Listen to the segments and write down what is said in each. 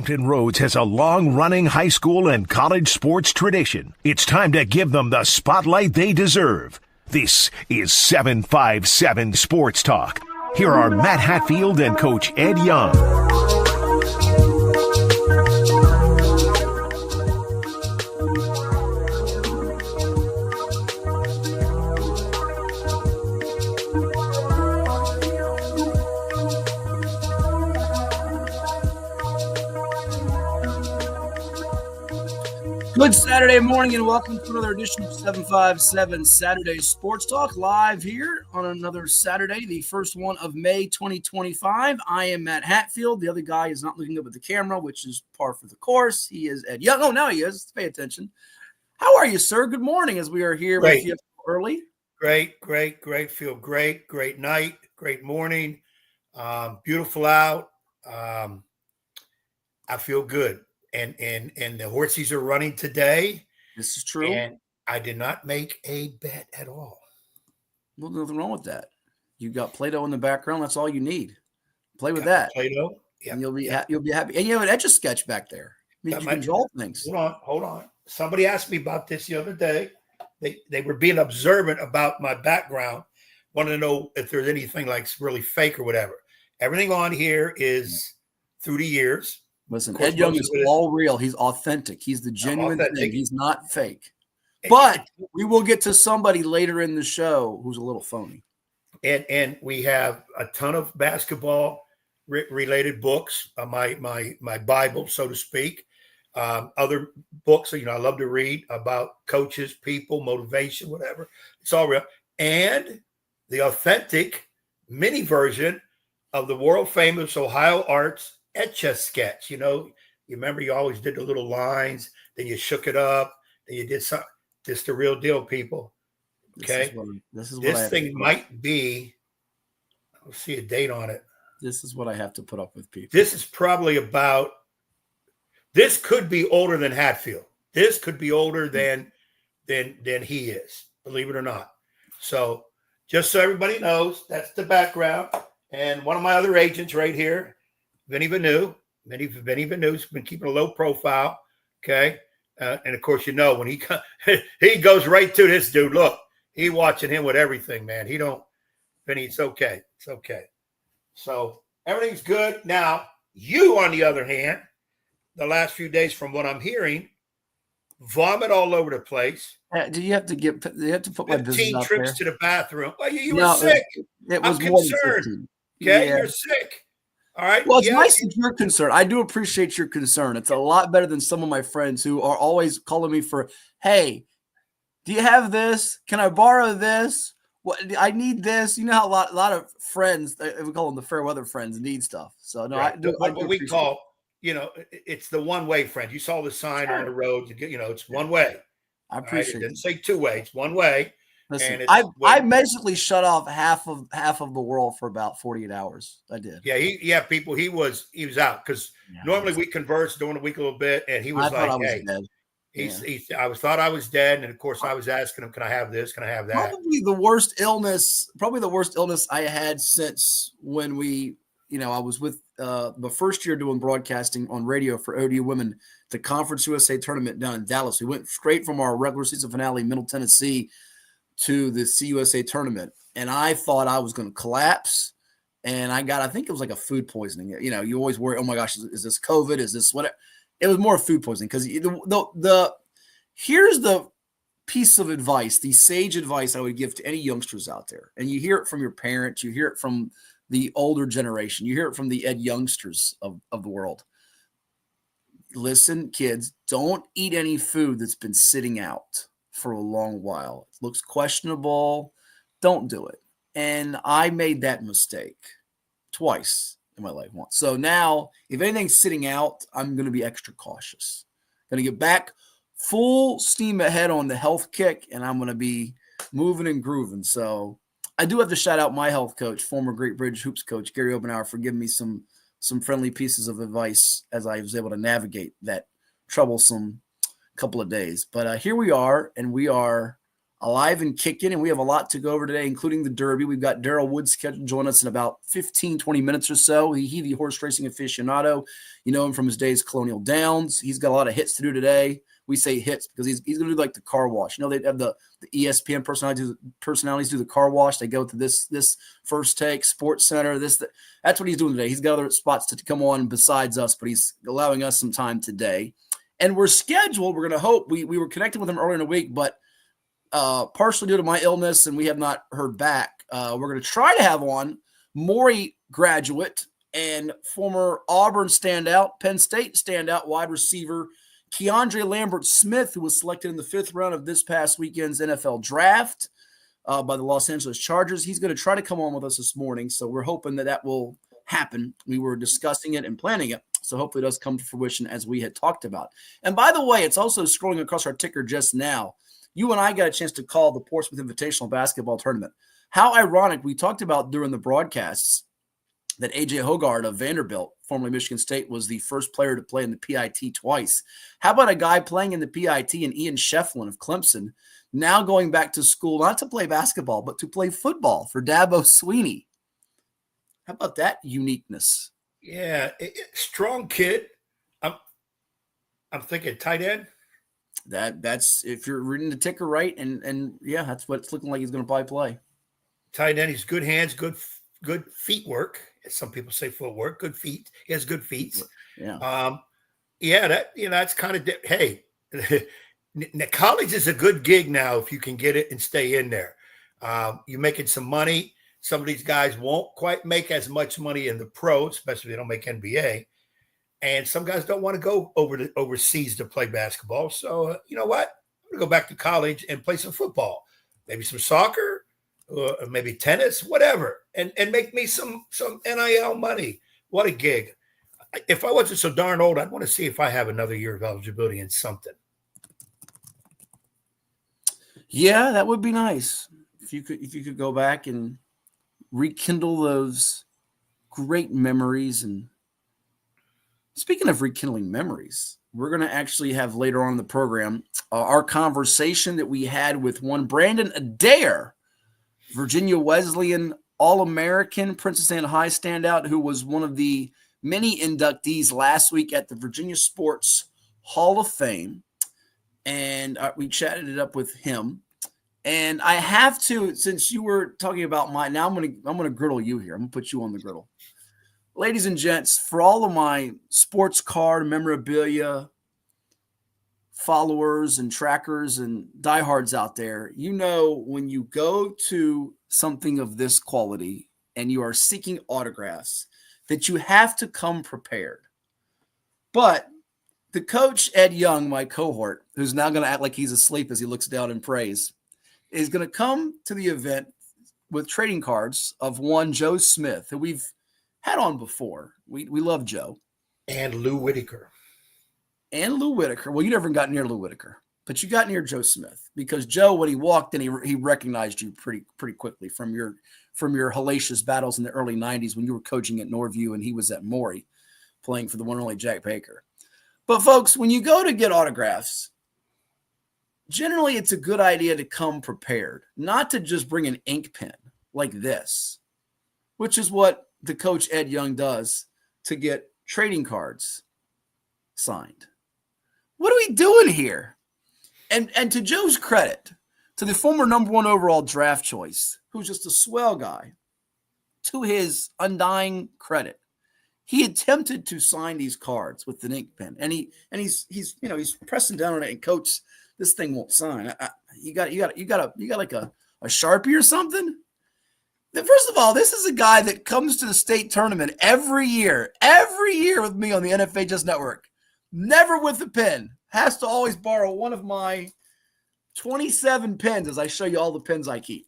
Hampton Roads has a long-running high school and college sports tradition. It's time to give them the spotlight they deserve. This is 757 Sports Talk. Here are Matt Hatfield and Coach Ed Young. Good Saturday morning and welcome to another edition of 757 Saturday Sports Talk, live here on another Saturday, the first one of May 2025. I am Matt Hatfield. The other guy is not looking up at the camera, which is par for the course. He is Ed Young. Oh, now he is. Let's pay attention. How are you, sir? Good morning as we are here with you early. Great. Feel great. Great night. Great morning. Beautiful out. I feel good. And the horses are running today. This is true. And I did not make a bet at all. Well, nothing wrong with that. You got Play-Doh in the background. That's all you need. Play with that. Play-Doh. Yeah. And you'll be happy. And you have an Etch-a-Sketch back there. You can draw things. Hold on. Somebody asked me about this the other day. They were being observant about my background. Wanted to know if there's anything like really fake or whatever. Everything on here is through the years. Listen, Ed Young is all real. He's authentic. He's the genuine thing. He's not fake. But we will get to somebody later in the show who's a little phony. And we have a ton of basketball related books, my Bible, so to speak. Other books, I love to read about coaches, people, motivation, whatever. It's all real. And the authentic mini version of the world famous Ohio Arts Etch-a-Sketch. You remember you always did the little lines, then you shook it up, then you did something. This the real deal, people. Okay. This thing might be, I'll see a date on it. This is what I have to put up with, people. This is probably this could be older than Hatfield. This could be older than he is, believe it or not. So just so everybody knows, that's the background. And one of my other agents right here, Vinny Vanu's been keeping a low profile, okay? And, of course, when he goes right to this dude. Look, he watching him with everything, man. Vinny, it's okay. It's okay. So everything's good. Now, you, on the other hand, the last few days from what I'm hearing, vomit all over the place. Do you have to put my business out 15 trips there? To the bathroom. Well, you were sick. I'm concerned. Okay, yeah. You're sick. All right. Well, it's nice that you're concerned. I do appreciate your concern. It's a lot better than some of my friends who are always calling me for, hey, do you have this? Can I borrow this? What I need this. You know how a lot of friends, we call them the fair weather friends, need stuff. So no, right. I do. What we call, it's the one way friend. You saw the sign on the road. It's one way. I appreciate it. It didn't say two way. It's one way. Listen, I basically shut off half of the world for about 48 hours. I did. Yeah, people. He was out because normally we converse during the week a little bit, and he was I thought I was dead, and of course I was asking him, "Can I have this? Can I have that?" Probably the worst illness I had since when I was with the first year doing broadcasting on radio for ODU Women, the Conference USA tournament down in Dallas. We went straight from our regular season finale, Middle Tennessee, to the CUSA tournament, and I thought I was going to collapse, and I think it was like a food poisoning. You always worry, oh my gosh, is this COVID? Is this what? It was more food poisoning because here's the piece of advice, the sage advice I would give to any youngsters out there, and you hear it from your parents, you hear it from the older generation, you hear it from the Ed Youngsters of the world. Listen, kids, don't eat any food that's been sitting out for a long while. It looks questionable. Don't do it. And I made that mistake twice in my life once. So now if anything's sitting out, I'm going to be extra cautious. Going to get back full steam ahead on the health kick, and I'm going to be moving and grooving. So I do have to shout out my health coach, former Great Bridge Hoops coach, Gary Obenauer, for giving me some friendly pieces of advice as I was able to navigate that troublesome couple of days. But here we are, and alive and kicking, and we have a lot to go over today, including the Derby. We've got Darrell Wood scheduled to join us in about 15, 20 minutes or so. He the horse racing aficionado. You know him from his days at Colonial Downs. He's got a lot of hits to do today. We say hits because he's going to do like the car wash. You know, they have the ESPN personalities do the car wash. They go to this First Take, Sports Center, that's what he's doing today. He's got other spots to come on besides us, but he's allowing us some time today. And we're scheduled, we're going to hope, we were connected with him earlier in the week, but partially due to my illness, and we have not heard back. We're going to try to have on Maury graduate and former Auburn standout, Penn State standout wide receiver, KeAndre Lambert Smith, who was selected in the 5th round of this past weekend's NFL draft by the Los Angeles Chargers. He's going to try to come on with us this morning, so we're hoping that will happen. We were discussing it and planning it, so hopefully it does come to fruition as we had talked about. And by the way, it's also scrolling across our ticker just now. You and I got a chance to call the Portsmouth Invitational Basketball Tournament. How ironic, we talked about during the broadcasts that A.J. Hoggard of Vanderbilt, formerly Michigan State, was the first player to play in the PIT twice. How about a guy playing in the PIT and Ian Shefflin of Clemson, now going back to school, not to play basketball, but to play football for Dabo Sweeney? How about that uniqueness? Yeah, strong kid. I'm thinking tight end. That's if you're reading the ticker right, and yeah, that's what it's looking like he's going to probably play. Tight end. He's good hands, good feet work. As some people say footwork, good feet. He has good feet. Yeah. That's kind of hey. College is a good gig now if you can get it and stay in there. You're making some money. Some of these guys won't quite make as much money in the pros, especially if they don't make NBA. And some guys don't want to go overseas to play basketball. So, you know what? I'm going to go back to college and play some football, maybe some soccer, or maybe tennis, whatever, and make me some NIL money. What a gig. If I wasn't so darn old, I'd want to see if I have another year of eligibility in something. Yeah, that would be nice. If you could go back and rekindle those great memories. And speaking of rekindling memories, we're going to actually have later on in the program our conversation that we had with one Brandon Adair, Virginia Wesleyan All-American, Princess Anne High standout, who was one of the many inductees last week at the Virginia Sports Hall of Fame. And we chatted it up with him. And I have to, since you were talking about now I'm gonna griddle you here. I'm gonna put you on the griddle. Ladies and gents, for all of my sports card memorabilia followers and trackers and diehards out there, you know when you go to something of this quality and you are seeking autographs that you have to come prepared. But the coach, Ed Young, my cohort, who's now going to act like he's asleep as he looks down in praise, is going to come to the event with trading cards of one Joe Smith, who we've had on before. We love Joe. And Lou Whitaker. Well, you never got near Lou Whitaker, but you got near Joe Smith because Joe, when he walked in, he recognized you pretty quickly from your hellacious battles in the early 90s when you were coaching at Norview and he was at Maury playing for the one and only Jack Baker. But folks, when you go to get autographs, generally it's a good idea to come prepared, not to just bring an ink pen like this, which is what the coach Ed Young does to get trading cards signed. What are we doing here? And to Joe's credit, to the former number 1 overall draft choice, who's just a swell guy, to his undying credit, he attempted to sign these cards with an ink pen, and he's pressing down on it, and coach, this thing won't sign. You got like a Sharpie or something. First of all, this is a guy that comes to the state tournament every year with me on the NFHS network. Never with a pen. Has to always borrow one of my 27 pens as I show you all the pens I keep.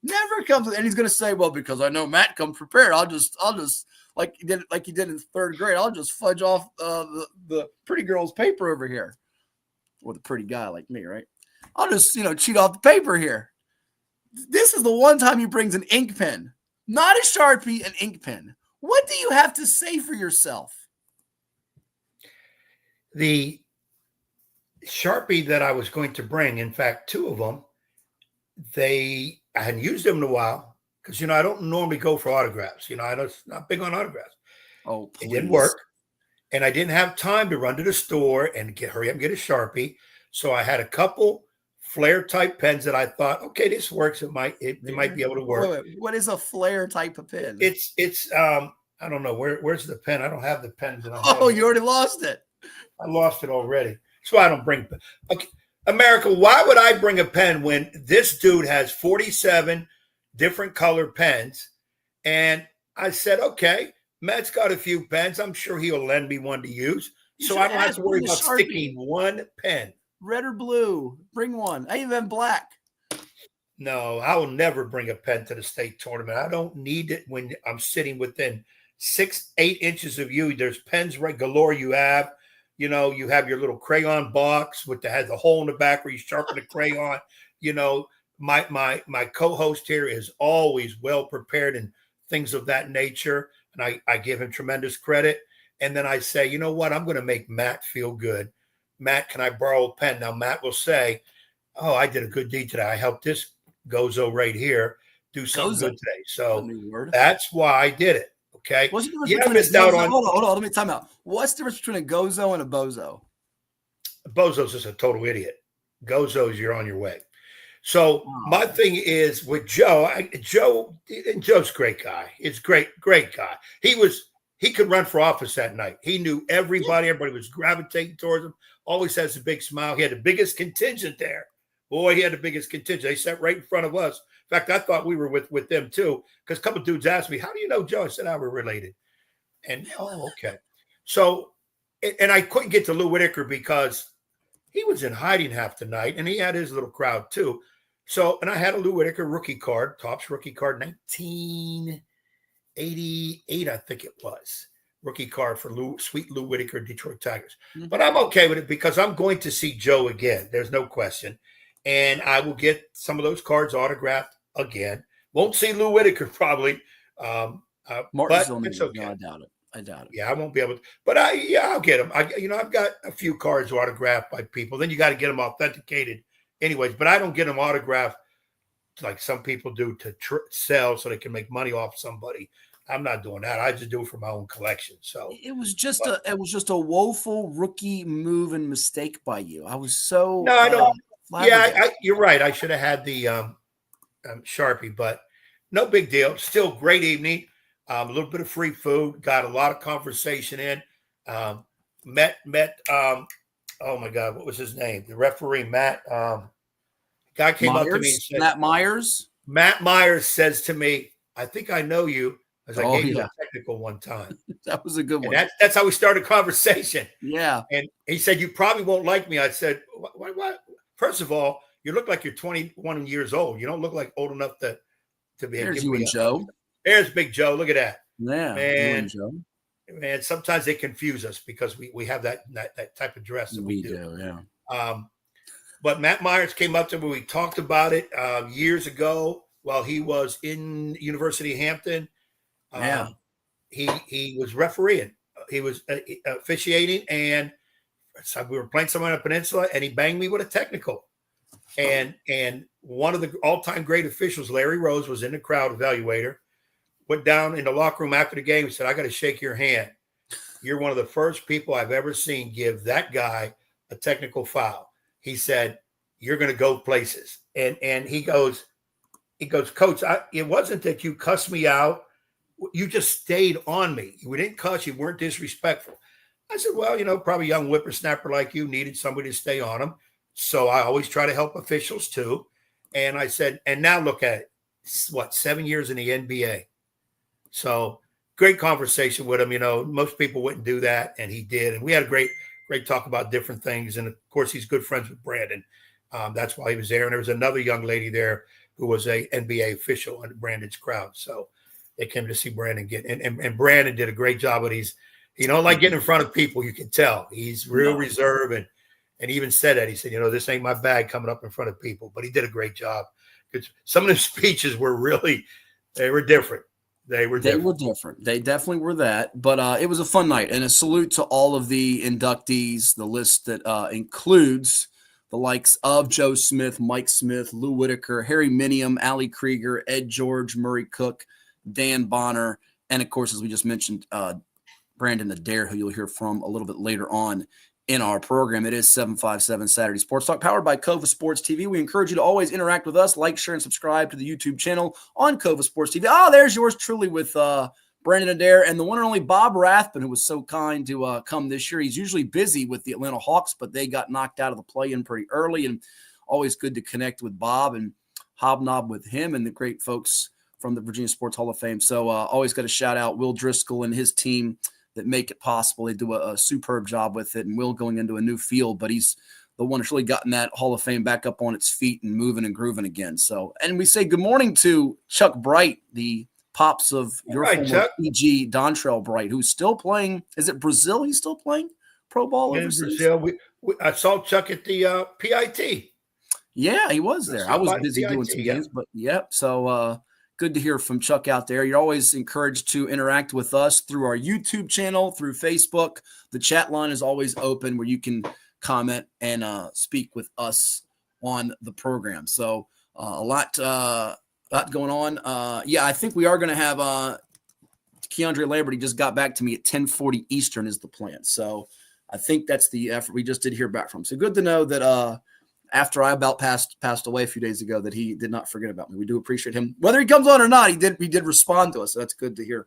Never comes with, and he's going to say, well, because I know Matt comes prepared, I'll just like he did in 3rd grade, I'll just fudge off the pretty girl's paper over here. Or the pretty guy like me, right? I'll just, cheat off the paper here. This is the one time he brings an ink pen, not a Sharpie, an ink pen. What do you have to say for yourself? The Sharpie that I was going to bring, in fact, 2 of them, I hadn't used them in a while because, I don't normally go for autographs. I don't, not big on autographs. Oh, It please. didn't work. And I didn't have time to run to the store and hurry up and get a Sharpie. So I had a couple flare type pens that I thought, okay, this works. It might be able to work. Wait. What is a flare type of pen? It's I don't know where's the pen. I don't have the pens. You already lost it. I lost it already. So I don't bring. Okay, America, why would I bring a pen when this dude has 47 different color pens? And I said, okay, Matt's got a few pens. I'm sure he'll lend me one to use. So I don't have to worry about sticking one pen. Red or blue? Bring one. I even black. No, I will never bring a pen to the state tournament. I don't need it when I'm sitting within 6-8 inches of you. There's pens right galore you have. You have your little crayon box has a hole in the back where you sharpen the crayon. My co-host here is always well prepared and things of that nature. And I give him tremendous credit. And then I say, you know what? I'm going to make Matt feel good. Matt, can I borrow a pen? Now, Matt will say, oh, I did a good deed today. I helped this Gozo right here do something good today. So that's why I did it. Okay. What's the difference between hold on. Let me time out. What's the difference between a Gozo and a Bozo? A Bozo's just a total idiot. Gozo's you're on your way. So my thing is with Joe, Joe's a great guy. It's great guy. He could run for office that night. He knew everybody. Everybody was gravitating towards him. Always has a big smile. He had the biggest contingent there. Boy, he had the biggest contingent. They sat right in front of us. In fact, I thought we were with them too, because a couple of dudes asked me, how do you know Joe? I said, we're related. And, okay. So, and I couldn't get to Lou Whitaker because he was in hiding half the night, and he had his little crowd too. So, and I had a Lou Whitaker rookie card, Topps rookie card, 1988, I think it was. Rookie card for sweet Lou Whitaker, Detroit Tigers. Mm-hmm. But I'm okay with it because I'm going to see Joe again. There's no question. And I will get some of those cards autographed again. Won't see Lou Whitaker probably. But it's okay. No, I doubt it. Yeah, I won't be able to. But I'll get them. I've got a few cards autographed by people. Then you got to get them authenticated anyways. But I don't get them autographed like some people do to sell so they can make money off somebody. I'm not doing that. I just do it for my own collection. So it was just a woeful rookie move and mistake by you. I was so no, I don't. You're right. I should have had the Sharpie, but no big deal. Still great evening. A little bit of free food. Got a lot of conversation in. Met. Oh my God, what was his name? The referee, Matt. Guy came up to me and said, Matt Myers. Matt Myers says to me, "I think I know you." As I gave you a technical one time. That was a good one. That's how we started conversation. Yeah. And he said, you probably won't like me. I said, what? First of all, you look like you're 21 years old. You don't look like old enough to be. There's you and Joe. There's Big Joe. Look at that. Yeah. Man, man, sometimes they confuse us because we have that type of dress that we do. Yeah. But Matt Myers came up to me. We talked about it years ago while he was in University of Hampton. He was refereeing. He was officiating, and so we were playing somewhere on the peninsula, and he banged me with a technical. And one of the all-time great officials, Larry Rose, was in the crowd evaluator. Went down in the locker room after the game and said, "I got to shake your hand. You're one of the first people I've ever seen give that guy a technical foul." He said, "You're going to go places." And he goes, "Coach, it wasn't that you cussed me out. You just stayed on me. We didn't cuss. You weren't disrespectful." I said, "Well, probably a young whippersnapper like you needed somebody to stay on him. So I always try to help officials too." And I said, and now look at it. 7 years in the NBA. So great conversation with him. Most people wouldn't do that. And he did. And we had a great talk about different things. And of course, he's good friends with Brandon. That's why he was there. And there was another young lady there who was a NBA official in Brandon's crowd. So they came to see Brandon and Brandon did a great job. But he don't like getting in front of people. You can tell he's real reserved, and he even said that. He said, "This ain't my bag coming up in front of people." But he did a great job. Because some of the speeches were they were different. They were different. They definitely were that. But it was a fun night, and a salute to all of the inductees. The list that includes the likes of Joe Smith, Mike Smith, Lou Whitaker, Harry Minium, Allie Krieger, Ed George, Murray Cook, Dan Bonner, and of course, as we just mentioned, Brandon Adair, who you'll hear from a little bit later on in our program. It is 757 Saturday Sports Talk, powered by CoVA Sports TV. We encourage you to always interact with us, like, share, and subscribe to the YouTube channel on CoVA Sports TV. Oh, there's yours truly with Brandon Adair and the one and only Bob Rathbun, who was so kind to come this year. He's usually busy with the Atlanta Hawks, but they got knocked out of the play-in pretty early, and always good to connect with Bob and hobnob with him and the great folks from the Virginia Sports Hall of Fame. So always got to shout out Will Driscoll and his team that make it possible. They do a superb job with it, and Will going into a new field, but he's the one who's really gotten that Hall of Fame back up on its feet and moving and grooving again. So, and we say good morning to Chuck Bright, the pops of your former PG, Dontrell Bright, who's still playing. Is it Brazil? He's still playing pro ball overseas? In Brazil. I saw Chuck at the PIT. Yeah, he was there. I was busy doing some games, but yep. So good to hear from Chuck out there. You're always encouraged to interact with us through our YouTube channel, through Facebook. The chat line is always open where you can comment and speak with us on the program. So a lot going on. Yeah, I think we are going to have KeAndre Lambert. He just got back to me at 10:40 Eastern is the plan. So I think that's the effort we just did hear back from. So good to know that after I about passed away a few days ago, that he did not forget about me. We do appreciate him. Whether he comes on or not, he did respond to us. So that's good to hear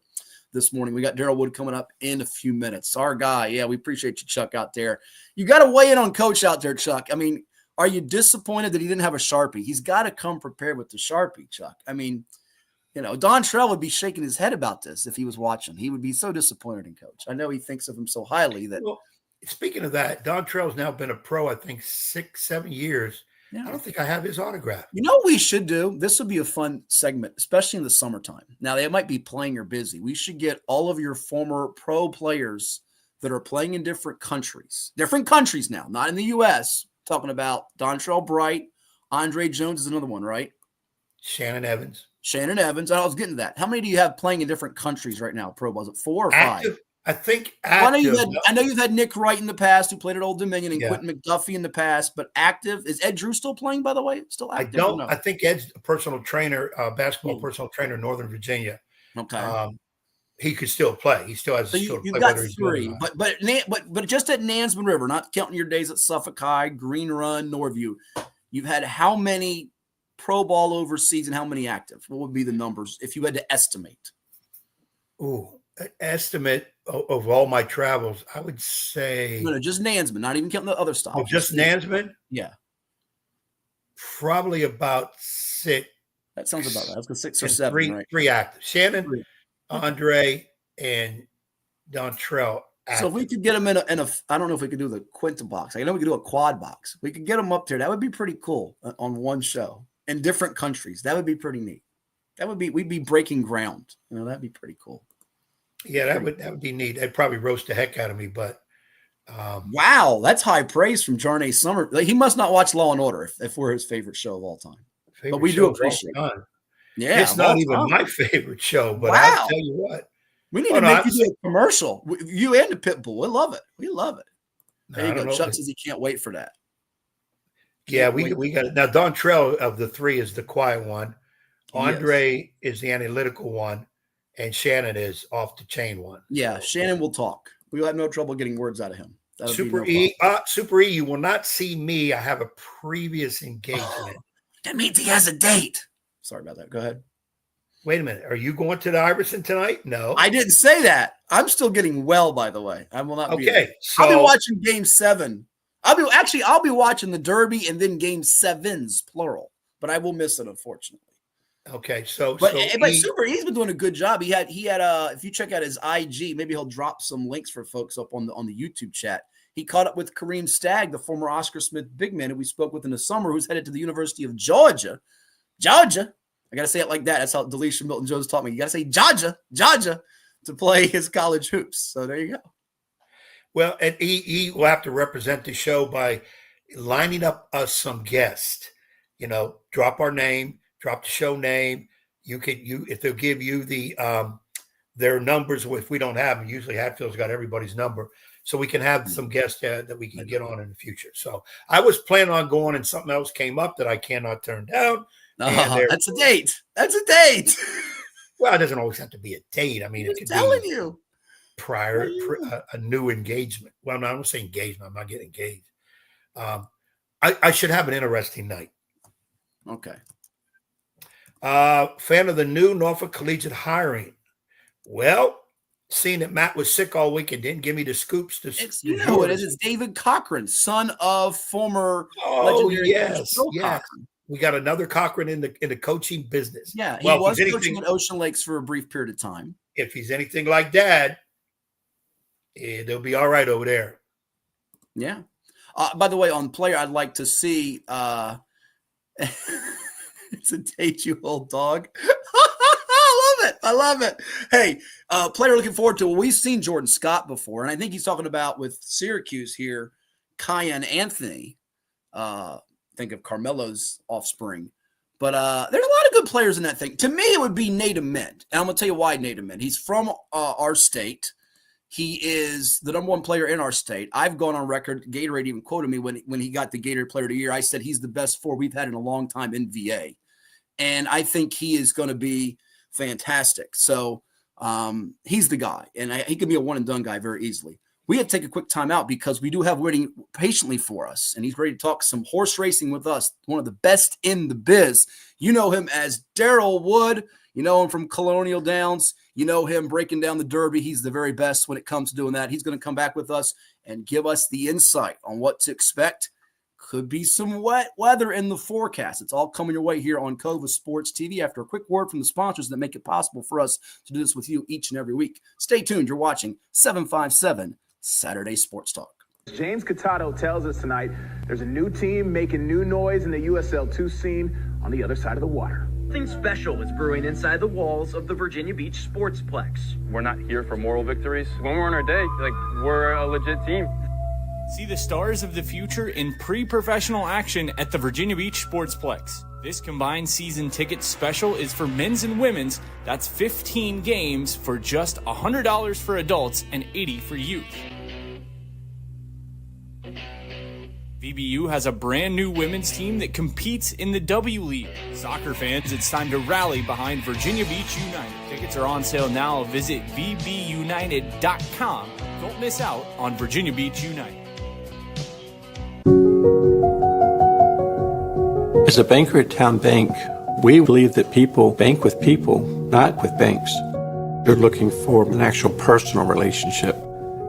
this morning. We got Darrell Wood coming up in a few minutes. Our guy. Yeah, we appreciate you, Chuck, out there. You got to weigh in on Coach out there, Chuck. I mean, are you disappointed that he didn't have a Sharpie? He's got to come prepared with the Sharpie, Chuck. I mean, Dontrell would be shaking his head about this if he was watching. He would be so disappointed in Coach. I know he thinks of him so highly that. Well, speaking of that, Dontrell's now been a pro, I think, 6-7 years. Yeah. I don't think I have his autograph. You know what we should do? This would be a fun segment, especially in the summertime. Now, they might be playing or busy. We should get all of your former pro players that are playing in different countries now, not in the U.S., talking about Dontrell Bright. Andre Jones is another one, right? Shannon Evans. I was getting to that. How many do you have playing in different countries right now? Pro, was it 4 or 5? I think active. I know you've had Nick Wright in the past, who played at Old Dominion, and Quentin McDuffie in the past, but active. Is Ed Drew still playing, by the way? Still active? I think Ed's a personal trainer, basketball personal trainer in Northern Virginia. Okay. He could still play. He still has you've got 3, but just at Nansman River, not counting your days at Suffolk High, Green Run, Norview, you've had how many pro ball overseas and how many active? What would be the numbers if you had to estimate? Ooh, estimate of all my travels, I would say. No, just Nansman, not even counting the other stuff. Oh, just Nansman? Yeah. Probably about 6. That sounds about right. I was going to 6 or 7, right? 3 active. Shannon, 3. Andre, and Dontrell. So if we could get them in a, I don't know if we could do the quinta box. I know we could do a quad box. We could get them up there. That would be pretty cool on one show in different countries. That would be pretty neat. We'd be breaking ground. That'd be pretty cool. Yeah, that would be neat. They'd probably roast the heck out of me, but wow, that's high praise from Jarnay Summer. He must not watch Law and Order if we're his favorite show of all time. But we do appreciate it. Yeah, it's not even my favorite show, but I'll tell you what. We need to make you do a commercial. You and the Pitbull. We love it. There you go. Chuck says he can't wait for that. Yeah, we got it. Now, Dontrell of the 3 is the quiet one. Andre is the analytical one. And Shannon is off the chain one. Yeah, Shannon will talk. We'll have no trouble getting words out of him. Super E, you will not see me. I have a previous engagement. That means he has a date. Sorry about that. Go ahead. Wait a minute. Are you going to the Iverson tonight? No. I didn't say that. I'm still getting well, by the way. I will not be. Okay. I'll be watching Game 7. I'll be watching the Derby and then Game 7s, plural. But I will miss it, unfortunately. Okay, so Super E's been doing a good job. He had if you check out his IG, maybe he'll drop some links for folks up on the YouTube chat. He caught up with Kareem Stagg, the former Oscar Smith big man who we spoke with in the summer, who's headed to the University of Georgia. Georgia. I gotta say it like that. That's how Delisha Milton Jones taught me. You gotta say Georgia to play his college hoops. So there you go. Well, and he will have to represent the show by lining up us some guests. Drop our name. Drop the show name. If they'll give you the their numbers. If we don't have them, usually Hatfield's got everybody's number. so we can have some guests that we can get on in the future. So I was planning on going, and something else came up that I cannot turn down. That's a date. That's a date. Well, it doesn't always have to be a date. I mean, it could be you. prior a new engagement. Well, no, I don't say engagement. I'm not getting engaged. I should have an interesting night. Okay. Fan of the new Norfolk Collegiate hiring. Well, seeing that Matt was sick all week and didn't give me the scoops. You know who it is. It's David Cochran, son of former legendary yes. Cochran. We got another Cochran in the coaching business. Yeah, he was coaching at Ocean Lakes for a brief period of time. If he's anything like Dad, they'll be all right over there. Yeah. By the way, on player, I'd like to see it's a date-you-old dog. I love it. Hey, player looking forward to it. We've seen Jordan Scott before, and I think he's talking about with Syracuse here, Kyan Anthony. Think of Carmelo's offspring. But there's a lot of good players in that thing. To me, it would be Nate Ament. And I'm going to tell you why Nate Ament. He's from our state. He is the number one player in our state. I've gone on record. Gatorade even quoted me when he got the Gatorade Player of the Year. I said he's the best forward we've had in a long time in VA. And I think he is going to be fantastic. So he's the guy. And he could be a one-and-done guy very easily. We have to take a quick time out because we do have waiting patiently for us. And he's ready to talk some horse racing with us, one of the best in the biz. You know him as Darrell Wood. You know him from Colonial Downs. You know him breaking down the Derby. He's the very best when it comes to doing that. He's going to come back with us and give us the insight on what to expect. Could be some wet weather in the forecast. It's all coming your way here on CoVA Sports TV after a quick word from the sponsors that make it possible for us to do this with you each and every week. Stay tuned. You're watching 757 Saturday Sports Talk. James Catato tells us tonight there's a new team making new noise in the USL2 scene on the other side of the water. Something special is brewing inside the walls of the Virginia Beach Sportsplex. We're not here for moral victories. When we're on our day, we're a legit team. See the stars of the future in pre-professional action at the Virginia Beach Sportsplex. This combined season ticket special is for men's and women's. That's 15 games for just $100 for adults and $80 for youth. VBU has a brand new women's team that competes in the W League. Soccer fans, it's time to rally behind Virginia Beach United. Tickets are on sale now. Visit vbunited.com. Don't miss out on Virginia Beach United. As a banker at Town Bank, we believe that people bank with people, not with banks. You're looking for an actual personal relationship,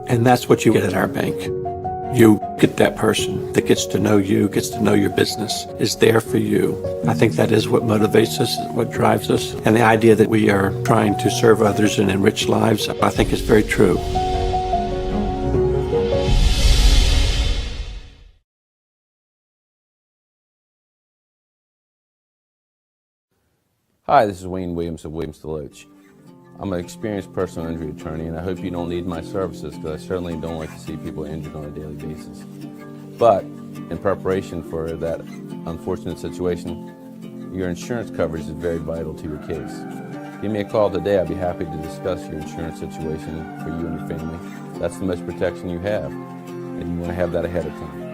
and that's what you get at our bank. You get that person that gets to know you, gets to know your business, is there for you. I think that is what motivates us, what drives us. And the idea that we are trying to serve others and enrich lives, I think is very true. Hi, this is Wayne Williams of Williams Deloach. I'm an experienced personal injury attorney, and I hope you don't need my services because I certainly don't like to see people injured on a daily basis. But in preparation for that unfortunate situation, your insurance coverage is very vital to your case. Give me a call today. I'd be happy to discuss your insurance situation for you and your family. That's the most protection you have, and you want to have that ahead of time.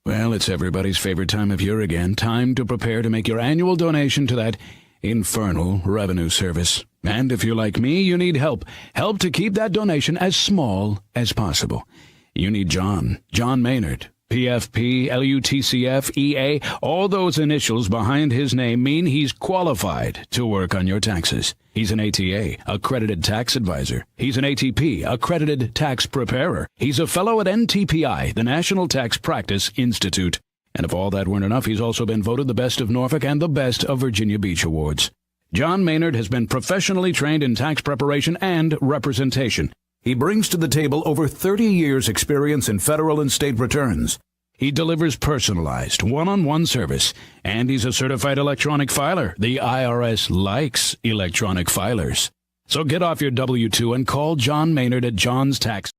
Well, it's everybody's favorite time of year again. Time to prepare to make your annual donation to that infernal revenue service. And if you're like me, you need help. Help to keep that donation as small as possible. You need John Maynard. PFP, LUTCF, EA, all those initials behind his name mean he's qualified to work on your taxes. He's an ATA, accredited tax advisor. He's an ATP, accredited tax preparer. He's a fellow at NTPI, the National Tax Practice Institute. And if all that weren't enough, he's also been voted the best of Norfolk and the best of Virginia Beach awards. John Maynard has been professionally trained in tax preparation and representation. He brings to the table over 30 years' experience in federal and state returns. He delivers personalized, one-on-one service, and he's a certified electronic filer. The IRS likes electronic filers. So get off your W-2 and call John Maynard at John's Tax.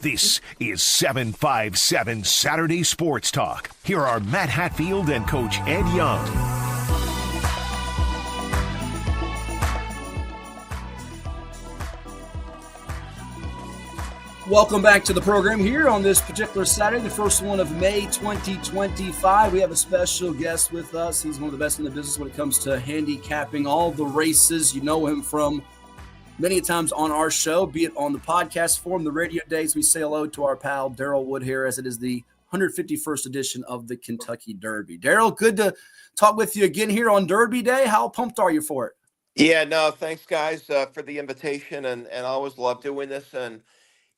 This is 757 Saturday Sports Talk. Here are Matt Hatfield and Coach Ed Young. Welcome back to the program here on this particular Saturday, the first one of May 2025. We have a special guest with us. He's one of the best in the business when it comes to handicapping all the races. You know him from many times on our show, be it on the podcast form, the radio days. We say hello to our pal Darrell Wood here as it is the 151st edition of the Kentucky Derby. Darrell, good to talk with you again here on Derby Day. How pumped are you for it? Yeah, no, thanks guys for the invitation, and I always love doing this. And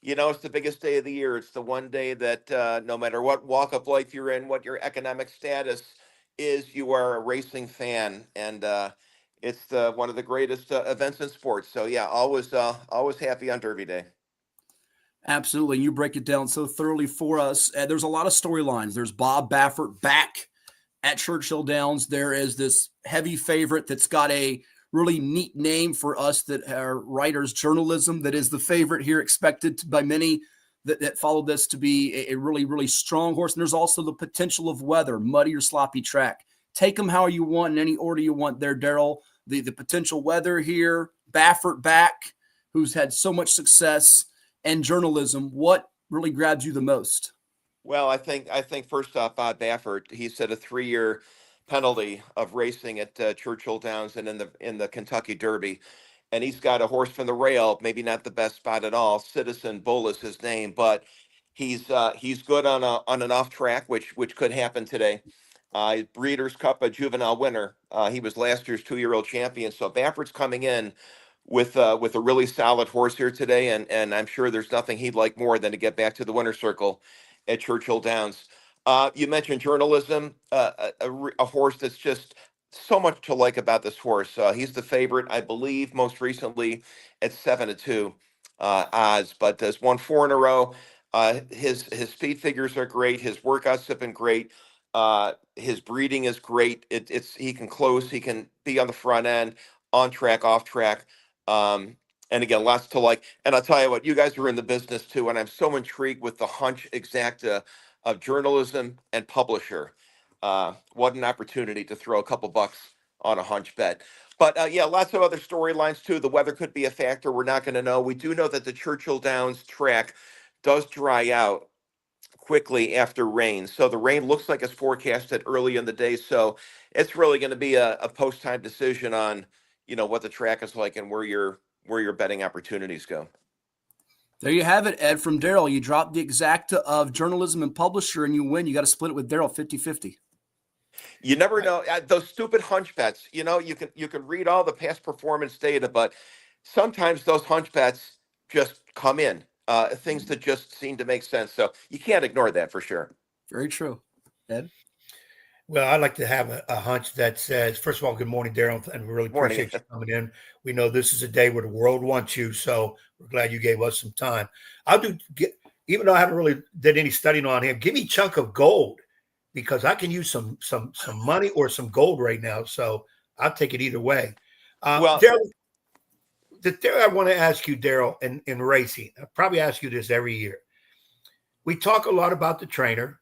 you know, it's the biggest day of the year. It's the one day that no matter what walk of life you're in, what your economic status is, you are a racing fan, and it's one of the greatest events in sports. So yeah, always happy on Derby Day. Absolutely. You break it down so thoroughly for us. There's a lot of storylines. There's Bob Baffert back at Churchill Downs. There is this heavy favorite that's got a really neat name for us that are writers, journalism, that is the favorite here, expected by many that follow this to be a really, really strong horse. And there's also the potential of weather, muddy or sloppy track. Take them how you want in any order you want there, Darrell. The potential weather here, Baffert back, who's had so much success, and journalism. What really grabs you the most? Well, I think first off, Bob Baffert, he said a 3-year penalty of racing at Churchill Downs and in the Kentucky Derby, and he's got a horse from the rail, maybe not the best spot at all. Citizen Bull is his name, but he's good on an off track, which could happen today. Breeders' Cup, a juvenile winner. He was last year's 2-year-old champion. So Baffert's coming in with a really solid horse here today, and I'm sure there's nothing he'd like more than to get back to the winner's circle at Churchill Downs. You mentioned journalism, a horse that's just so much to like about this horse. He's the favorite, I believe, most recently at 7-2 odds, but has won 4 in a row. His speed figures are great. His workouts have been great. His breeding is great. He can close. He can be on the front end, on track, off track. And again, lots to like. And I'll tell you what, you guys are in the business too, and I'm so intrigued with the hunch exacta of journalism and publisher. What an opportunity to throw a couple bucks on a hunch bet. But yeah, lots of other storylines too. The weather could be a factor. We're not going to know. We do know that the Churchill Downs track does dry out quickly after rain. So the rain looks like it's forecasted early in the day. So it's really going to be a post-time decision on, you know, what the track is like and where your betting opportunities go. There you have it, Ed, from Darrell. You drop the exacta of journalism and publisher and you win. You got to split it with Darrell 50-50. You never know. Those stupid hunch bets, you know, you can read all the past performance data, but sometimes those hunch bets just come in, things that just seem to make sense. So you can't ignore that for sure. Very true. Ed? Well, I'd like to have a hunch that says, first of all, good morning, Darrell, and we really appreciate you coming in. We know this is a day where the world wants you, so we're glad you gave us some time. Even though I haven't really did any studying on him, give me a chunk of gold because I can use some money or some gold right now, so I'll take it either way. Darrell, the thing I want to ask you, Darrell, in racing, I probably ask you this every year. We talk a lot about the trainer.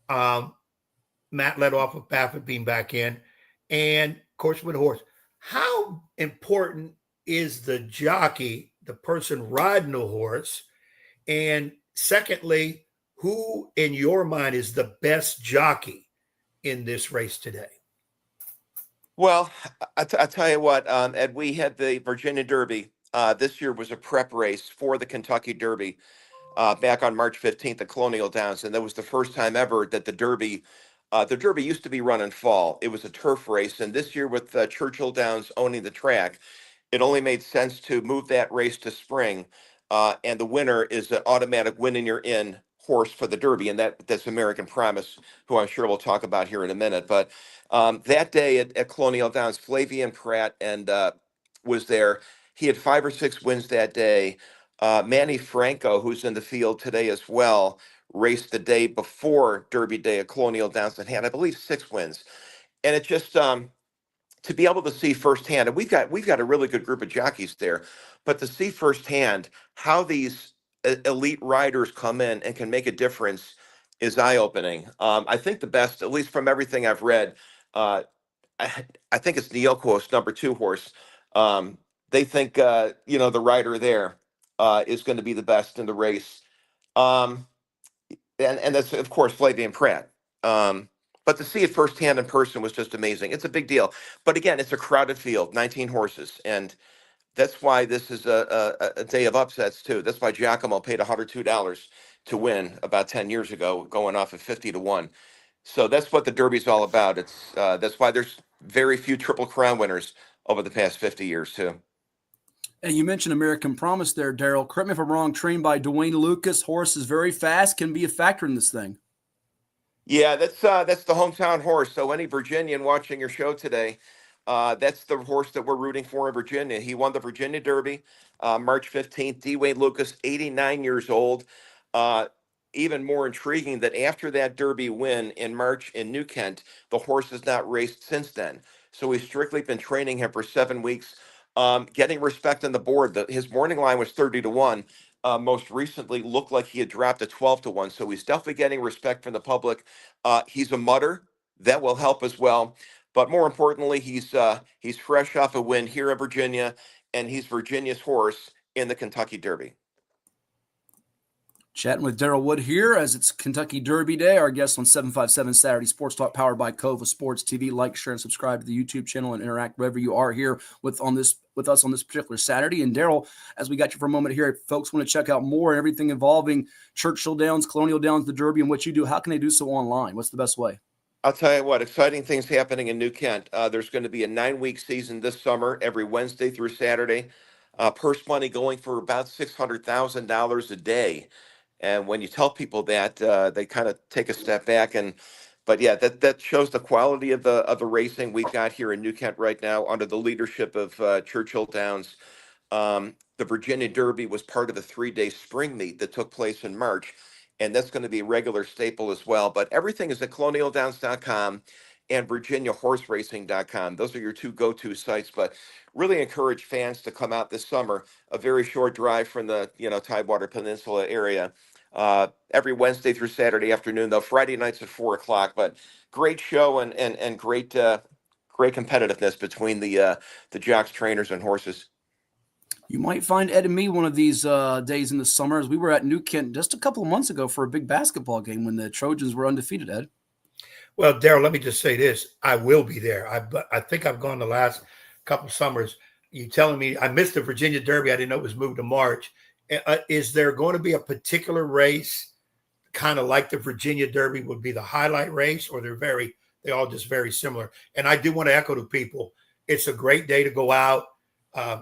Matt led off with Baffert being back in, and of course with horse. How important is the jockey, the person riding the horse? And secondly, who in your mind is the best jockey in this race today? Well, I tell you what, Ed, we had the Virginia Derby. This year was a prep race for the Kentucky Derby back on March 15th at Colonial Downs, and that was the first time ever that the Derby used to be run in fall. It was a turf race, and this year with Churchill Downs owning the track, it only made sense to move that race to spring, and the winner is an automatic win-in-your-in horse for the Derby, and that's American Promise, who I'm sure we'll talk about here in a minute. But that day at Colonial Downs, Flavian Pratt was there. He had 5 or 6 wins that day. Manny Franco, who's in the field today as well, raced the day before Derby Day at Colonial Downs and had, I believe, 6 wins. And it just to be able to see firsthand, and we've got a really good group of jockeys there, but to see firsthand how these elite riders come in and can make a difference is eye-opening. I think the best, at least from everything I've read, I think it's Neoquo's number 2 horse. They think the rider there is going to be the best in the race. Um, and that's, of course, Flavia and Pratt. But to see it firsthand in person was just amazing. It's a big deal. But again, it's a crowded field, 19 horses. And that's why this is a day of upsets, too. That's why Giacomo paid $102 to win about 10 years ago, going off of 50 to 1. So that's what the Derby's all about. That's why there's very few Triple Crown winners over the past 50 years, too. And you mentioned American Promise there, Darrell. Correct me if I'm wrong, trained by Dwayne Lucas. Horse is very fast, can be a factor in this thing. Yeah, that's the hometown horse. So any Virginian watching your show today, that's the horse that we're rooting for in Virginia. He won the Virginia Derby March 15th. Dwayne Lucas, 89 years old. Even more intriguing that after that Derby win in March in New Kent, the horse has not raced since then. So we've strictly been training him for 7 weeks, getting respect on the board. His morning line was 30 to 1. Most recently looked like he had dropped to 12 to 1. So he's definitely getting respect from the public. He's a mutter. That will help as well. But more importantly, he's fresh off a win here in Virginia, and he's Virginia's horse in the Kentucky Derby. Chatting with Darrell Wood here as it's Kentucky Derby Day. Our guest on 757 Saturday Sports Talk, powered by CoVA Sports TV. Like, share, and subscribe to the YouTube channel and interact wherever you are here with us on this particular Saturday. And Darrell, as we got you for a moment here, if folks want to check out more and everything involving Churchill Downs, Colonial Downs, the Derby, and what you do, how can they do so online? What's the best way? I'll tell you what, exciting things happening in New Kent. There's going to be a 9-week season this summer, every Wednesday through Saturday. Purse money going for about $600,000 a day. And when you tell people that, they kind of take a step back. But yeah, that shows the quality of the racing we've got here in New Kent right now under the leadership of Churchill Downs. The Virginia Derby was part of the 3-day spring meet that took place in March, and that's going to be a regular staple as well. But everything is at colonialdowns.com and virginiahorseracing.com. Those are your two go-to sites. But really encourage fans to come out this summer. A very short drive from the Tidewater Peninsula area. Every Wednesday through Saturday afternoon, though Friday nights at 4:00. But great show and great competitiveness between the jocks, trainers, and horses. You might find Ed and me one of these days in the summer, as we were at New Kent just a couple of months ago for a big basketball game when the Trojans were undefeated, Ed. Well, Darrell, let me just say this. I will be there. I think I've gone the last couple summers. You telling me I missed the Virginia Derby. I didn't know it was moved to March. Is there going to be a particular race kind of like the Virginia Derby would be the highlight race, or they're all just very similar? And I do want to echo to people, it's a great day to go out,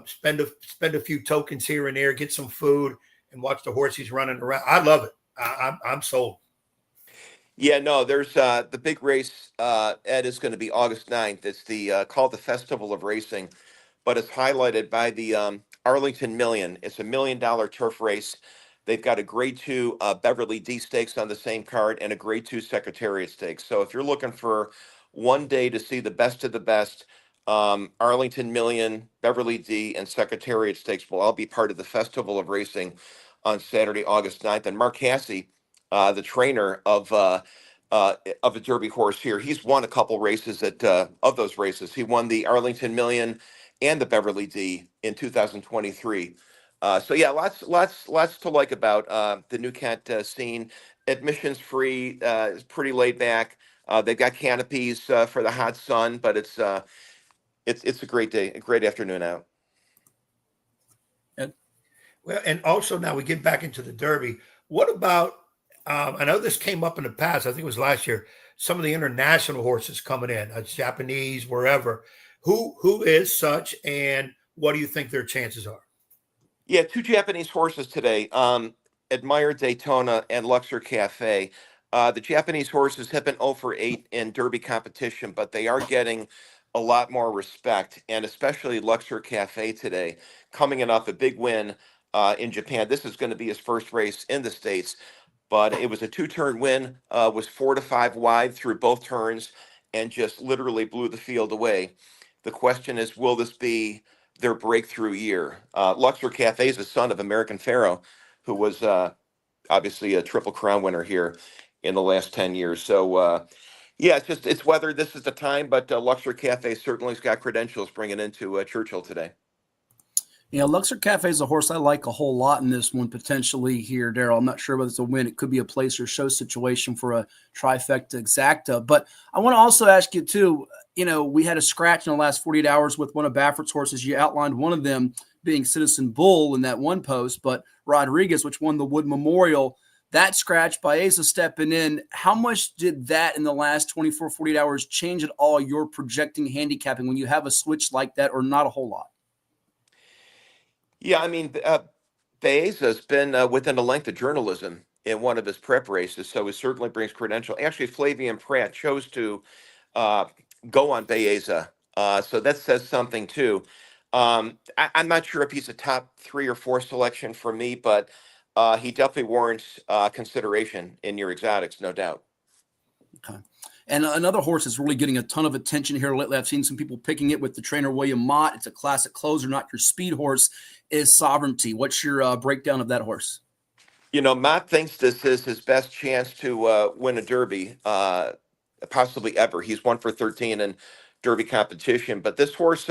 spend a few tokens here and there, get some food, and watch the horses running around. I love it. I'm sold. Yeah, no, there's the big race, Ed, is going to be August 9th. It's called the Festival of Racing, but it's highlighted by the Arlington Million. It's $1 million turf race. They've got a Grade 2 Beverly D Stakes on the same card and a Grade 2 Secretariat Stakes. So if you're looking for one day to see the best of the best, Arlington Million, Beverly D, and Secretariat Stakes will all be part of the Festival of Racing on Saturday, August 9th. And Mark Cassey, the trainer of a Derby horse here, he's won a couple races of those races. He won the Arlington Million and the Beverly D in 2023. So yeah, lots to like about the New Kent scene. Admissions free, it's pretty laid back. They've got canopies for the hot sun, but it's a great day, a great afternoon out. Well, and also now we get back into the Derby. What about? I know this came up in the past. I think it was last year. Some of the international horses coming in, Japanese, wherever. Who is such, and what do you think their chances are? Yeah, 2 Japanese horses today. Admire Daytona and Luxor Cafe. The Japanese horses have been 0 for 8 in Derby competition, but they are getting a lot more respect, and especially Luxor Cafe today, coming in off a big win in Japan. This is going to be his first race in the States, but it was a 2-turn win, was 4 to 5 wide through both turns, and just literally blew the field away. The question is, will this be their breakthrough year? Luxor Cafe is the son of American Pharaoh, who was obviously a Triple Crown winner here in the last 10 years. So, yeah, it's whether this is the time, but Luxor Cafe certainly has got credentials bringing into Churchill today. Yeah, Luxor Cafe is a horse I like a whole lot in this one potentially here, Darrell. I'm not sure whether it's a win. It could be a place or show situation for a trifecta exacta. But I want to also ask you, too, we had a scratch in the last 48 hours with one of Baffert's horses. You outlined one of them being Citizen Bull in that one post, but Rodriguez, which won the Wood Memorial, that scratch, Baeza stepping in. How much did that in the last 24, 48 hours change at all your projecting handicapping when you have a switch like that, or not a whole lot? Yeah, I mean, Baeza's been within a length of journalism in one of his prep races, so it certainly brings credential. Actually, Flavian Pratt chose to uh, go on Baeza, so that says something too. I'm not sure if he's a top 3 or 4 selection for me, but he definitely warrants consideration in your exotics, no doubt. Okay. And another horse is really getting a ton of attention here lately. I've seen some people picking it with the trainer William Mott. It's a classic closer, not your speed horse, is Sovereignty. What's your breakdown of that horse? Mott thinks this is his best chance to win a Derby, possibly ever. He's 1 for 13 in Derby competition, but this horse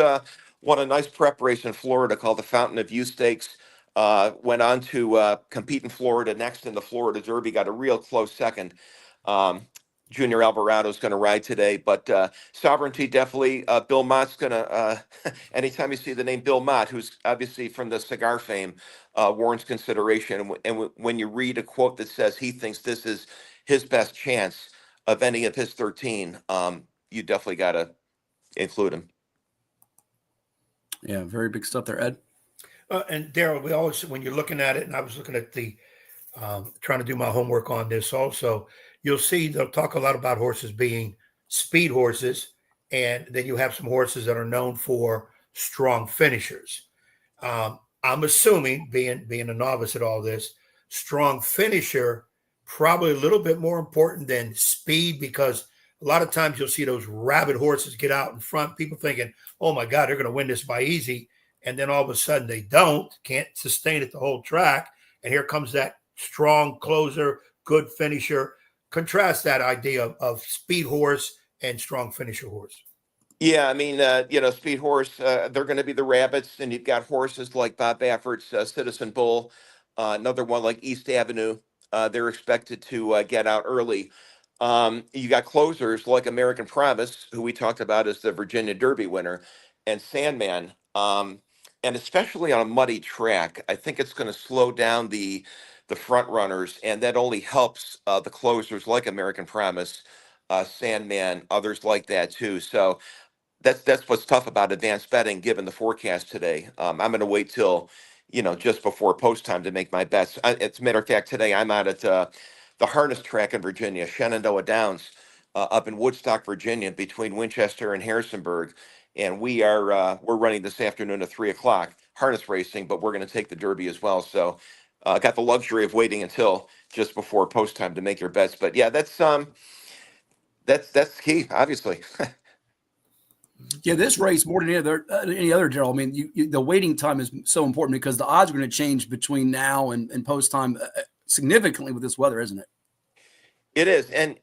won a nice prep race in Florida called the Fountain of Youth Stakes. Went on to compete in Florida next in the Florida Derby, got a real close second. Junior Alvarado's going to ride today, but Sovereignty definitely. Bill Mott's going to. Anytime you see the name Bill Mott, who's obviously from the cigar fame, warrants consideration. And when you read a quote that says he thinks this is his best chance of any of his 13, you definitely got to include him. Yeah, very big stuff there, Ed. And Darrell, we always, when you're looking at it, and I was looking at the, trying to do my homework on this also, you'll see they'll talk a lot about horses being speed horses, and then you have some horses that are known for strong finishers. I'm assuming, being a novice at all this, strong finisher probably a little bit more important than speed, because a lot of times you'll see those rabid horses get out in front, people thinking, oh my God, they're going to win this by easy. And then all of a sudden they can't sustain it the whole track. And here comes that strong closer, good finisher. Contrast that idea of speed horse and strong finisher horse. Yeah, I mean, speed horse, they're going to be the rabbits, and you've got horses like Bob Baffert's Citizen Bull, another one like East Avenue. They're expected to get out early. You got closers like American Promise, who we talked about as the Virginia Derby winner, and Sandman. And especially on a muddy track, I think it's going to slow down the front runners, and that only helps the closers like American Promise, Sandman, others like that too. So that's what's tough about advanced betting, given the forecast today. I'm going to wait till just before post time to make my bets. As a matter of fact, today I'm out at the harness track in Virginia, Shenandoah Downs, up in Woodstock, Virginia, between Winchester and Harrisonburg. And we're running this afternoon at 3:00 harness racing, but we're going to take the Derby as well. So I got the luxury of waiting until just before post time to make your bets. But yeah, that's key, obviously. Yeah, this race more than any other, Darrell. I mean, the waiting time is so important because the odds are going to change between now and post time significantly with this weather, isn't it? It is. And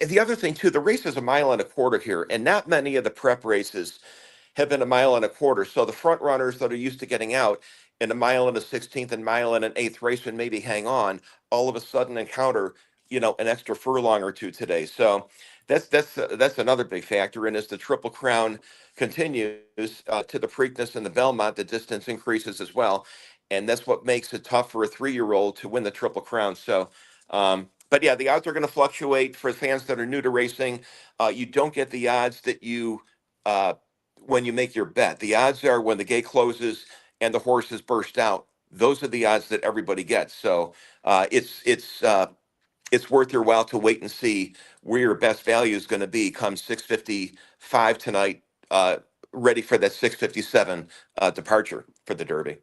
the other thing, too, the race is 1.25 miles here, and not many of the prep races have been 1.25 miles. So the front runners that are used to getting out in 1.16 and 1.125 race and maybe hang on, all of a sudden encounter, an extra furlong or two today. So that's another big factor. And as the Triple Crown continues to the Preakness and the Belmont, the distance increases as well. And that's what makes it tough for a 3-year-old to win the Triple Crown. So, but yeah, the odds are going to fluctuate for fans that are new to racing. You don't get the odds that you when you make your bet. The odds are when the gate closes and the horses burst out. Those are the odds that everybody gets. So it's worth your while to wait and see where your best value is going to be come 6:55 tonight, ready for that 6:57 departure for the Derby.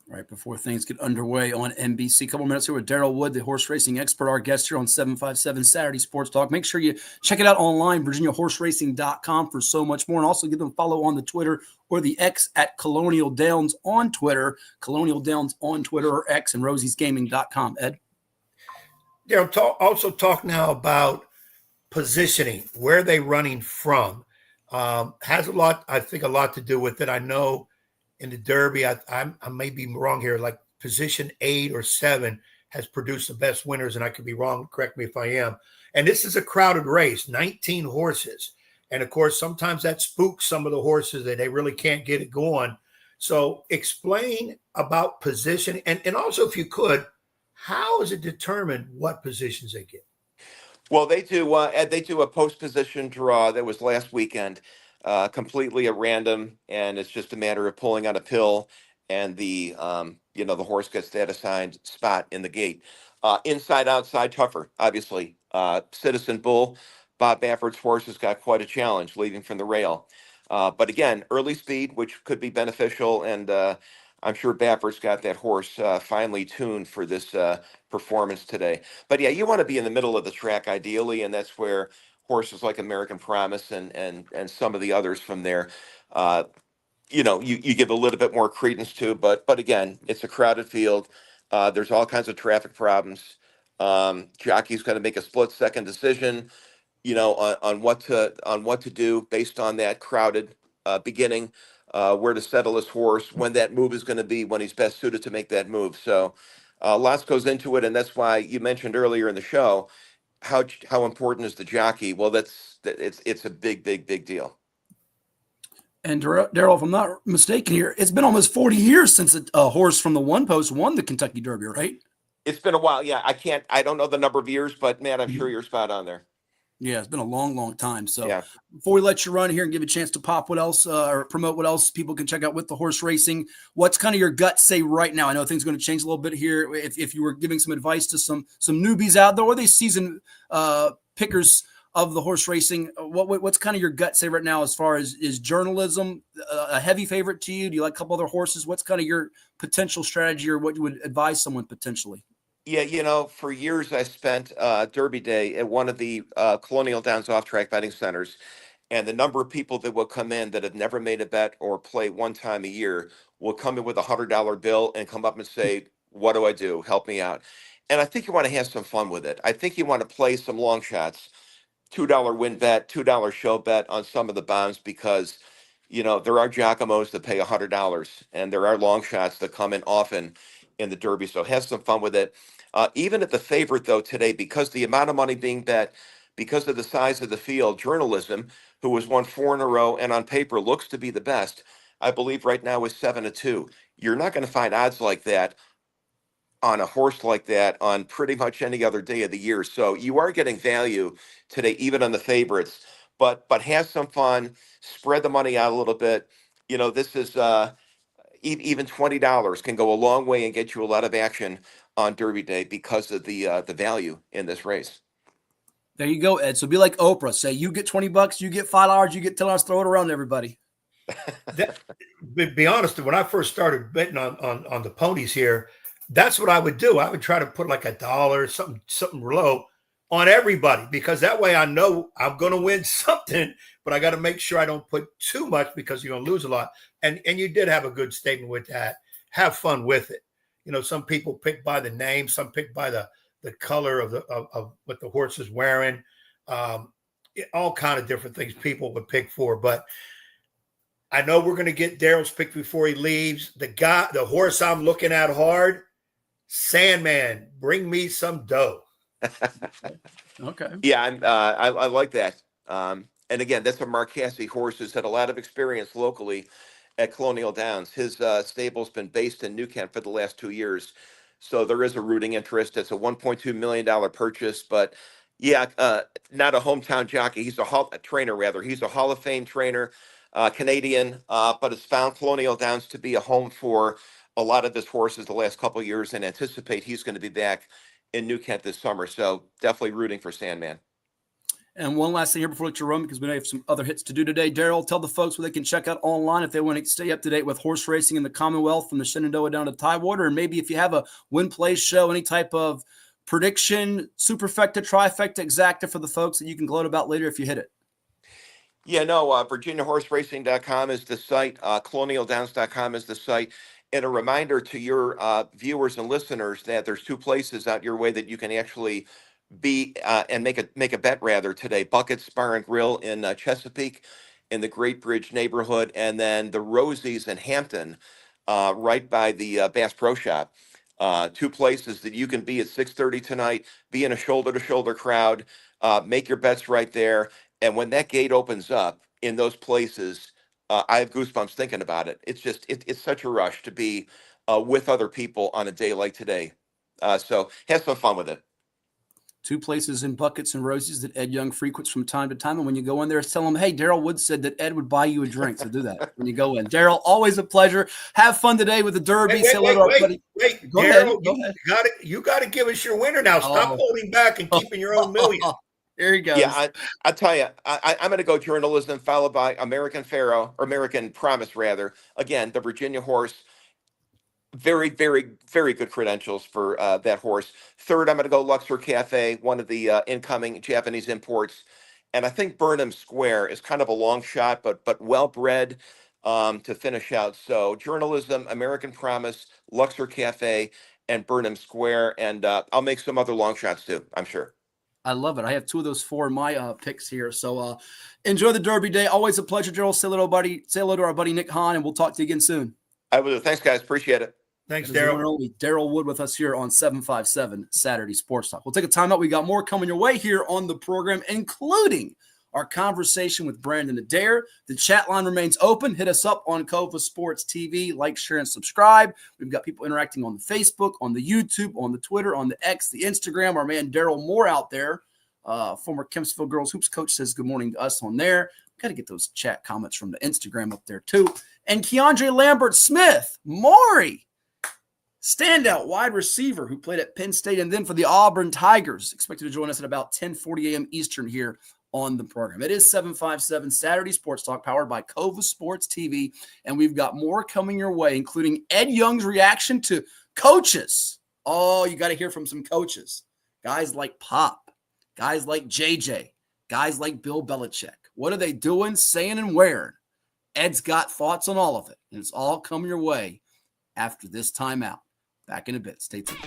Right before things get underway on NBC. A couple minutes here with Darrell Wood, the horse racing expert, our guest here on 757 Saturday Sports Talk. Make sure you check it out online, virginiahorseracing.com, for so much more. And also give them a follow on the Twitter or the X at Colonial Downs on Twitter, Colonial Downs on Twitter, or X, and rosiesgaming.com. Ed? Darrell, also talk now about positioning. Where are they running from? Has a lot to do with it. I know in the Derby. I may be wrong here. Like position 8 or 7 has produced the best winners, and I could be wrong. Correct me if I am. And this is a crowded race, 19 horses. And of course, sometimes that spooks some of the horses that they really can't get it going. So explain about position. And also, if you could, how is it determined what positions they get? Well, they do. They do a post position draw that was last weekend, completely at random, and it's just a matter of pulling on a pill, and the horse gets that assigned spot in the gate. Inside, outside, tougher, obviously. Citizen Bull, Bob Baffert's horse has got quite a challenge leaving from the rail. But again, early speed, which could be beneficial, and I'm sure Baffert's got that horse finely tuned for this performance today. But yeah, you want to be in the middle of the track ideally, and that's where horses like American Promise and some of the others from there, you give a little bit more credence to. But again, it's a crowded field. There's all kinds of traffic problems. Jockey's got to make a split-second decision, on what to do based on that crowded beginning, where to settle his horse, when that move is going to be, when he's best suited to make that move. So lots goes into it, and that's why you mentioned earlier in the show how important is the jockey. Well, it's a big deal. And Darrell, if I'm not mistaken here, it's been almost 40 years since a horse from the one post won the Kentucky Derby, right? It's been a while. Yeah, I don't know the number of years, but man, I'm sure you're spot on there. Yeah, it's been a long time. So yeah. Before we let you run here and give you a chance to pop what else or promote what else people can check out with the horse racing, what's kind of your gut say right now? I know things are going to change a little bit here. If you were giving some advice to some newbies out there or these seasoned pickers of the horse racing, what's kind of your gut say right now as far as is journalism a heavy favorite to you? Do you like a couple other horses? What's kind of your potential strategy or what you would advise someone potentially? Yeah, for years I spent Derby Day at one of the Colonial Downs off-track betting centers, and the number of people that will come in that have never made a bet or play one time a year will come in with $100 bill and come up and say, "What do I do? Help me out." And I think you want to have some fun with it. I think you want to play some long shots, $2 win bet, $2 show bet on some of the bombs because, there are Giacomos that pay $100, and there are long shots that come in often in the Derby. So have some fun with it. Even at the favorite, though, today, because the amount of money being bet, because of the size of the field, journalism, who has won 4 in a row and on paper looks to be the best, I believe right now is 7-2. You're not going to find odds like that on a horse like that on pretty much any other day of the year. So you are getting value today, even on the favorites. But have some fun, spread the money out a little bit. This is even $20 can go a long way and get you a lot of action on Derby Day because of the value in this race. There you go, Ed. So be like Oprah. Say you get $20, you get $5, you get $10. Throw it around to everybody. Be honest, when I first started betting on the ponies here, that's what I would do. I would try to put like $1, something low on everybody, because that way I know I'm going to win something, but I got to make sure I don't put too much because you're going to lose a lot. And you did have a good statement with that. Have fun with it. Some people pick by the name, some pick by the color of what the horse is wearing. All kind of different things people would pick for. But I know we're going to get Darrell's pick before he leaves. The horse I'm looking at hard, Sandman, bring me some dough. Okay. Yeah, I like that. And again, that's a Marquesi horse who's had a lot of experience locally at Colonial Downs. His stable's been based in New Kent for the last 2 years. So there is a rooting interest. It's a $1.2 million purchase, but yeah, not a hometown jockey. He's a trainer, rather. He's a Hall of Fame trainer, Canadian, but has found Colonial Downs to be a home for a lot of his horses the last couple of years, and anticipate he's going to be back in New Kent this summer. So definitely rooting for Sandman. And one last thing here before we let you run, because we know you have some other hits to do today. Darrell, tell the folks what they can check out online if they want to stay up to date with horse racing in the Commonwealth from the Shenandoah down to Tidewater. And maybe if you have a win-play show, any type of prediction, superfecta, trifecta, exacta for the folks that you can gloat about later if you hit it. Yeah, no, VirginiaHorseRacing.com is the site. ColonialDowns.com is the site. And a reminder to your viewers and listeners that there's 2 places out your way that you can actually be and make a bet rather today. Bucket's Bar and Grill in Chesapeake, in the Great Bridge neighborhood, and then the Rosie's in Hampton, right by the Bass Pro Shop. Two places that you can be at 6:30 tonight, be in a shoulder-to-shoulder crowd, make your bets right there. And when that gate opens up in those places, I have goosebumps thinking about it. It's just, it's such a rush to be with other people on a day like today. So have some fun with it. Two places in Buckets and Rosie's that Ed Young frequents from time to time. And when you go in there, tell him, hey, Darrell Wood said that Ed would buy you a drink. So do that when you go in. Darrell, always a pleasure. Have fun today with the Derby. Wait, Darrell, you got to give us your winner now. Stop holding back and keeping your own million. There he goes. Yeah, I tell you, I'm going to go journalism followed by American Pharaoh, or American Promise, rather. Again, the Virginia horse. Very, very, very good credentials for that horse. Third, I'm going to go Luxor Cafe, one of the incoming Japanese imports. And I think Burnham Square is kind of a long shot, but well-bred to finish out. So journalism, American Promise, Luxor Cafe, and Burnham Square. And I'll make some other long shots too, I'm sure. I love it. I have two of those four in my picks here. So enjoy the Derby day. Always a pleasure, Darrell. Say hello to our buddy Nick Hahn, and we'll talk to you again soon. I will. Thanks, guys. Appreciate it. Thanks, Darrell. Darrell Wood with us here on 757 Saturday Sports Talk. We'll take a timeout. We got more coming your way here on the program, including our conversation with Brandon Adair. The chat line remains open. Hit us up on CoVA Sports TV. Like, share, and subscribe. We've got people interacting on the Facebook, on the YouTube, on the Twitter, on the X, the Instagram. Our man Darrell Moore out there, former Kempsville Girls Hoops coach, says good morning to us on there. Got to get those chat comments from the Instagram up there too. And KeAndre Lambert Smith, Maury, standout wide receiver who played at Penn State and then for the Auburn Tigers, expected to join us at about 10:40 a.m. Eastern here on the program. It is 757 Saturday Sports Talk, powered by CoVA Sports TV, and we've got more coming your way, including Ed Young's reaction to coaches. Oh, you got to hear from some coaches. Guys like Pop, guys like JJ, guys like Bill Belichick. What are they doing, saying, and wearing? Ed's got thoughts on all of it, and it's all coming your way after this timeout. Back in a bit. Stay tuned.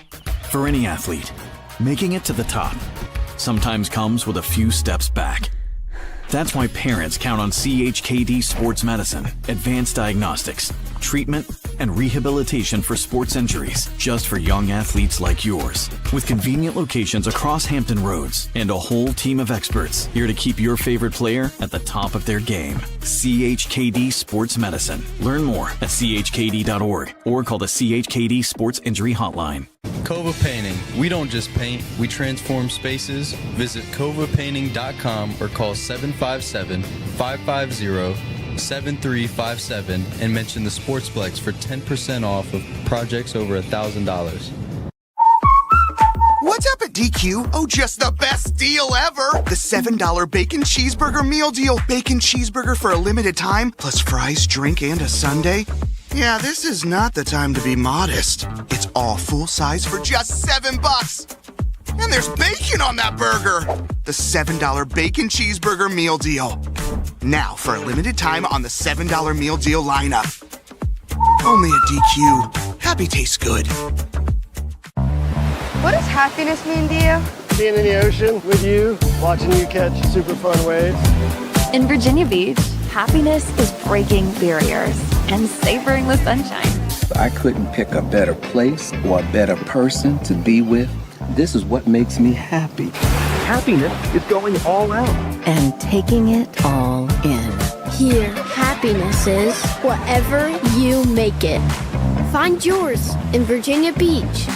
For any athlete, making it to the top sometimes comes with a few steps back. That's why parents count on CHKD Sports Medicine, advanced diagnostics, treatment, and rehabilitation for sports injuries, just for young athletes like yours. With convenient locations across Hampton Roads and a whole team of experts here to keep your favorite player at the top of their game. CHKD Sports Medicine. Learn more at chkd.org or call the CHKD Sports Injury Hotline. CoVA Painting. We don't just paint, we transform spaces. Visit CoVApainting.com or call 757-550-7357 and mention the Sportsplex for 10% off of projects over $1,000. What's up at DQ? Oh, just the best deal ever! The $7 Bacon Cheeseburger Meal Deal. Bacon cheeseburger for a limited time, plus fries, drink, and a sundae. Yeah, this is not the time to be modest. It's all full size for just $7. And there's bacon on that burger. The $7 Bacon Cheeseburger Meal Deal. Now, for a limited time on the $7 Meal Deal lineup. Only at DQ. Happy tastes good. What does happiness mean to you? Being in the ocean with you, watching you catch super fun waves. In Virginia Beach, happiness is breaking barriers and savoring the sunshine. I couldn't pick a better place or a better person to be with. This is what makes me happy. Happiness is going all out. And taking it all in. Here, happiness is whatever you make it. Find yours in Virginia Beach.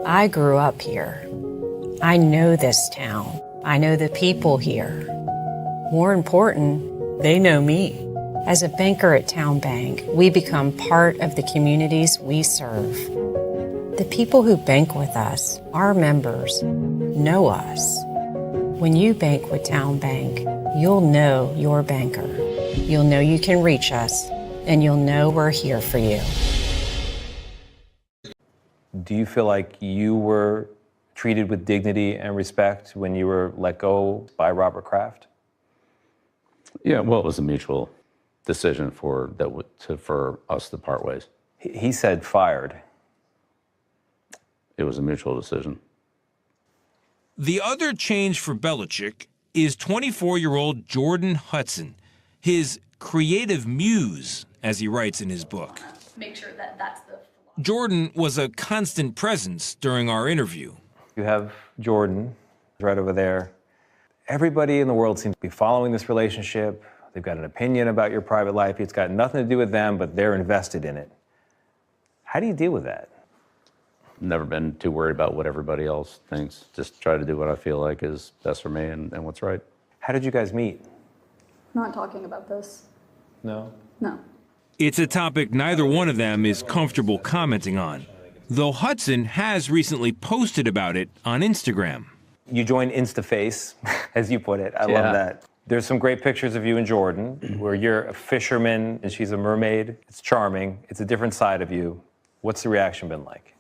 I grew up here. I know this town. I know the people here. More important, they know me. As a banker at Town Bank, we become part of the communities we serve. The people who bank with us, our members, know us. When you bank with Town Bank, you'll know your banker. You'll know you can reach us, and you'll know we're here for you. Do you feel like you were treated with dignity and respect when you were let go by Robert Kraft? Yeah, well, it was a mutual decision for us to part ways. He said fired. It was a mutual decision. The other change for Belichick is 24-year-old Jordan Hudson, his creative muse, as he writes in his book. Make sure that that's the... Jordan was a constant presence during our interview. You have Jordan right over there. Everybody in the world seems to be following this relationship. They've got an opinion about your private life. It's got nothing to do with them, but they're invested in it. How do you deal with that? Never been too worried about what everybody else thinks. Just try to do what I feel like is best for me and what's right. How did you guys meet? Not talking about this. No? No. It's a topic neither one of them is comfortable commenting on, though Hudson has recently posted about it on Instagram. You joined InstaFace, as you put it. I love that. There's some great pictures of you and Jordan, where you're a fisherman and she's a mermaid. It's charming. It's a different side of you. What's the reaction been like?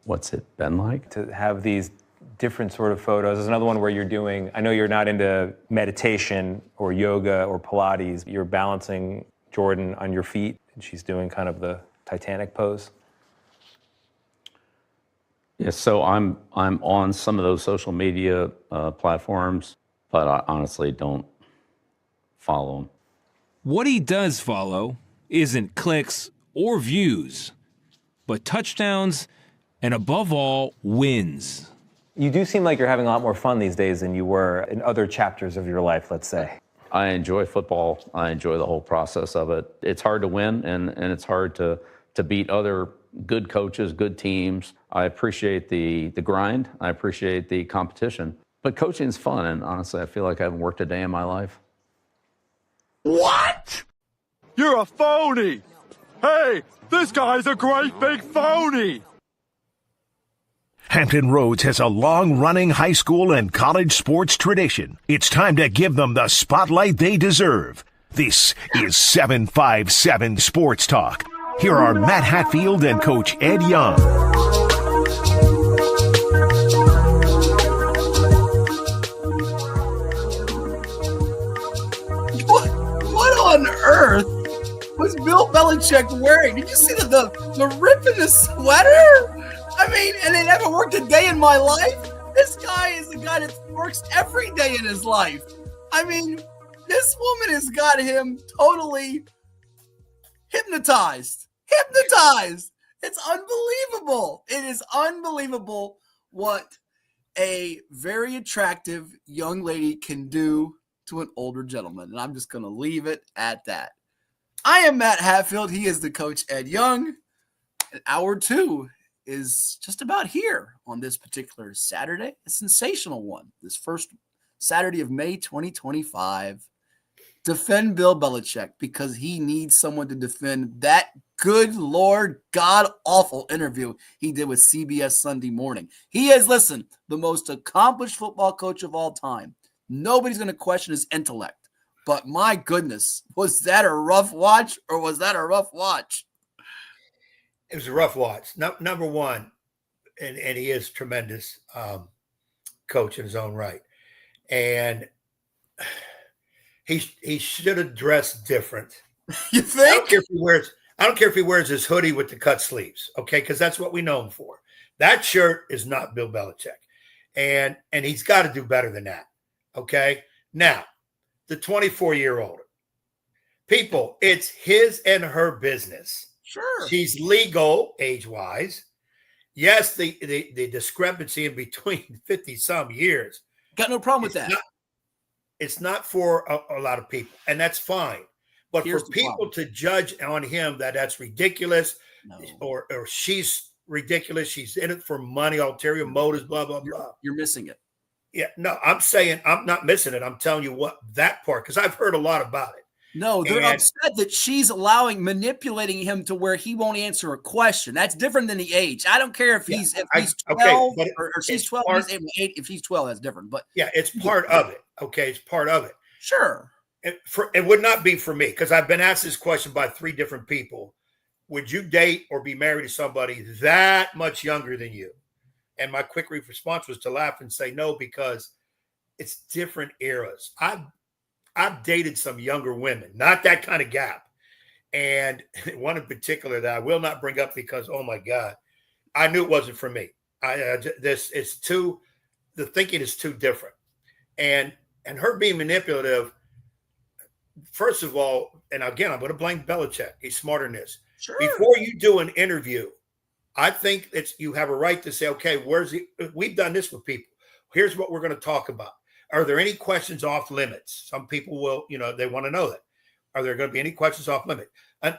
What's it been like? To have these different sort of photos. There's another one where you're doing, I know you're not into meditation or yoga or Pilates. You're balancing Jordan on your feet, and she's doing kind of the Titanic pose. Yeah, so I'm on some of those social media platforms, but I honestly don't follow them. What he does follow isn't clicks or views, but touchdowns and, above all, wins. You do seem like you're having a lot more fun these days than you were in other chapters of your life, let's say. I enjoy football. I enjoy the whole process of it. It's hard to win, and it's hard to beat other good coaches, good teams. I appreciate the grind. I appreciate the competition. But coaching's fun, and honestly, I feel like I haven't worked a day in my life. What? You're a phony! Hey, this guy's a great big phony! Hampton Roads has a long-running high school and college sports tradition. It's time to give them the spotlight they deserve. This is 757 Sports Talk. Here are Matt Hatfield and Coach Ed Young. What on earth was Bill Belichick wearing? Did you see the rip in the sweater? I mean, and it never worked a day in my life. This guy is the guy that works every day in his life. I mean, this woman has got him totally hypnotized. It's unbelievable. It is unbelievable what a very attractive young lady can do to an older gentleman. And I'm just going to leave it at that. I am Matt Hatfield. He is the Coach Ed Young. And hour 2 is just about here on this particular Saturday. A sensational one. This first Saturday of May 2025. Defend Bill Belichick because he needs someone to defend that good Lord, god-awful interview he did with CBS Sunday Morning. He is, listen, the most accomplished football coach of all time. Nobody's going to question his intellect. But my goodness, was that a rough watch or was that a rough watch? It was a rough watch. Number one, and he is tremendous coach in his own right. And he should have dressed different. You think? I don't care if he wears his hoodie with the cut sleeves, okay? Because that's what we know him for. That shirt is not Bill Belichick. And he's got to do better than that, okay? Now, the 24-year-old. People, it's his and her business. Sure. She's legal age-wise. Yes, the discrepancy in between 50-some years. Got no problem with that. It's not for a lot of people, and that's fine. But Here's for people to judge on him that's ridiculous, or she's ridiculous, she's in it for money, ulterior motives, blah, blah, blah. You're missing it. Yeah, no, I'm saying I'm not missing it. I'm telling you what that part, because I've heard a lot about it. No, they're upset that she's manipulating him to where he won't answer a question. That's different than the age. I don't care if he's 12 or she's 12, he's 8. If she's 12, that's different. But yeah, it's part of it. Okay, it's part of it. Sure. It would not be for me, because I've been asked this question by 3 different people. Would you date or be married to somebody that much younger than you? And my quick response was to laugh and say no, because it's different eras. I've dated some younger women, not that kind of gap. And one in particular that I will not bring up because, oh my God, I knew it wasn't for me. The thinking is too different. And her being manipulative, first of all, and again, I'm going to blame Belichick. He's smarter than this. Sure. Before you do an interview, I think you have a right to say, okay, we've done this with people. Here's what we're going to talk about. Are there any questions off limits? Some people will, they want to know that. Are there going to be any questions off limit? An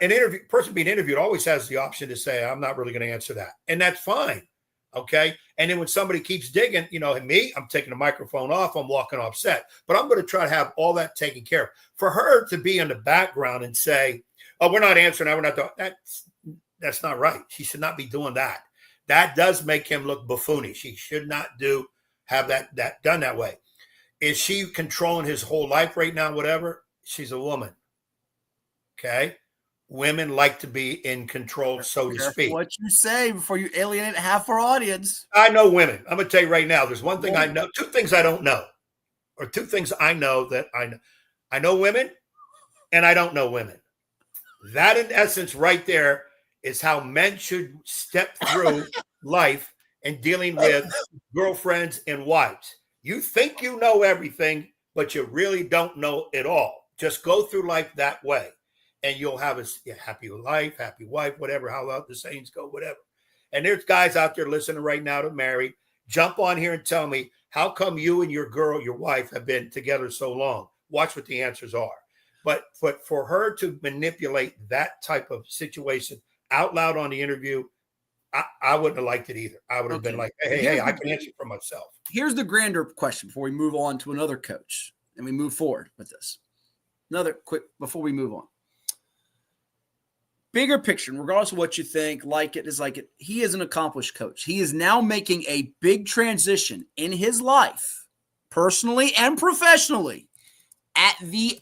person being interviewed always has the option to say, I'm not really going to answer that. And that's fine. Okay. And then when somebody keeps digging, me, I'm taking the microphone off, I'm walking off set, but I'm going to try to have all that taken care of. For her to be in the background and say, oh, we're not answering that, we're not doing that's not right. She should not be doing that. That does make him look buffoonish. She should not have that done that way. Is she controlling his whole life right now? Whatever. She's a woman. Okay. Women like to be in control, so to speak. What you say before you alienate half our audience. I know women. I'm going to tell you right now, there's one thing I know, 2 things I don't know, or 2 things I know that I know. I know women and I don't know women. That in essence right there is how men should step through life and dealing with girlfriends and wives. You think you know everything, but you really don't know it all. Just go through life that way. And you'll have a happy life, happy wife, whatever, how the sayings go, whatever. And there's guys out there listening right now to marry. Jump on here and tell me, how come you and your wife have been together so long? Watch what the answers are. But for her to manipulate that type of situation out loud on the interview, I wouldn't have liked it either. I would have been like, hey, I can answer for myself. Here's the grander question before we move on to another coach and we move forward with this. Another quick before we move on. Bigger picture, regardless of what you think, like it is like it. He is an accomplished coach. He is now making a big transition in his life, personally and professionally, at the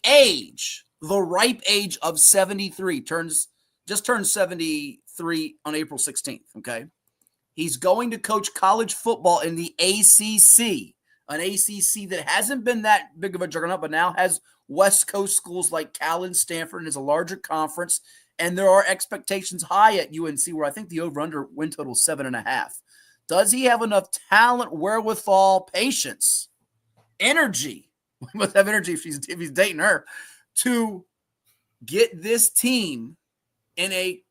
ripe age of 73. Just turned 73 on April 16th, okay? He's going to coach college football in the ACC, an ACC that hasn't been that big of a juggernaut, but now has West Coast schools like Cal and Stanford and is a larger conference. And there are expectations high at UNC where I think the over-under win total is 7.5. Does he have enough talent, wherewithal, patience, energy? He must have energy if he's dating her to get this team in a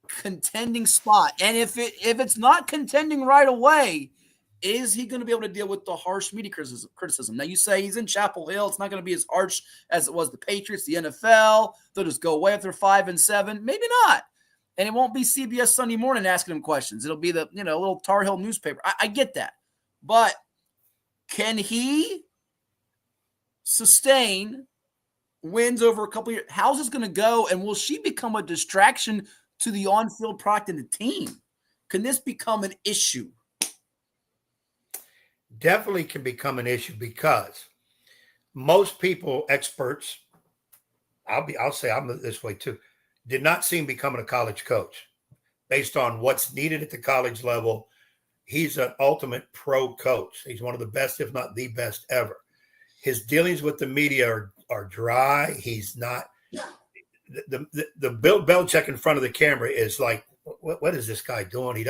contending spot. And if it's not contending right away, is he going to be able to deal with the harsh media criticism? Now, you say he's in Chapel Hill. It's not going to be as harsh as it was the Patriots, the NFL. They'll just go away if they're 5-7. Maybe not. And it won't be CBS Sunday Morning asking him questions. It'll be the little Tar Heel newspaper. I get that. But can he sustain wins over a couple of years? How's this going to go? And will she become a distraction to the on-field product and the team? Can this become an issue? Definitely can become an issue because most people, experts, I'll say I'm this way too, did not see him becoming a college coach based on what's needed at the college level. He's an ultimate pro coach. He's one of the best, if not the best ever. His dealings with the media are dry. He's not the Bill Belichick in front of the camera is like, what is this guy doing?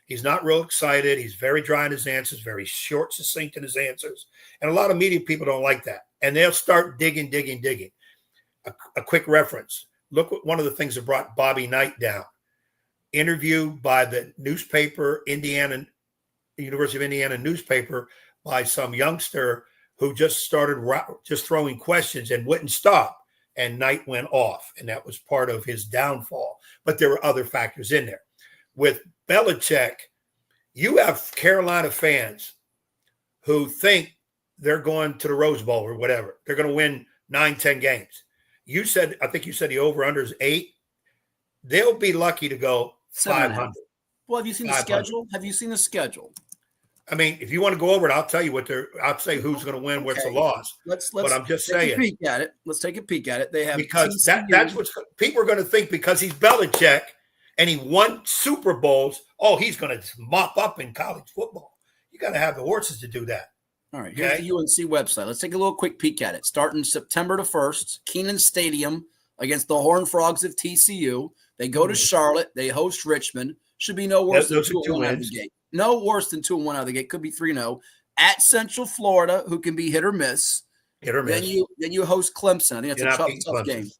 He's not real excited. He's very dry in his answers, very short, succinct in his answers. And a lot of media people don't like that. And they'll start digging. A quick reference. Look what one of the things that brought Bobby Knight down. Interviewed by the newspaper, University of Indiana newspaper, by some youngster who just started just throwing questions and wouldn't stop. And Knight went off. And that was part of his downfall. But there were other factors in there. With Belichick, you have Carolina fans who think they're going to the Rose Bowl or whatever. They're going to win 9-10 games. I think you said the over-under is 8. They'll be lucky to go 500. Well, have you seen the schedule? I mean, if you want to go over it, I'll tell you I'll say who's going to win, what's the loss. But I'm just saying. Take a peek at it. Let's take a peek at it. They have because that's what people are going to think because he's Belichick and he won Super Bowls. Oh, he's going to mop up in college football. You got to have the horses to do that. All right, here's the UNC website. Let's take a little quick peek at it. Starting September the 1st, Kenan Stadium against the Horned Frogs of TCU. They go to Charlotte. They host Richmond. Should be no worse than 2-1 out of the gate. No worse than 2-1 out of the gate. Could be 3-0. At Central Florida, who can be hit or miss. Hit or miss. Then you host Clemson. I think that's a tough game.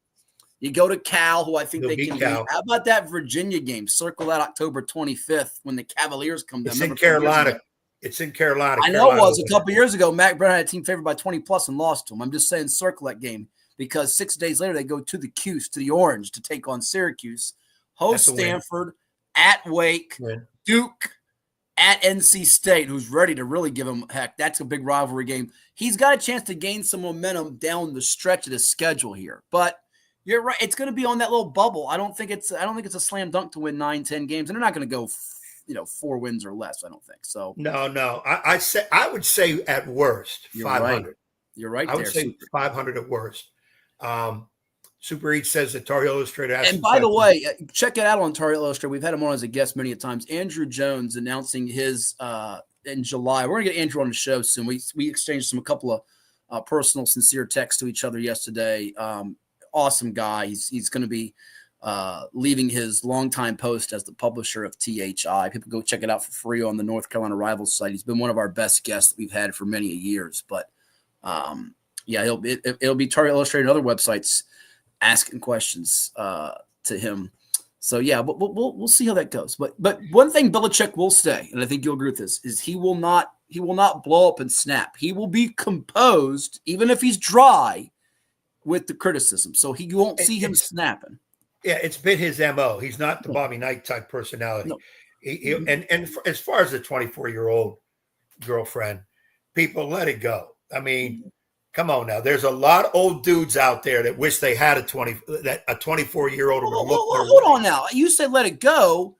You go to Cal, who I think they can beat. How about that Virginia game? Circle that October 25th when the Cavaliers come down. It's in Carolina. It's in Carolina. I know it was a couple years ago. Mac Brown had a team favored by 20+ and lost to them. I'm just saying circle that game because 6 days later they go to the Cuse, to the Orange, to take on Syracuse. Host Stanford, at Wake, Duke, at NC State, who's ready to really give him heck. That's a big rivalry game. He's got a chance to gain some momentum down the stretch of the schedule here. But you're right. It's going to be on that little bubble. I don't think it's a slam dunk to win 9-10 games. And they're not going to go 4 wins or less, I don't think. So no. I would say at worst 500. Right. You're right. I would say 500 at worst. Super Eats says that Tar Heel Illustrated has. And by the way, check it out on Tar Heel Illustrated. We've had him on as a guest many times. Andrew Jones announcing his in July. We're gonna get Andrew on the show soon. We exchanged a couple of personal, sincere texts to each other yesterday. Awesome guy. He's going to be leaving his longtime post as the publisher of THI. People go check it out for free on the North Carolina Rivals site. He's been one of our best guests that we've had for many years. But it'll be Tar Heel Illustrated and other websites asking questions to him. So but we'll see how that goes. But one thing Belichick will say, and I think you'll agree with this, is he will not blow up and snap. He will be composed, even if he's dry, with the criticism. So you won't see him snapping. Yeah, it's been his MO. He's not the Bobby Knight type personality. No. And as far as the 24-year-old girlfriend, people let it go. I mean, come on now. There's a lot of old dudes out there that wish they had a 24-year-old. Hold on now. You said let it go.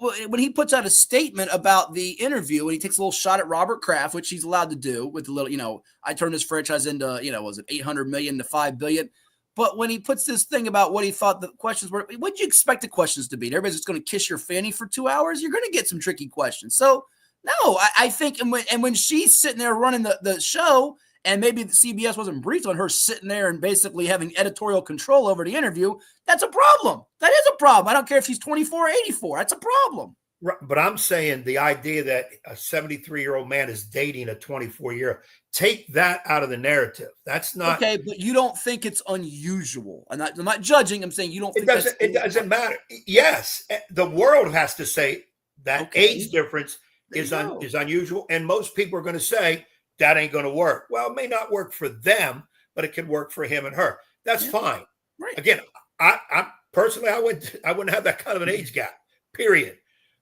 When he puts out a statement about the interview and he takes a little shot at Robert Kraft, which he's allowed to do with the little, I turned this franchise into, was it $800 million to $5 billion? But when he puts this thing about what he thought the questions were, what do you expect the questions to be? Everybody's just going to kiss your fanny for 2 hours? You're going to get some tricky questions. So, no, I think, and when she's sitting there running the show, and maybe the CBS wasn't briefed on her sitting there and basically having editorial control over the interview, that's a problem. That is a problem. I don't care if she's 24 or 84. That's a problem. Right, but I'm saying the idea that a 73-year-old man is dating a 24-year-old, take that out of the narrative. That's not okay. But you don't think it's unusual. I'm not judging. I'm saying you don't. It doesn't matter. Yes, the world has to say that age difference is unusual, and most people are going to say that ain't going to work. Well, it may not work for them, but it could work for him and her. That's fine. Right. Again, I personally, I wouldn't have that kind of an age gap. Period.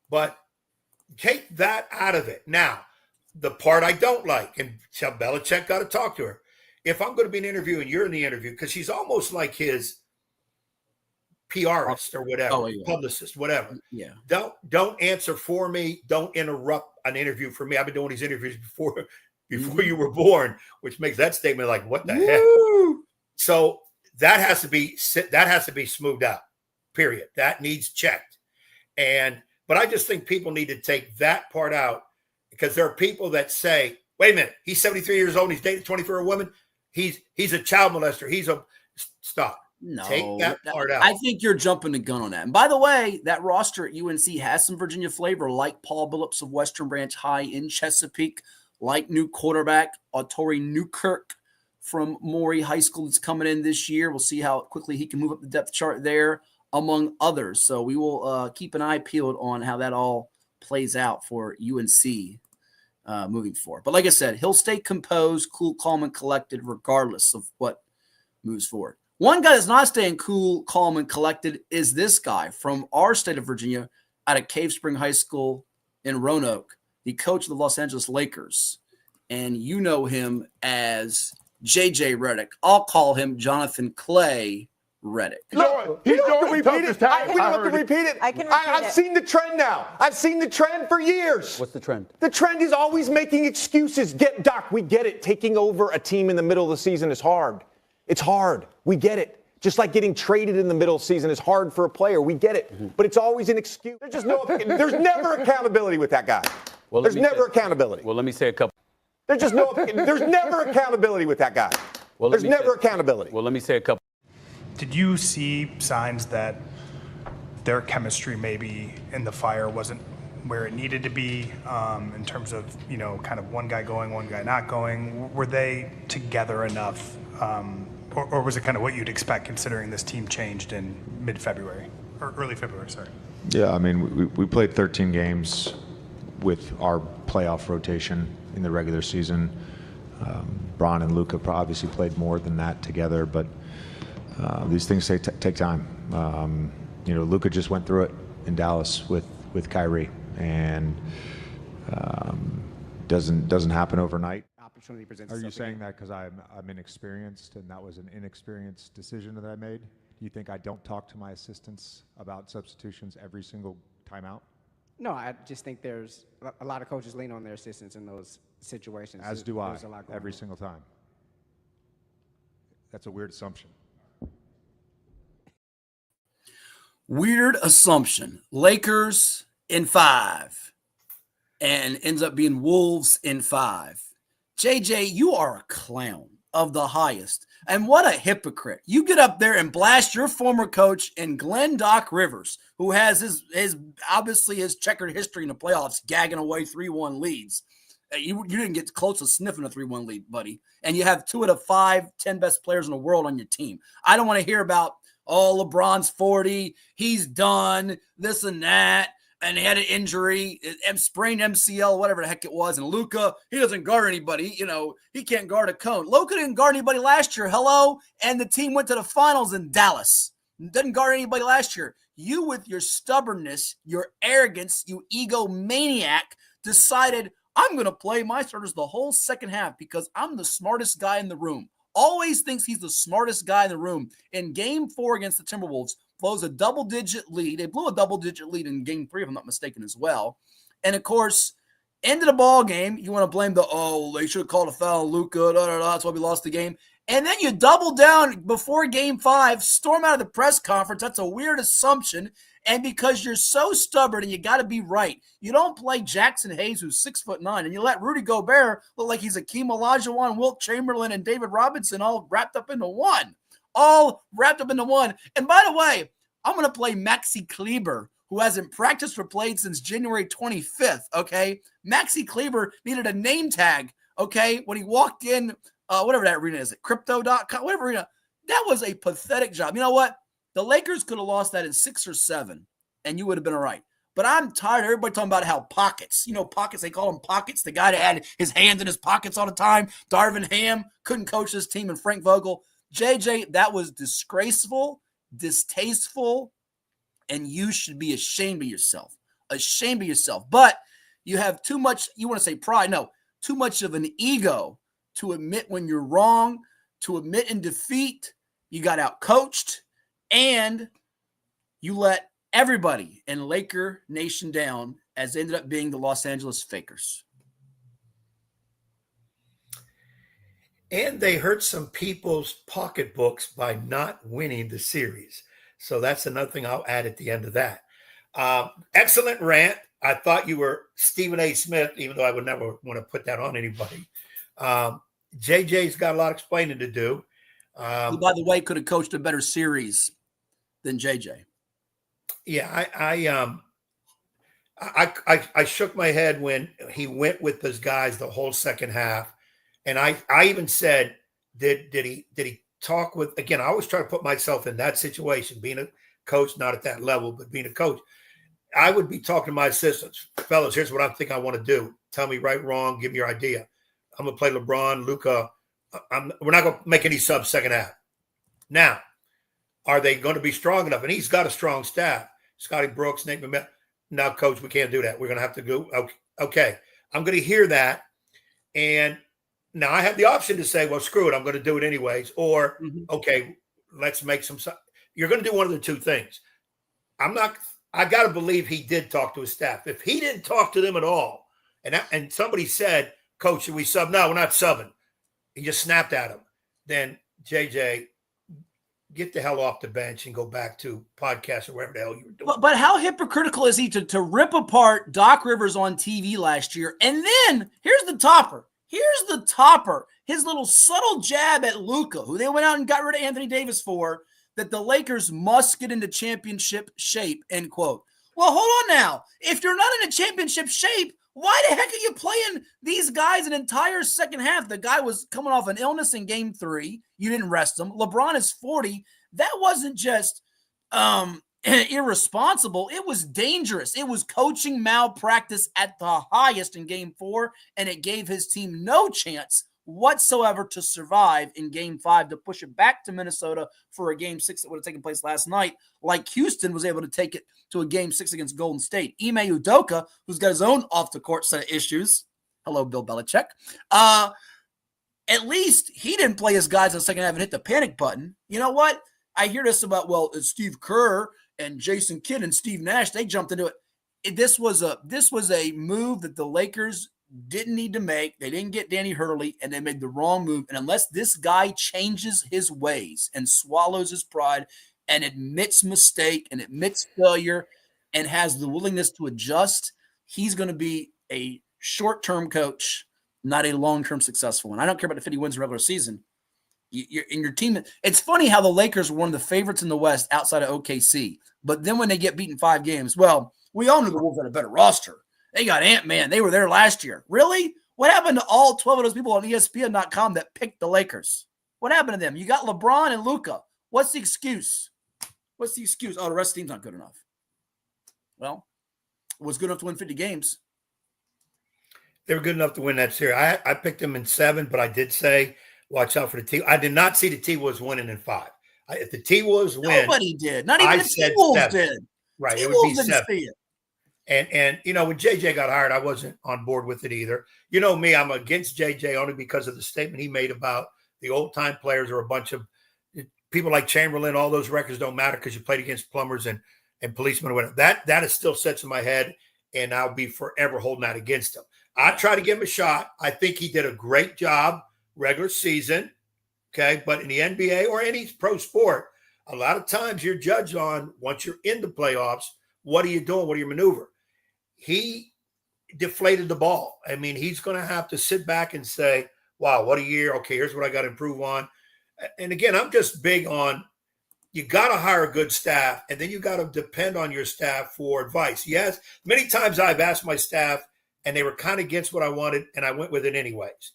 But take that out of it. Now, the part I don't like, and Belichick got to talk to her. If I'm going to be in an interview and you're in the interview, because she's almost like his PRist or whatever, publicist, whatever. Yeah. Don't answer for me. Don't interrupt an interview for me. I've been doing these interviews before you were born, which makes that statement like, what the heck? So that has to be smoothed out. Period. That needs checked. But I just think people need to take that part out because there are people that say, wait a minute, he's 73 years old and he's dating a 24-year-old woman. He's a child molester. Stop. No, take that part out. I think you're jumping the gun on that. And by the way, that roster at UNC has some Virginia flavor, like Paul Billups of Western Branch High in Chesapeake, like new quarterback Autori Newkirk from Maury High School that's coming in this year. We'll see how quickly he can move up the depth chart there, among others. So we will keep an eye peeled on how that all plays out for UNC moving forward. But like I said, he'll stay composed, cool, calm, and collected regardless of what moves forward. One guy that's not staying cool, calm, and collected is this guy from our state of Virginia out of Cave Spring High School in Roanoke, the coach of the Los Angeles Lakers. And you know him as JJ Redick. I'll call him Jonathan Clay Reddick. Look, you don't have to repeat it. We don't have to repeat it. I can repeat I've seen the trend now. I've seen the trend for years. What's the trend? The trend is always making excuses. Doc, we get it. Taking over a team in the middle of the season is hard. It's hard. We get it. Just like getting traded in the middle of the season is hard for a player. We get it. But it's always an excuse. There's never accountability with that guy. Well, there's never accountability. Well, let me say a couple. There's never accountability with that guy. Well, there's never accountability. Well, let me say a couple. Did you see signs that their chemistry maybe in the fire wasn't where it needed to be in terms of, kind of one guy going, one guy not going? Were they together enough? Or was it kind of what you'd expect considering this team changed in mid-February or early February, sorry? Yeah, I mean, we played 13 games with our playoff rotation in the regular season. Bron and Luka obviously played more than that together, but these things take time. Luka just went through it in Dallas with Kyrie, and doesn't happen overnight. Opportunity presents Are you itself saying again. that because I'm inexperienced and that was an inexperienced decision that I made? Do you think I don't talk to my assistants about substitutions every single timeout? No, I just think there's a lot of coaches lean on their assistants in those situations. As do I, There's a lot going every on. single time. That's a weird assumption. Weird assumption. Lakers in 5 and ends up being Wolves in 5. JJ, you are a clown of the highest. And what a hypocrite. You get up there and blast your former coach in Glenn Doc Rivers, who has his obviously his checkered history in the playoffs, gagging away 3-1 leads. You didn't get close to sniffing a 3-1 lead, buddy. And you have 2 of the 10 best players in the world on your team. I don't want to hear about, LeBron's 40, he's done, this and that, and he had an injury, sprained MCL, whatever the heck it was. And Luka, he doesn't guard anybody. He can't guard a cone. Luka didn't guard anybody last year. Hello? And the team went to the finals in Dallas. Didn't guard anybody last year. You, with your stubbornness, your arrogance, you egomaniac, decided, I'm going to play my starters the whole second half because I'm the smartest guy in the room. Always thinks he's the smartest guy in the room. In game 4 against the Timberwolves, blows a double-digit lead. They blew a double-digit lead in game 3, if I'm not mistaken, as well. And, of course, end of the ball game, you want to blame they should have called a foul on Luka, that's why we lost the game. And then you double down before game 5, storm out of the press conference. That's a weird assumption. And because you're so stubborn and you got to be right, you don't play Jackson Hayes, who's 6'9", and you let Rudy Gobert look like he's Akeem Olajuwon, Wilt Chamberlain, and David Robinson all wrapped up into one. And by the way, I'm going to play Maxi Kleber, who hasn't practiced or played since January 25th, okay? Maxi Kleber needed a name tag, okay, when he walked in, whatever that arena is, crypto.com, whatever arena. That was a pathetic job. You know what? The Lakers could have lost that in 6 or 7, and you would have been all right. But I'm tired of everybody talking about how pockets. Pockets, they call him pockets. The guy that had his hands in his pockets all the time. Darvin Ham couldn't coach this team, and Frank Vogel. JJ, that was disgraceful, distasteful, and you should be ashamed of yourself. Ashamed of yourself. But you have too much, you want to say pride? No, too much of an ego to admit when you're wrong, to admit in defeat. You got out-coached, and you let everybody in Laker Nation down, as ended up being the Los Angeles Fakers. And they hurt some people's pocketbooks by not winning the series. So that's another thing I'll add at the end of that. Excellent rant. I thought you were Stephen A. Smith, even though I would never want to put that on anybody. JJ's got a lot of explaining to do. Who, by the way, could have coached a better series than JJ. Yeah, I shook my head when he went with those guys the whole second half. And I even said, did he talk with, again, I always try to put myself in that situation, being a coach, not at that level, but being a coach. I would be talking to my assistants, fellas, here's what I think I want to do. Tell me right, wrong, give me your idea. I'm going to play LeBron, Luka. We're not going to make any subs second half. Now, are they going to be strong enough? And he's got a strong staff. Scotty Brooks, Nate Mehmet. Now, coach, we can't do that. We're going to have to go. Okay. I'm going to hear that. And now I have the option to say, well, screw it. I'm going to do it anyways. Or, okay, let's make some. you're going to do one of the two things. I got to believe he did talk to his staff. If he didn't talk to them at all, and somebody said, Coach, should we sub? No, we're not subbing. He just snapped at him. Then, JJ, get the hell off the bench and go back to podcast or whatever the hell you were doing. But how hypocritical is he to rip apart Doc Rivers on TV last year? And then here's the topper. His little subtle jab at Luka, who they went out and got rid of Anthony Davis for, that the Lakers must get into championship shape, end quote. Well, hold on now. If you're not in a championship shape, why the heck are you playing these guys an entire second half? The guy was coming off an illness in game 3. You didn't rest him. LeBron is 40. That wasn't just irresponsible. It was dangerous. It was coaching malpractice at the highest in game 4, and it gave his team no chance whatsoever to survive in game 5 to push it back to Minnesota for a game 6 that would have taken place last night, like Houston was able to take it to a game 6 against Golden State. Ime Udoka, who's got his own off-the-court set of issues. Hello, Bill Belichick. At least he didn't play his guys in the second half and hit the panic button. You know what? I hear this about, well, it's Steve Kerr and Jason Kidd and Steve Nash. They jumped into it. This was a move that the Lakers didn't need to make. They didn't get Danny Hurley, and they made the wrong move. And unless this guy changes his ways and swallows his pride and admits mistake and admits failure and has the willingness to adjust, he's going to be a short-term coach, not a long-term successful one. I don't care about if he wins the regular season. You're in your team. It's funny how the Lakers were one of the favorites in the West outside of OKC. But then when they get beaten 5 games, well, we all knew the Wolves had a better roster. They got Ant-Man. They were there last year. Really? What happened to all 12 of those people on ESPN.com that picked the Lakers? What happened to them? You got LeBron and Luka. What's the excuse? Oh, the rest of the team's not good enough. Well, it was good enough to win 50 games. They were good enough to win that series. I picked them in 7, but I did say, watch out for the T. I did not see the T-Wolves winning in 5. If the T-Wolves win. Nobody did. Not even the T-Wolves did. Right. T-Wolves it would be didn't 7. see it. And when JJ got hired, I wasn't on board with it either. You know me, I'm against JJ only because of the statement he made about the old-time players are a bunch of people like Chamberlain. All those records don't matter because you played against plumbers and policemen or whatever. That is still sets in my head, and I'll be forever holding that against him. I try to give him a shot. I think he did a great job regular season, okay? But in the NBA or any pro sport, a lot of times you're judged on, once you're in the playoffs, what are you doing? What are your maneuver? He deflated the ball. I mean, he's going to have to sit back and say, wow, what a year. Okay, here's what I got to improve on. And again, I'm just big on, you got to hire a good staff, and then you got to depend on your staff for advice. Yes, many times I've asked my staff, and they were kind of against what I wanted, and I went with it anyways.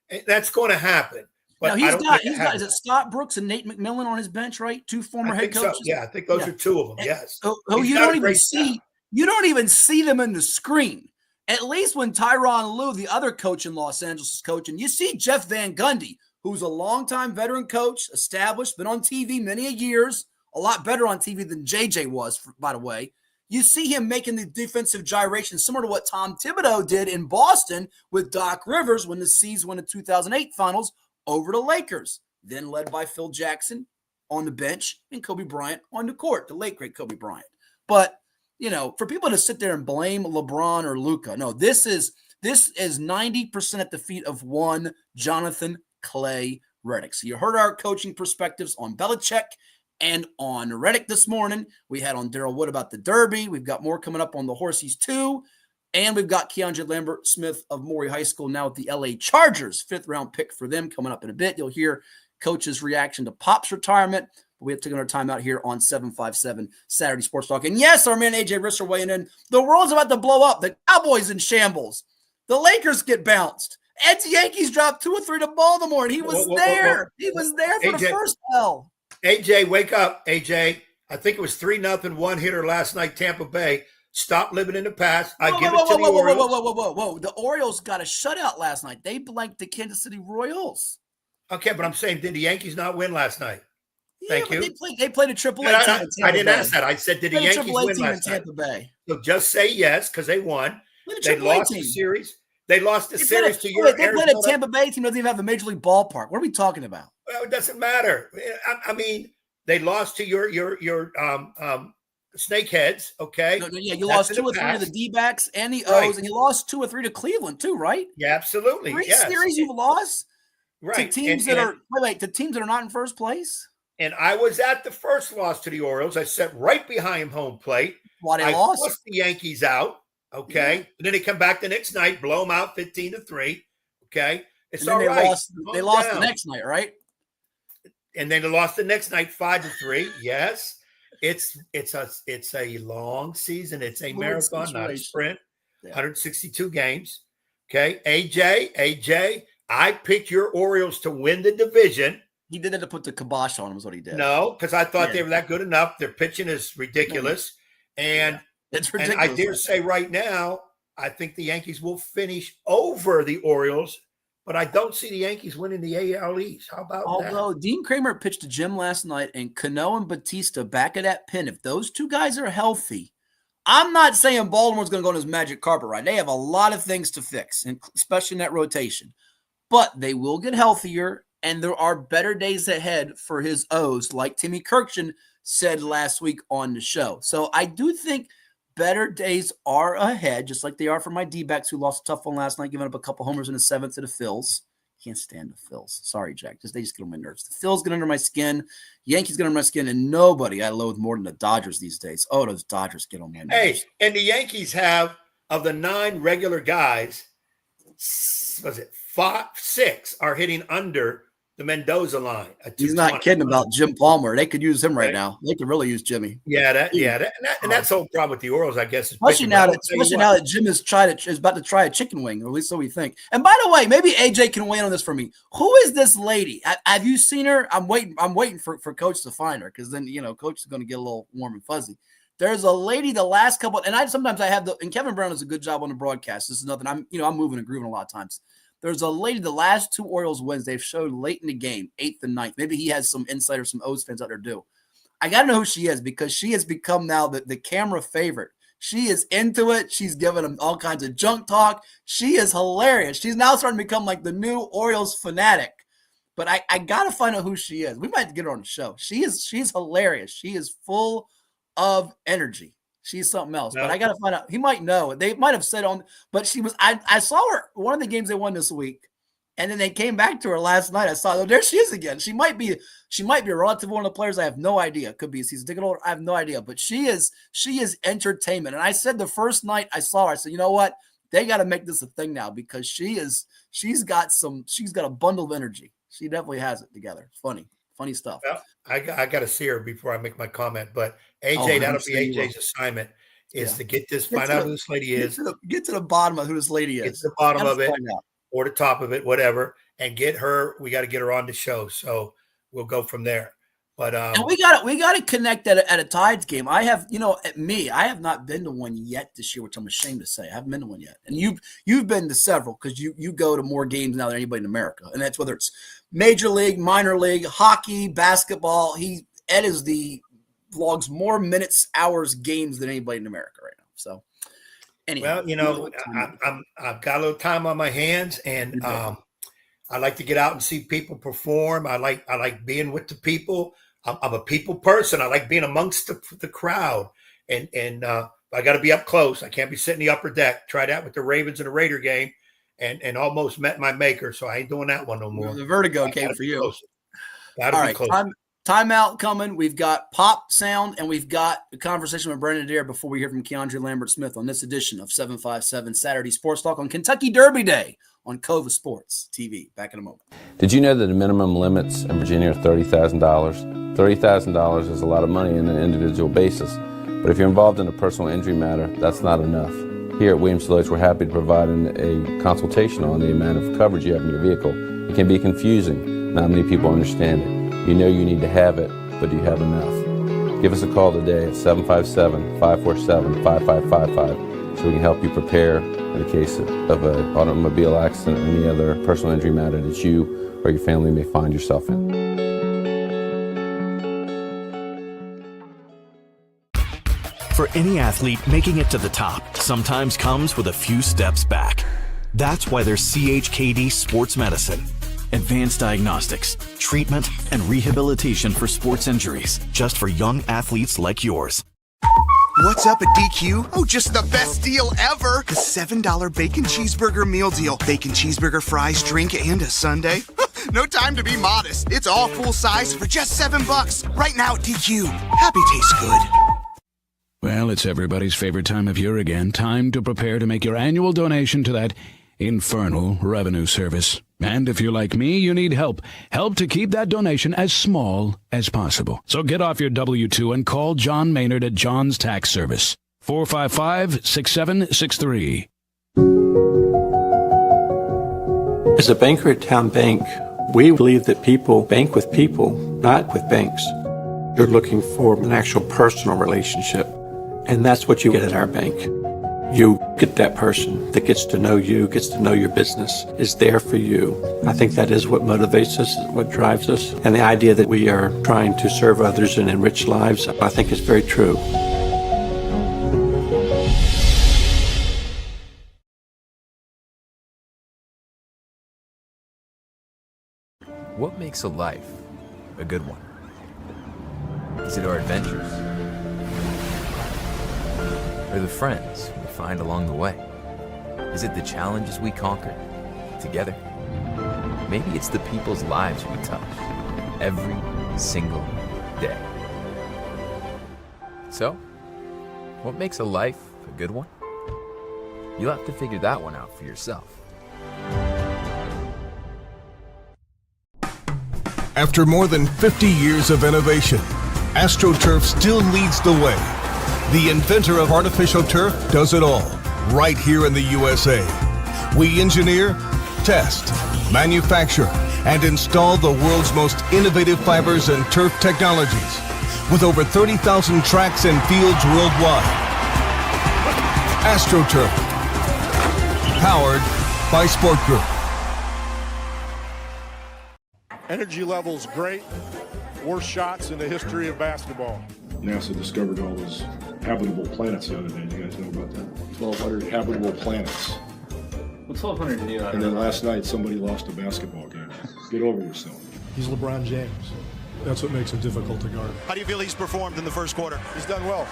And that's going to happen. But now he's got is it Scott Brooks and Nate McMillan on his bench, right? 2 former head coaches. So. Yeah, I think those are 2 of them. Yes. Oh, you don't even see. You don't even see them in the screen. At least when Tyronn Lue, the other coach in Los Angeles, is coaching, you see Jeff Van Gundy, who's a longtime veteran coach, established, been on TV many years, a lot better on TV than JJ was, by the way. You see him making the defensive gyrations similar to what Tom Thibodeau did in Boston with Doc Rivers when the C's won the 2008 finals over the Lakers, then led by Phil Jackson on the bench and Kobe Bryant on the court, the late, great Kobe Bryant. But for people to sit there and blame LeBron or Luka, no, this is 90% at the feet of one Jonathan Clay Reddick. So you heard our coaching perspectives on Belichick and on Reddick this morning. We had on Darrell Wood about the Derby. We've got more coming up on the Horsies too. And we've got KeAndre Lambert Smith of Maury High School now with the LA Chargers, 5th-round pick for them coming up in a bit. You'll hear Coach's reaction to Pop's retirement. We have taken our time out here on 757 Saturday Sports Talk. And yes, our man AJ Risser weighing in. The world's about to blow up. The Cowboys in shambles. The Lakers get bounced. Ed's Yankees dropped 2 or 3 to Baltimore, and he was there. He was there for the first spell. AJ, wake up, AJ. I think it was 3-0, one hitter last night, Tampa Bay. Stop living in the past. I give it to the Orioles. Whoa. The Orioles got a shutout last night. They blanked the Kansas City Royals. Okay, but I'm saying, did the Yankees not win last night? Thank you. They played a AAA team in Tampa Bay. I didn't ask that. I said, did the Yankees win last night? Tampa Bay. So just say yes, because they won. They lost the series. They lost the series to your Arizona. They played a Tampa Bay team that doesn't even have a major league ballpark. What are we talking about? Well, it doesn't matter. I mean, They lost to your Snakeheads. Okay. You lost 2 or 3 to the D-backs and the O's, and you lost 2 or 3 to Cleveland too, right? Yeah, absolutely. 3 series you've lost to teams that are not in first place. And I was at the first loss to the Orioles. I sat right behind home plate. Why they lost? Pushed the Yankees out. Okay. Yeah. And then they come back the next night, blow them out 15-3. Okay. It's all right. They lost the next night, right? And then they lost the next night 5-3. Yes. It's a long season. It's a marathon, not a sprint. Yeah. 162 games. Okay. AJ, I picked your Orioles to win the division. He did it to put the kibosh on him, is what he did. No, because I thought they were that good enough. Their pitching is ridiculous. And it's ridiculous. And I dare say right now, I think the Yankees will finish over the Orioles, but I don't see the Yankees winning the AL East. How about that? Although Dean Kramer pitched to Jim last night and Cano and Batista back of that pen, if those 2 guys are healthy, I'm not saying Baltimore's going to go on his magic carpet ride. They have a lot of things to fix, especially in that rotation. But they will get healthier, and there are better days ahead for his O's, like Timmy Kirkjian said last week on the show. So I do think better days are ahead, just like they are for my D-backs who lost a tough one last night, giving up a couple homers in the 7th to the Phils. Can't stand the Phils. Sorry, Jack. They just get on my nerves. The Phils get under my skin. Yankees get under my skin, and nobody I loathe more than the Dodgers these days. Oh, those Dodgers get on my nerves. Hey, and the Yankees have, of the 9 regular guys, 6 are hitting under the Mendoza line. He's not kidding about Jim Palmer. They could use him right now. They could really use Jimmy. Yeah, that's the whole problem with the Orioles, I guess. Especially now that Jim is about to try a chicken wing, or at least so we think. And by the way, maybe AJ can weigh in on this for me. Who is this lady? Have you seen her? I'm waiting for Coach to find her, because then Coach is going to get a little warm and fuzzy. There's a lady the last couple, and and Kevin Brown does a good job on the broadcast. This is nothing. I'm moving and grooving a lot of times. There's a lady, the last 2 Orioles wins they've showed late in the game, 8th and 9th. Maybe he has some insight or some O's fans out there do. I got to know who she is, because she has become now the camera favorite. She is into it. She's giving them all kinds of junk talk. She is hilarious. She's now starting to become like the new Orioles fanatic. But I got to find out who she is. We might get her on the show. She's hilarious. She is full of energy. She's something else, but I got to find out. He might know. They might have said but she was. I saw her one of the games they won this week, and then they came back to her last night. I saw there she is again. She might be a relative one of the players. I have no idea. Could be a season ticket holder. I have no idea, but she is entertainment. And I said the first night I saw her, I said, you know what? They got to make this a thing now, because she's got a bundle of energy. She definitely has it together. Funny stuff. Well, I got to see her before I make my comment. But AJ, that'll be AJ's assignment is to find out who this lady is. Get to the bottom of who this lady is. Get to the bottom of it or the top of it, whatever, and get her. We got to get her on the show. So we'll go from there. But and we got to connect at a Tides game. I have not been to one yet this year, which I'm ashamed to say. I haven't been to one yet. And you've been to several, because you go to more games now than anybody in America. And that's whether it's Major League, minor league, hockey, basketball. Ed logs more minutes, hours, games than anybody in America right now. So anyway. Well, I've got a little time on my hands, and I like to get out and see people perform. I like being with the people. I'm a people person. I like being amongst the crowd, and I got to be up close. I can't be sitting in the upper deck. Try that with the Ravens and the Raider game, and almost met my maker. So I ain't doing that one no more. The vertigo came for you. Got to be close. Timeout coming. We've got pop sound, and we've got a conversation with Brandon Adair before we hear from KeAndre Lambert Smith on this edition of 757 Saturday Sports Talk on Kentucky Derby Day on CoVA Sports TV. Back in a moment. Did you know that the minimum limits in Virginia are $30,000? $30,000 is a lot of money on an individual basis, but if you're involved in a personal injury matter, that's not enough. Here at Williams-Deloach, we're happy to provide a consultation on the amount of coverage you have in your vehicle. It can be confusing. Not many people understand it. You know you need to have it, but do you have enough? Give us a call today at 757-547-5555 so we can help you prepare in the case of an automobile accident or any other personal injury matter that you or your family may find yourself in. For any athlete, making it to the top sometimes comes with a few steps back. That's why there's CHKD Sports Medicine. Advanced diagnostics, treatment, and rehabilitation for sports injuries, just for young athletes like yours. What's up at DQ? Oh, just the best deal ever. The $7 bacon cheeseburger meal deal. Bacon cheeseburger, fries, drink, and a sundae. No time to be modest. It's all full size for just $7. Right now at DQ. Happy tastes good. Well, it's everybody's favorite time of year again. Time to prepare to make your annual donation to that infernal revenue service. And if you're like me, you need help. Help to keep that donation as small as possible. So get off your W-2 and call John Maynard at John's Tax Service. 455-6763. As a banker at Town Bank, we believe that people bank with people, not with banks. You're looking for an actual personal relationship, and that's what you get at our bank. You get that person that gets to know you, gets to know your business, is there for you. I think that is what motivates us, what drives us. And the idea that we are trying to serve others and enrich lives, I think is very true. What makes a life a good one? Is it our adventures? Or the friends we find along the way? Is it the challenges we conquer together? Maybe it's the people's lives we touch every single day. So, what makes a life a good one? You'll have to figure that one out for yourself. After more than 50 years of innovation, AstroTurf still leads the way. The inventor of artificial turf does it all, right here in the USA. We engineer, test, manufacture, and install the world's most innovative fibers and turf technologies, with over 30,000 tracks and fields worldwide. AstroTurf, powered by Sport Group. Energy levels great. Worst shots in the history of basketball. NASA discovered all those habitable planets the other day. You guys know about that? 1,200 habitable planets. What's 1,200 new? And then last night somebody lost a basketball game. Get over yourself. He's LeBron James. That's what makes him difficult to guard. How do you feel he's performed in the first quarter? He's done well.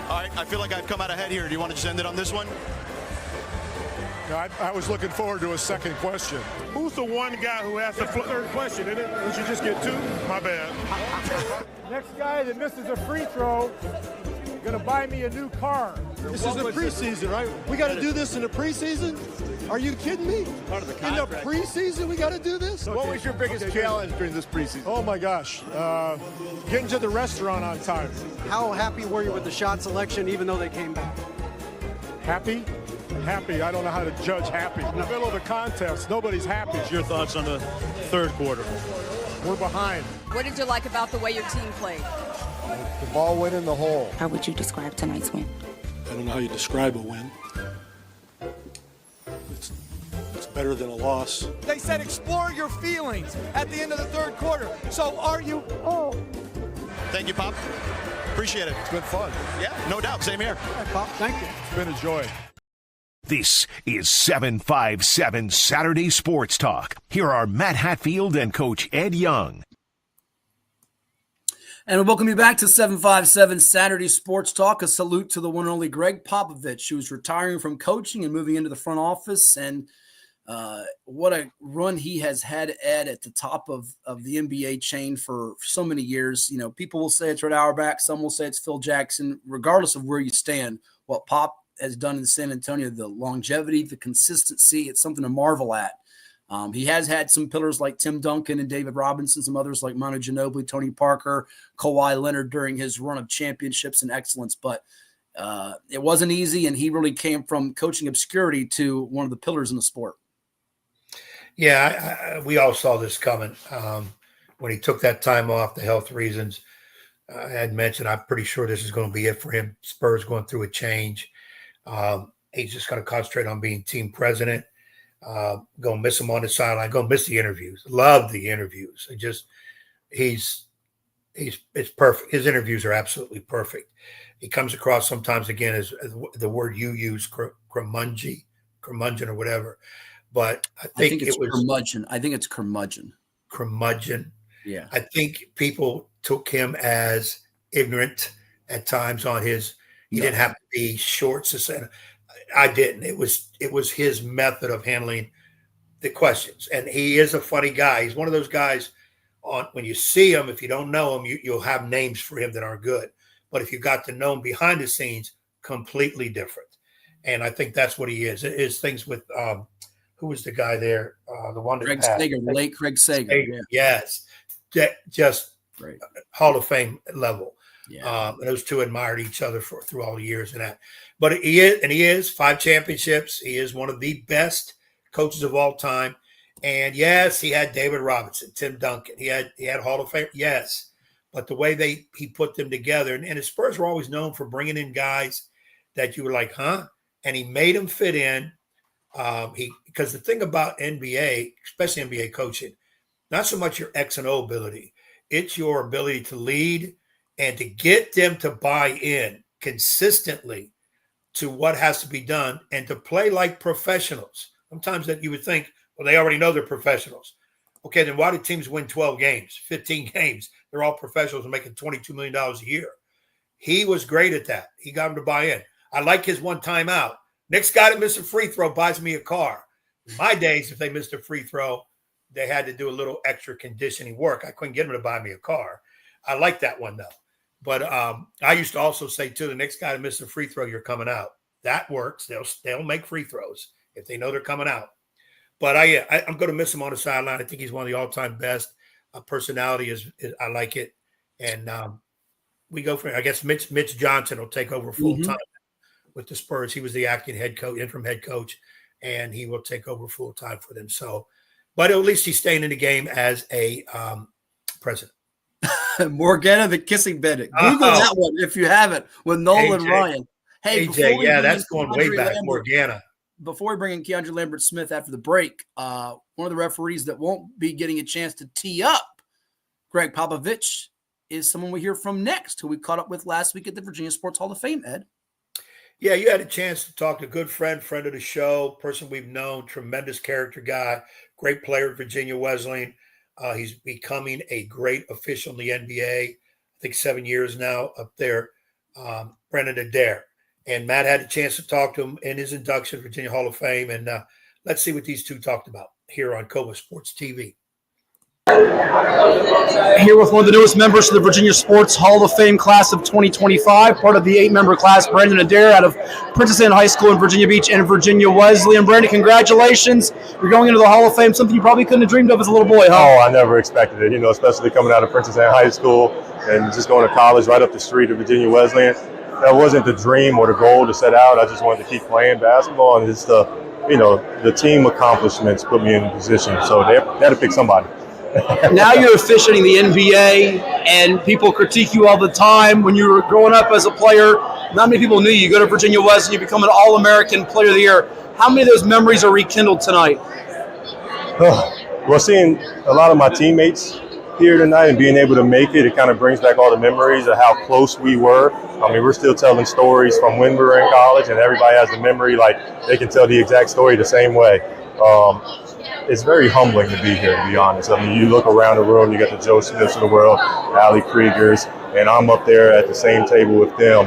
All right, I feel like I've come out ahead here. Do you want to just end it on this one? No, I was looking forward to a second question. Who's the one guy who asked the third question, isn't it? Did you just get two? My bad. Next guy that misses a free throw, gonna buy me a new car. This is the preseason, right? We got to do this in the preseason? Are you kidding me? Part of the in the contract. preseason, we got to do this? What was your biggest challenge during this preseason? Oh my gosh, getting to the restaurant on time. How happy were you with the shot selection, even though they came back? Happy? Happy. I don't know how to judge happy. In the middle of a contest, nobody's happy. Your thoughts on the third quarter? We're behind. What did you like about the way your team played? The ball went in the hole. How would you describe tonight's win? I don't know how you describe a win. It's better than a loss. They said explore your feelings at the end of the third quarter. So are you? Oh. Thank you, Pop. Appreciate it. It's been fun. Yeah, no doubt. Same here. Hey, Pop, thank you. It's been a joy. This is 757 Saturday Sports Talk. Here are Matt Hatfield and Coach Ed Young. And we welcome you back to 757 Saturday Sports Talk. A salute to the one and only Greg Popovich, who's retiring from coaching and moving into the front office. And what a run he has had, Ed, at the top of the NBA chain for so many years. You know, people will say it's Red Auerbach. Some will say it's Phil Jackson. Regardless of where you stand, what Pop has done in San Antonio, the longevity, the consistency, it's something to marvel at. He has had some pillars like Tim Duncan and David Robinson, some others like Manu Ginobili, Tony Parker, Kawhi Leonard during his run of championships and excellence. But it wasn't easy, and he really came from coaching obscurity to one of the pillars in the sport. Yeah, we all saw this coming. When he took that time off, the health reasons I had mentioned, I'm pretty sure this is going to be it for him. Spurs going through a change. He's just going to concentrate on being team president. Going to miss him on the sideline. Going to miss the interviews. Love the interviews. It's perfect. His interviews are absolutely perfect. He comes across sometimes again as the word you use, curmudgeon or whatever. but I think it's it was curmudgeon. I think it's curmudgeon. Curmudgeon. Yeah. I think people took him as ignorant at times on his. He didn't have to be short. I didn't. It was his method of handling the questions, and he is a funny guy. He's one of those guys. When you see him, if you don't know him, you'll have names for him that are good. But if you got to know him behind the scenes, completely different. And I think that's what he is. It is things with who was the guy there? The one that late Craig Sager. Yeah. Yes, just great. Hall of Fame level. Yeah. And those two admired each other through all the years and that. But he is 5 championships. He is one of the best coaches of all time. And yes, he had David Robinson, Tim Duncan. He had Hall of Fame. Yes, but the way he put them together, and the Spurs were always known for bringing in guys that you were like, huh? And he made them fit in. Because the thing about NBA, especially NBA coaching, not so much your X and O ability, it's your ability to lead and to get them to buy in consistently to what has to be done and to play like professionals. Sometimes that you would think, well, they already know they're professionals. Okay, then why do teams win 12 games, 15 games? They're all professionals and making $22 million a year. He was great at that. He got them to buy in. I like his one timeout. Next guy that missed a free throw buys me a car. In my days, if they missed a free throw, they had to do a little extra conditioning work. I couldn't get them to buy me a car. I like that one, though. But I used to also say, too, the next guy that missed a free throw, you're coming out. That works. They'll make free throws if they know they're coming out. But I'm going to miss him on the sideline. I think he's one of the all-time best. Personality is I like it. And we go for it. I guess Mitch Johnson will take over full-time with the Spurs. He was the acting head coach, interim head coach, and he will take over full-time for them. So, but at least he's staying in the game as a president. Morgana the Kissing Bandit. Google that one if you haven't with Nolan Ryan. Hey, AJ, that's going way back, Morgana. Before we bring in KeAndre Lambert Smith after the break, one of the referees that won't be getting a chance to tee up Greg Popovich is someone we hear from next, who we caught up with last week at the Virginia Sports Hall of Fame, Ed. Yeah, you had a chance to talk to a good friend of the show, person we've known, tremendous character guy, great player at Virginia Wesleyan. He's becoming a great official in the NBA. I think 7 years now up there, Brandon Adair. And Matt had a chance to talk to him in his induction, Virginia Hall of Fame. And let's see what these two talked about here on CoVA Sports TV. Here with one of the newest members of the Virginia Sports Hall of Fame class of 2025, part of the 8-member class, Brandon Adair out of Princess Anne High School in Virginia Beach and Virginia Wesleyan. Brandon, congratulations. You're going into the Hall of Fame, something you probably couldn't have dreamed of as a little boy, huh? Oh, I never expected it, especially coming out of Princess Anne High School and just going to college right up the street of Virginia Wesleyan. That wasn't the dream or the goal to set out. I just wanted to keep playing basketball, and it's the team accomplishments put me in a position. So they had to pick somebody. Now you're officiating the NBA, and people critique you all the time. When you were growing up as a player, not many people knew you. You go to Virginia Wesleyan, you become an All-American Player of the Year. How many of those memories are rekindled tonight? Well, seeing a lot of my teammates here tonight and being able to make it kind of brings back all the memories of how close we were. I mean, we're still telling stories from when we were in college, and everybody has a memory like they can tell the exact story the same way. It's very humbling to be here, to be honest. I mean, you look around the room, you got the Joe Smiths of the world, Ali Kriegers, and I'm up there at the same table with them.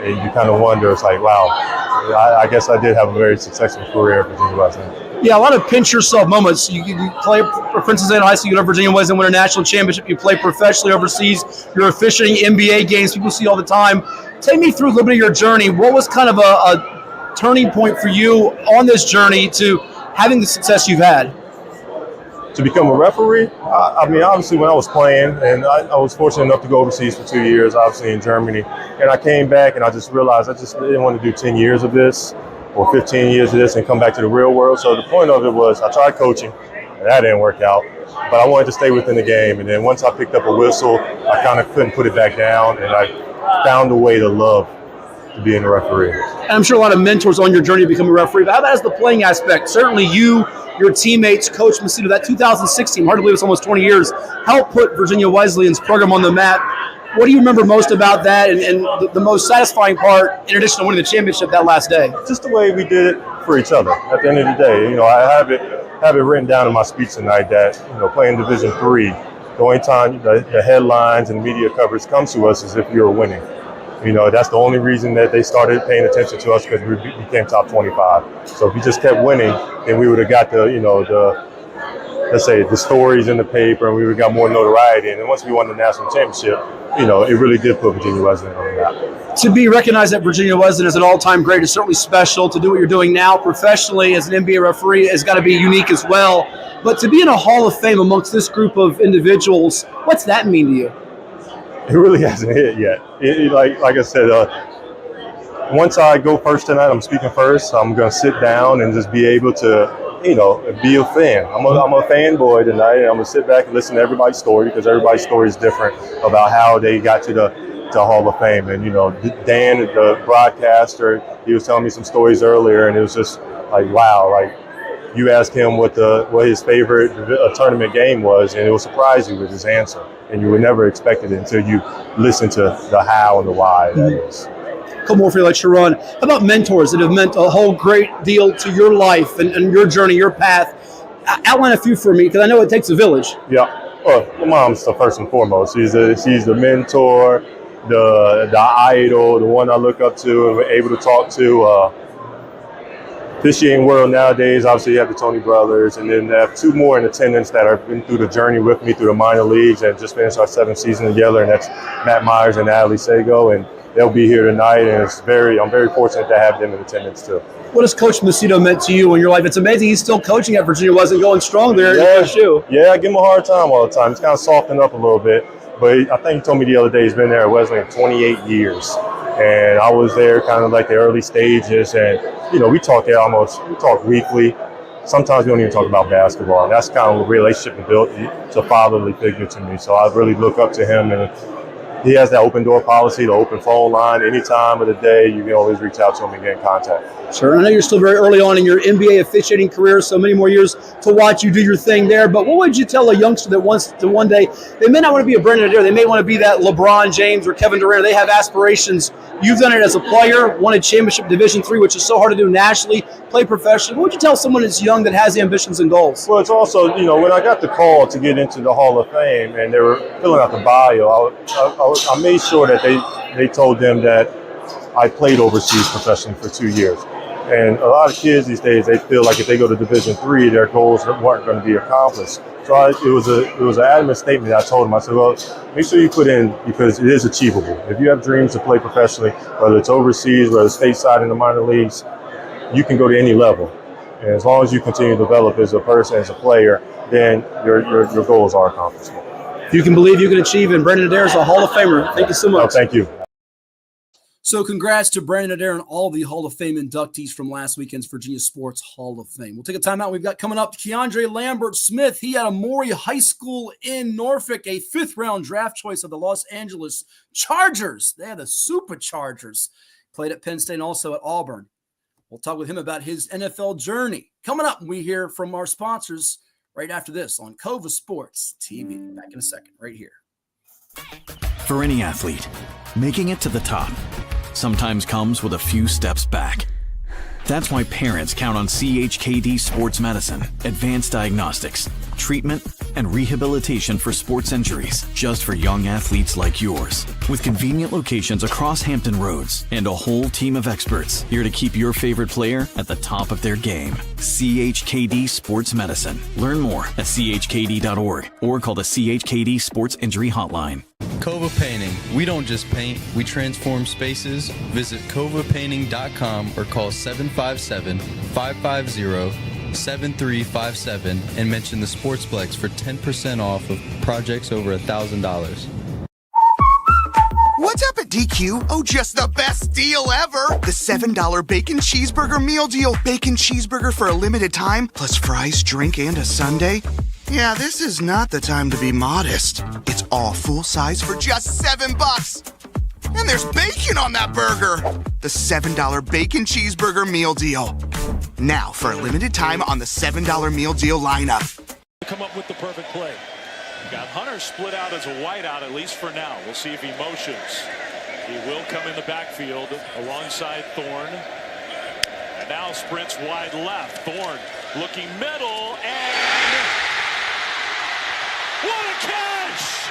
And you kind of wonder, it's like, wow, I guess I did have a very successful career at Virginia Wesleyan. Yeah, a lot of pinch yourself moments. You play for Princess Anne High School, you go to Virginia Wesleyan, win a national championship. You play professionally overseas. You're officiating NBA games. People see all the time. Take me through a little bit of your journey. What was kind of a turning point for you on this journey to having the success you've had? To become a referee? I mean, obviously when I was playing, and I was fortunate enough to go overseas for 2 years, obviously in Germany, and I came back and I just realized I just didn't want to do 10 years of this or 15 years of this and come back to the real world. So the point of it was I tried coaching, and that didn't work out, but I wanted to stay within the game. And then once I picked up a whistle, I kind of couldn't put it back down, and I found a way to love to being a referee. And I'm sure a lot of mentors on your journey to become a referee, but how about as the playing aspect? Certainly you, your teammates, Coach Macedo, that 2016, hard to believe it's almost 20 years, helped put Virginia Wesleyan's program on the map. What do you remember most about that and the most satisfying part, in addition to winning the championship that last day? Just the way we did it for each other. At the end of the day, I have it written down in my speech tonight that, playing Division III, the only time the headlines and media coverage comes to us is if you're winning. That's the only reason that they started paying attention to us, because we became top 25. So if we just kept winning, then we would have got let's say the stories in the paper, and we would have got more notoriety. And then once we won the national championship, it really did put Virginia Wesleyan on the map. To be recognized at Virginia Wesleyan as an all-time great is certainly special. To do what you're doing now professionally as an NBA referee has got to be unique as well. But to be in a Hall of Fame amongst this group of individuals, what's that mean to you? It really hasn't hit yet. Like I said, once I go first tonight, I'm speaking first. I'm going to sit down and just be able to, be a fan. I'm a fanboy tonight, and I'm going to sit back and listen to everybody's story, because everybody's story is different about how they got to the Hall of Fame. And, Dan, the broadcaster, he was telling me some stories earlier, and it was just like, wow, like you asked him what his favorite tournament game was, and it will surprise you with his answer. And you would never expect it until you listen to the how and the why that is. A couple more for you, like Sharon. How about mentors that have meant a whole great deal to your life and your journey, your path? Outline a few for me, because I know it takes a village. Yeah. Well, my mom's the first and foremost. She's the mentor, the idol, the one I look up to and we're able to talk to. Officiating world nowadays, obviously you have the Tony brothers, and then they have two more in attendance that have been through the journey with me through the minor leagues and just finished our 7th season together, and that's Matt Myers and Natalie Sago, and they'll be here tonight, and I'm very fortunate to have them in attendance too. What has Coach Macedo meant to you in your life? It's amazing he's still coaching at Virginia Wesleyan, going strong there. Yeah, I give him a hard time all the time. He's kind of softened up a little bit, but I think he told me the other day he's been there at Wesleyan 28 years. And I was there kind of like the early stages, and we talk weekly. Sometimes we don't even talk about basketball, and that's kind of a relationship we built. It's a fatherly figure to me, so I really look up to him, and he has that open door policy, the open phone line. Any time of the day, you can always reach out to him and get in contact. Sure. I know you're still very early on in your NBA officiating career, so many more years to watch you do your thing there. But what would you tell a youngster that wants to one day, they may not want to be a Brandon Adair, they may want to be that LeBron James or Kevin Durant. They have aspirations. You've done it as a player, won a championship Division III, which is so hard to do nationally, play professionally. What would you tell someone that's young that has ambitions and goals? Well, it's also, when I got the call to get into the Hall of Fame and they were filling out the bio, I made sure that they told them that I played overseas professionally for 2 years. And a lot of kids these days, they feel like if they go to Division III, their goals weren't going to be accomplished. So it was an adamant statement that I told them. I said, well, make sure you put in, because it is achievable. If you have dreams to play professionally, whether it's overseas, whether it's stateside in the minor leagues, you can go to any level. And as long as you continue to develop as a person, as a player, then your goals are accomplishable. You can believe you can achieve, and Brandon Adair is a Hall of Famer. Thank you so much. Oh, thank you. So congrats to Brandon Adair and all the Hall of Fame inductees from last weekend's Virginia Sports Hall of Fame. We'll take a timeout. We've got coming up KeAndre Lambert Smith. He had a Maury High School in Norfolk, a 5th-round draft choice of the Los Angeles Chargers. They had the Superchargers. Played at Penn State and also at Auburn. We'll talk with him about his NFL journey. Coming up, we hear from our sponsors right after this on CoVA Sports TV. Back in a second, right here. For any athlete, making it to the top sometimes comes with a few steps back. That's why parents count on CHKD Sports Medicine, advanced diagnostics, treatment, and rehabilitation for sports injuries, just for young athletes like yours. With convenient locations across Hampton Roads and a whole team of experts here to keep your favorite player at the top of their game. CHKD Sports Medicine. Learn more at chkd.org or call the CHKD Sports Injury Hotline. CoVA Painting. We don't just paint, we transform spaces. Visit CoVAPainting.com or call 757-550-7357 and mention the Sportsplex for 10% off of projects over $1,000. What's up at DQ? Oh, just the best deal ever! The $7 Bacon Cheeseburger Meal Deal. Bacon cheeseburger for a limited time, plus fries, drink, and a sundae. Yeah, this is not the time to be modest. It's all full size for just $7. And there's bacon on that burger. The $7 Bacon Cheeseburger Meal Deal. Now, for a limited time on the $7 Meal Deal lineup. Come up with the perfect play. Got Hunter split out as a wideout, at least for now. We'll see if he motions. He will come in the backfield alongside Thorne. And now sprints wide left. Thorne looking middle, and what a catch!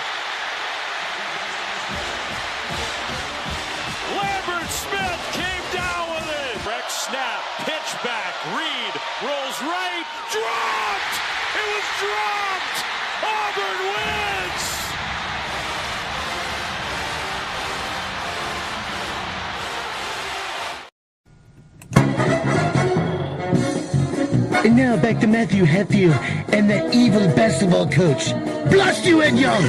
Lambert Smith came down with it. Breck snap, pitch back, Reed rolls right, dropped! It was dropped! Auburn wins! And now back to Matthew Hatfield and the evil basketball coach. Blast you, Ed Young!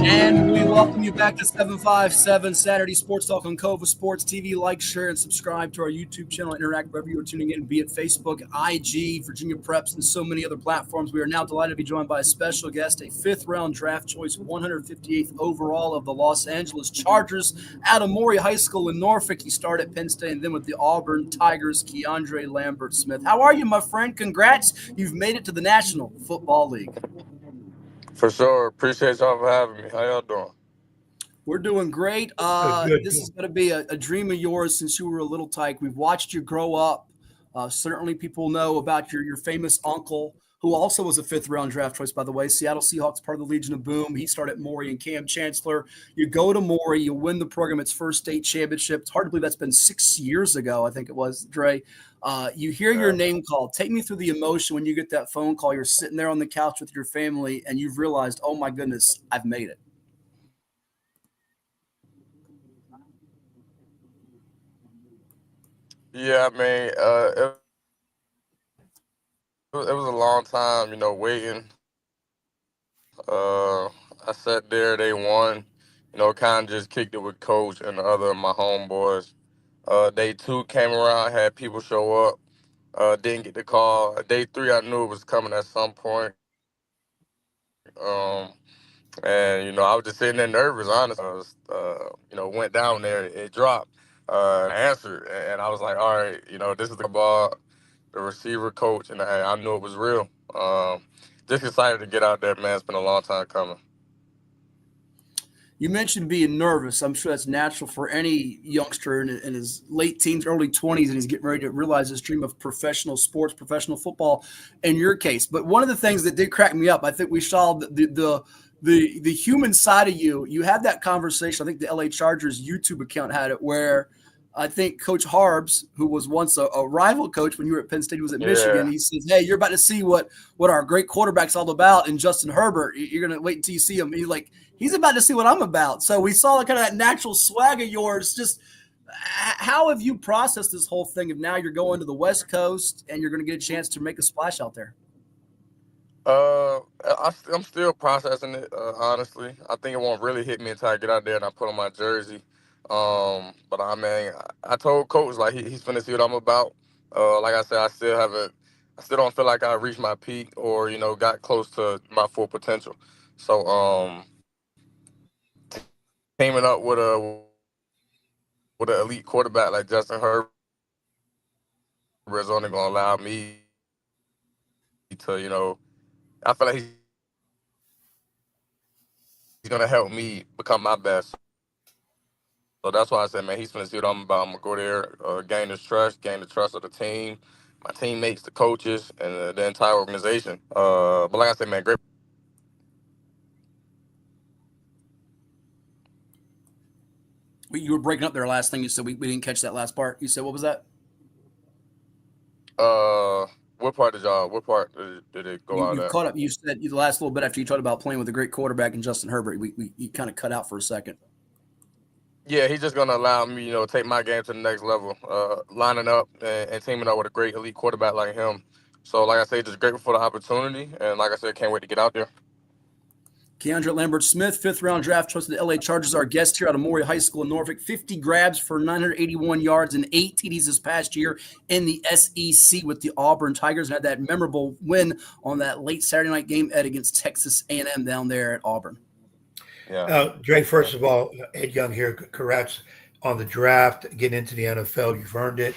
And we welcome you back to 757 Saturday Sports Talk on CoVA Sports TV. Like, share, and subscribe to our YouTube channel. Interact wherever you are tuning in, be it Facebook, IG, Virginia Preps, and so many other platforms. We are now delighted to be joined by a special guest, a fifth-round draft choice, 158th overall of the Los Angeles Chargers, out of Maury High School in Norfolk. He started at Penn State and then with the Auburn Tigers, KeAndre Lambert Smith. How are you, my friend? Congrats. You've made it to the National Football League. For sure. Appreciate y'all for having me. How y'all doing? We're doing great. This is going to be a dream of yours since you were a little tyke. We've watched you grow up. Certainly people know about your famous uncle, who also was a fifth-round draft choice, by the way. Seattle Seahawks, part of the Legion of Boom. He started at Maury and Cam Chancellor. You go to Maury. You win the program its first state championship. It's hard to believe that's been 6 years ago, I think it was, Dre. You hear your name called. Take me through the emotion when you get that phone call. You're sitting there on the couch with your family, and you've realized, oh, my goodness, I've made it. Yeah, I mean, it was a long time, waiting. I sat there, they won, kind of just kicked it with Coach and the other of my homeboys. Day 2 came around, had people show up, didn't get the call. Day 3, I knew it was coming at some point. And, I was just sitting there nervous, honestly. I was, went down there, it dropped, answered, and I was like, all right, this is the ball, the receiver coach, and I knew it was real. Just excited to get out there, man. It's been a long time coming. You mentioned being nervous. I'm sure that's natural for any youngster in his late teens, early 20s, and he's getting ready to realize his dream of professional sports, professional football in your case. But one of the things that did crack me up, I think we saw the human side of you. You had that conversation. I think the LA Chargers YouTube account had it, where I think Coach Harbs, who was once a rival coach when you were at Penn State, he was at Michigan. He says, hey, you're about to see what our great quarterback's all about in Justin Herbert. You're going to wait until you see him. He's about to see what I'm about. So we saw kind of that natural swag of yours. Just how have you processed this whole thing of now you're going to the West Coast and you're going to get a chance to make a splash out there? I'm still processing it, honestly. I think it won't really hit me until I get out there and I put on my jersey. But I mean, I told Coach, like, he's finna see what I'm about. Like I said, I still don't feel like I reached my peak or, got close to my full potential. So, teaming up with an elite quarterback like Justin Herbert is only gonna allow me to, I feel like he's gonna help me become my best. So that's why I said, man, he's going to see what I'm about. I'm going to go there, gain his trust, gain the trust of the team, my teammates, the coaches, and the entire organization. But like I said, man, great. You were breaking up there last thing you said. We didn't catch that last part. You said, what was that? What part did it go out You at? caught up. You said the last little bit after you talked about playing with a great quarterback in Justin Herbert. You kind of cut out for a second. Yeah, he's just going to allow me, take my game to the next level, lining up and teaming up with a great elite quarterback like him. So, like I said, just grateful for the opportunity. And like I said, can't wait to get out there. KeAndre Lambert Smith, fifth-round draft choice of the LA Chargers, our guest here out of Maury High School in Norfolk. 50 grabs for 981 yards and 8 TDs this past year in the SEC with the Auburn Tigers, and had that memorable win on that late Saturday night game, Ed, against Texas A&M down there at Auburn. Yeah. Dre, first of all, Ed Young here, congrats on the draft, getting into the NFL. You've earned it.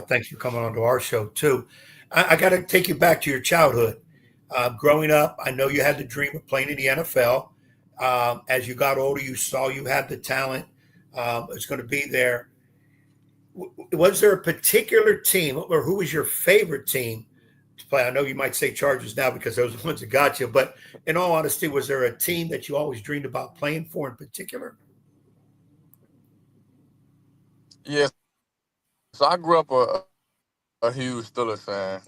Thanks for coming on to our show, too. I got to take you back to your childhood. Growing up, I know you had the dream of playing in the NFL. As you got older, you saw you had the talent. It's going to be there. Was there a particular team, or who was your favorite team to play? I know you might say Chargers now because those are the ones that got you, but in all honesty, was there a team that you always dreamed about playing for in particular? Yes. So I grew up a huge Steelers fan.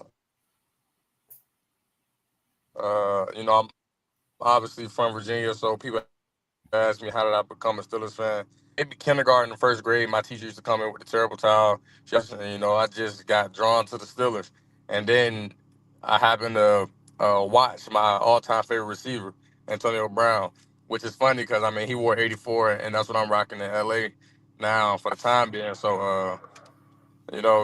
I'm obviously from Virginia, so people ask me how did I become a Steelers fan. Maybe kindergarten and first grade, my teacher used to come in with a terrible towel. I just got drawn to the Steelers. And then I happened to watch my all-time favorite receiver, Antonio Brown, which is funny because, he wore 84, and that's what I'm rocking in L.A. now for the time being. So,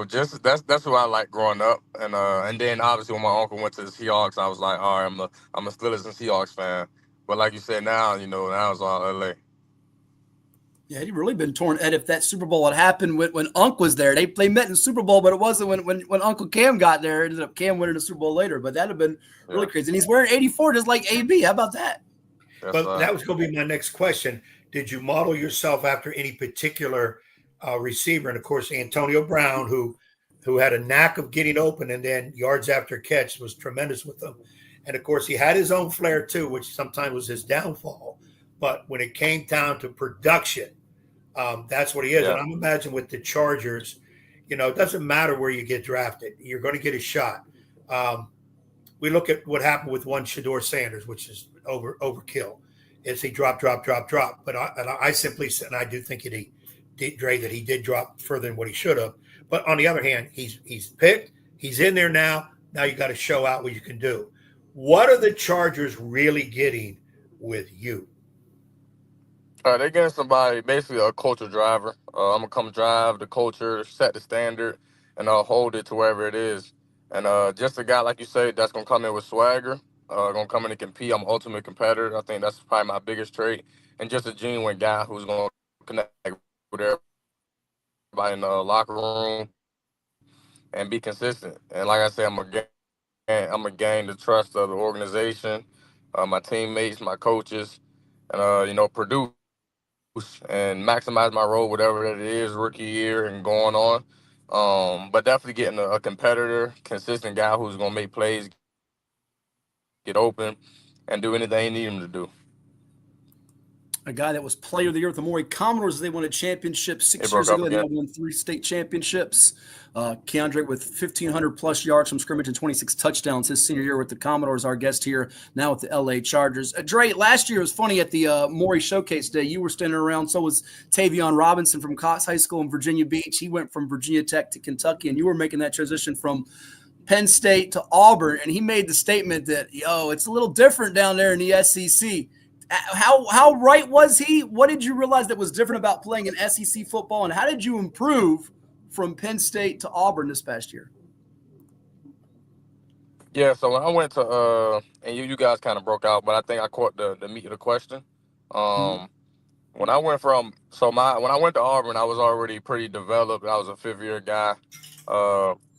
just that's who I like growing up. And then obviously when my uncle went to the Seahawks, I was like, all right, I'm a Steelers and Seahawks fan. But like you said, now it's all LA. Yeah, he'd really been torn, Ed, if that Super Bowl had happened when Unc was there. They met in the Super Bowl, but it wasn't when Uncle Cam got there. It ended up Cam winning the Super Bowl later, but that'd have been really crazy. And he's wearing 84 just like AB. How about that? But that was going to be my next question. Did you model yourself after any particular receiver? And of course, Antonio Brown, who had a knack of getting open and then yards after catch, was tremendous with them. And of course, he had his own flair too, which sometimes was his downfall. But when it came down to production, that's what he is. Yeah. And I'm imagining with the Chargers, it doesn't matter where you get drafted. You're going to get a shot. We look at what happened with one Shador Sanders, which is overkill. Is he drop. But I simply said, and I do think that he did drop further than what he should have. But on the other hand, he's picked. He's in there now. Now you got to show out what you can do. What are the Chargers really getting with you? They're getting somebody, basically a culture driver. I'm going to come drive the culture, set the standard, and hold it to wherever it is. And just a guy, like you say, that's going to come in with swagger, going to come in and compete. I'm an ultimate competitor. I think that's probably my biggest trait. And just a genuine guy who's going to connect with everybody in the locker room and be consistent. And like I said, I'm going to gain the trust of the organization, my teammates, my coaches, and, produce and maximize my role, whatever that is, rookie year and going on. But definitely getting a competitor, consistent guy who's going to make plays, get open, and do anything you need him to do. A guy that was player of the year with the Maury Commodores. They won a championship 6 years ago. They now won 3 state championships. KeAndre with 1,500 plus yards from scrimmage and 26 touchdowns his senior year with the Commodores. Our guest here now with the LA Chargers. Dre, last year was funny at the Maury Showcase Day. You were standing around. So was Tavion Robinson from Cox High School in Virginia Beach. He went from Virginia Tech to Kentucky, and you were making that transition from Penn State to Auburn. And he made the statement that, it's a little different down there in the SEC. How right was he? What did you realize that was different about playing in SEC football, and how did you improve from Penn State to Auburn this past year? Yeah, so when I went to and you guys kind of broke out, but I think I caught the meat of the question. When I went when I went to Auburn, I was already pretty developed. I was a 5th-year guy.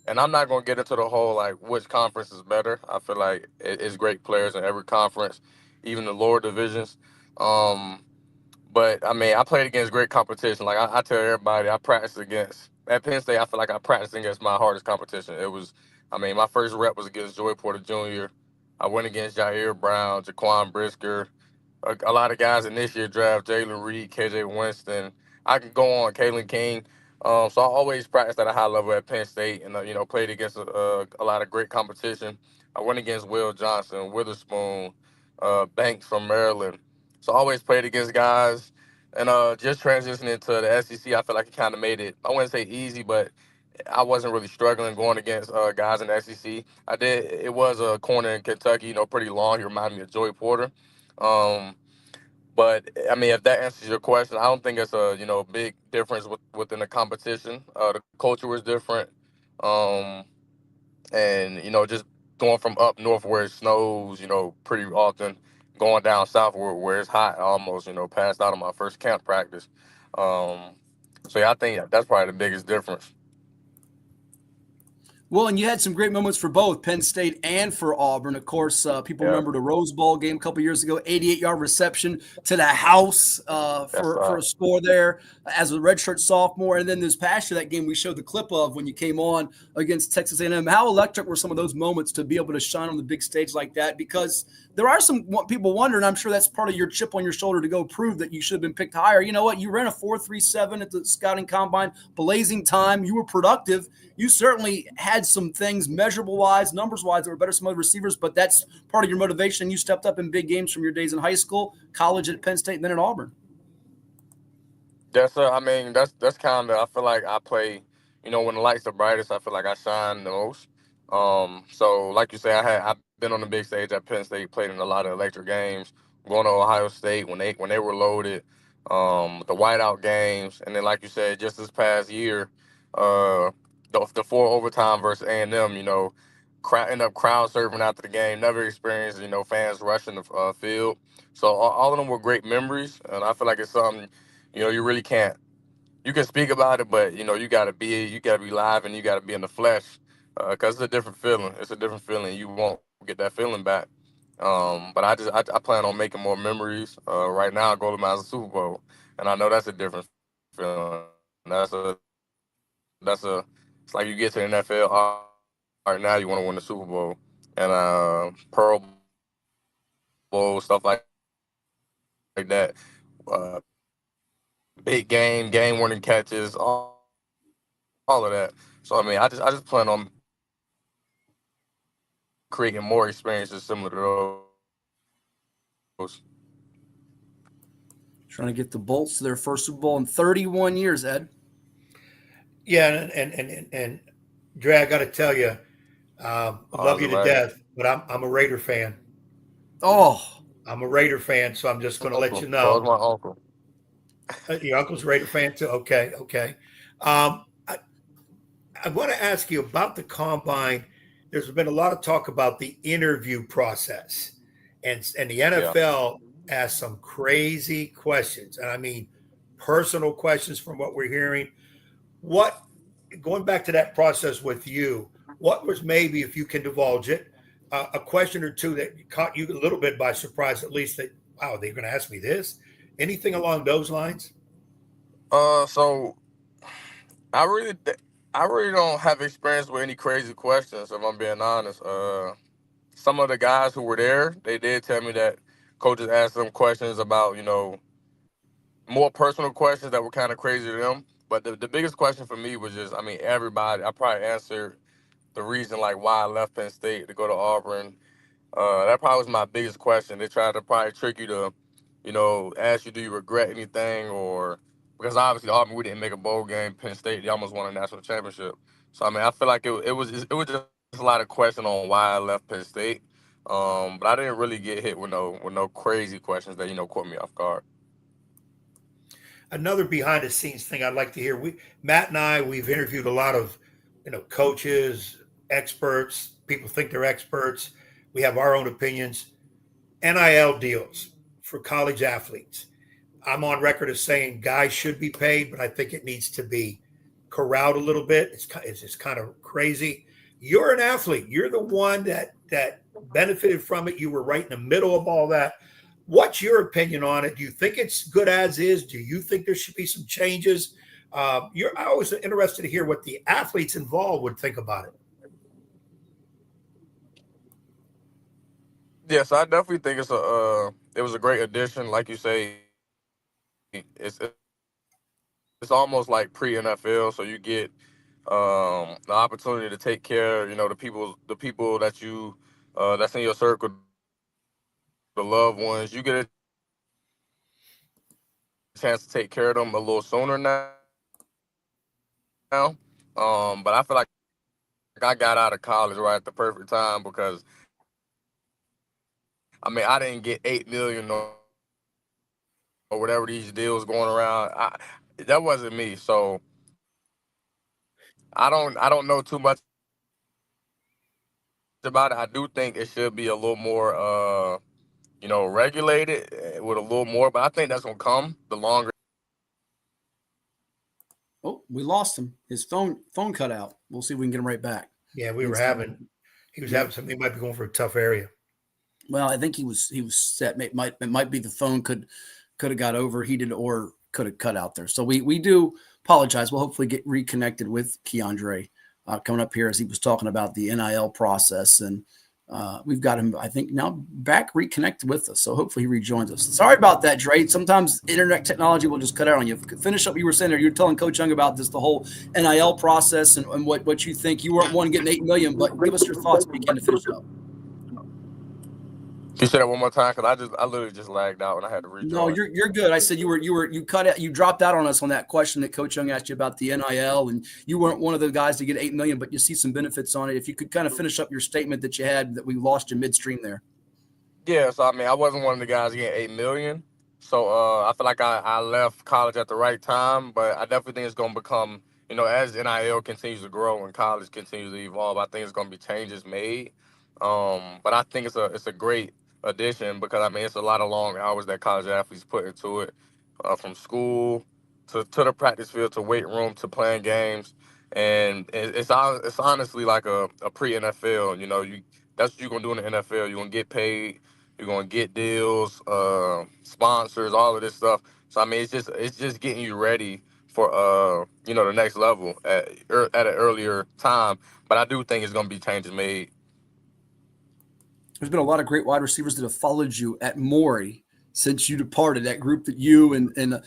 And I'm not going to get into the whole, which conference is better. I feel like it's great players in every conference, even the lower divisions. But, I played against great competition. Like, I tell everybody, at Penn State, I feel like I practiced against my hardest competition. It was, my first rep was against Joey Porter Jr. I went against Jair Brown, Jaquan Brisker, a lot of guys in this year draft, Jalen Reed, KJ Winston. I can go on, Kalen King. So I always practiced at a high level at Penn State and, played against a lot of great competition. I went against Will Johnson, Witherspoon, Banks from Maryland. So I always played against guys. And just transitioning to the SEC, I feel like it kind of made it, I wouldn't say easy, but I wasn't really struggling going against guys in the SEC. It was a corner in Kentucky, pretty long. He reminded me of Joey Porter. But if that answers your question, I don't think it's a big difference within the competition. The culture was different, and just going from up north where it snows, pretty often, going down south where it's hot, almost, passed out on my first camp practice. So yeah, I think that's probably the biggest difference. Well, and you had some great moments for both Penn State and for Auburn. Of course, people Yeah. remember the Rose Bowl game a couple years ago, 88-yard reception to the house for a score there as a redshirt sophomore. And then this past year, that game we showed the clip of when you came on against Texas A&M. How electric were some of those moments to be able to shine on the big stage like that? Because there are some people wondering, I'm sure that's part of your chip on your shoulder to go prove that you should have been picked higher. You know what? You ran a 4.37 at the scouting combine, blazing time. You were productive. You certainly had some things measurable-wise, numbers-wise that were better than some other receivers, but that's part of your motivation. You stepped up in big games from your days in high school, college at Penn State, and then at Auburn. I mean, that's kind of. I feel like I play. When the lights are brightest, I feel like I shine the most. So like you say, I've been on the big stage at Penn State, played in a lot of electric games. Going to Ohio State when they were loaded, the whiteout games, and then like you said, just this past year, the 4 overtime versus A&M. End up crowd surfing after the game. Never experienced fans rushing the field. So all of them were great memories, and I feel like it's something you really can't. You can speak about it, but you gotta be live and you gotta be in the flesh, because it's a different feeling. It's a different feeling. You won't get that feeling back. But I plan on making more memories. Right now, I go to my Super Bowl, and I know that's a different feeling. That's a it's like you get to the NFL. All right, now you want to win the Super Bowl and Pearl Bowl, stuff like that. Uh, Big game winning catches, all of that. So I mean, I just plan on creating more experiences similar to those. Trying to get the Bolts to their first Super Bowl in 31 years, Ed. Yeah, and Dre, I got to tell you, I love you to death, but I'm a Raider fan. Oh, I'm a Raider fan, so I'm just going to let you So is know. my uncle. Your uncle's a Raider fan too. Okay. I want to ask you about the combine. There's been a lot of talk about the interview process, and the NFL asked some crazy questions, and I mean personal questions from what we're hearing. What, going back to that process with you, what was, maybe if you can divulge it, a question or two that caught you a little bit by surprise, at least, that, wow, they're going to ask me this? Anything along those lines? So I really don't have experience with any crazy questions, if I'm being honest. Some of the guys who were there, they did tell me that coaches asked them questions about, more personal questions that were kind of crazy to them. But the biggest question for me was just, I mean, everybody. I probably answered the reason like why I left Penn State to go to Auburn. That probably was my biggest question. They tried to probably trick you to, ask you, do you regret anything, or because obviously Auburn, we didn't make a bowl game. Penn State, they almost won a national championship. So I mean, I feel like it was just a lot of question on why I left Penn State. But I didn't really get hit with no crazy questions that caught me off guard. Another behind the scenes thing I'd like to hear. Matt and we've interviewed a lot of, coaches, experts. People think they're experts. We have our own opinions. NIL deals for college athletes. I'm on record as saying guys should be paid, but I think it needs to be corralled a little bit. It's just kind of crazy. You're an athlete. You're the one that benefited from it. You were right in the middle of all that. What's your opinion on it? Do you think it's good as is? Do you think there should be some changes? I always interested to hear what the athletes involved would think about it. Yes, I definitely think it was a great addition. Like you say, it's almost like pre-NFL, so you get the opportunity to take care, the people that you that's in your circle, the loved ones. You get a chance to take care of them a little sooner now. But I feel like I got out of college right at the perfect time, because I mean I didn't get 8 million or whatever these deals going around. That wasn't me, so I don't know too much about it. I do think it should be a little more regulated with a little more, but I think that's gonna come the longer Oh, we lost him. His phone cut out. We'll see if we can get him right back. Yeah, he was having something. He might be going for a tough area. Well, I think he was set. It might be the phone could have got overheated or could have cut out there. So we do apologize. We'll hopefully get reconnected with KeAndre coming up here as he was talking about the NIL process, and we've got him, I think, now back reconnected with us. So hopefully he rejoins us. Sorry about that, Dre. Sometimes internet technology will just cut out on you. Finish up what you were saying there. You were telling Coach Young about the whole NIL process and what you think. You weren't one getting $8 million, but give us your thoughts begin to finish up. You said that one more time, because I literally just lagged out and I had to rejoin. No, you're good. I said you cut out. You dropped out on us on that question that Coach Young asked you about the NIL, and you weren't one of the guys to get $8 million, but you see some benefits on it. If you could kind of finish up your statement that you had, that we lost you midstream there. Yeah, so I mean, I wasn't one of the guys getting $8 million, so I feel like I left college at the right time. But I definitely think it's going to become, as NIL continues to grow and college continues to evolve, I think it's going to be changes made. But I think it's a great addition, because I mean, it's a lot of long hours that college athletes put into it, from school to the practice field to weight room to playing games, and it's honestly like a pre-NFL. That's what you're gonna do in the NFL. You're gonna get paid. You're gonna get deals, sponsors, all of this stuff. So I mean, it's just getting you ready for the next level at an earlier time. But I do think it's gonna be changes made. There's been a lot of great wide receivers that have followed you at Maury since you departed. That group that you and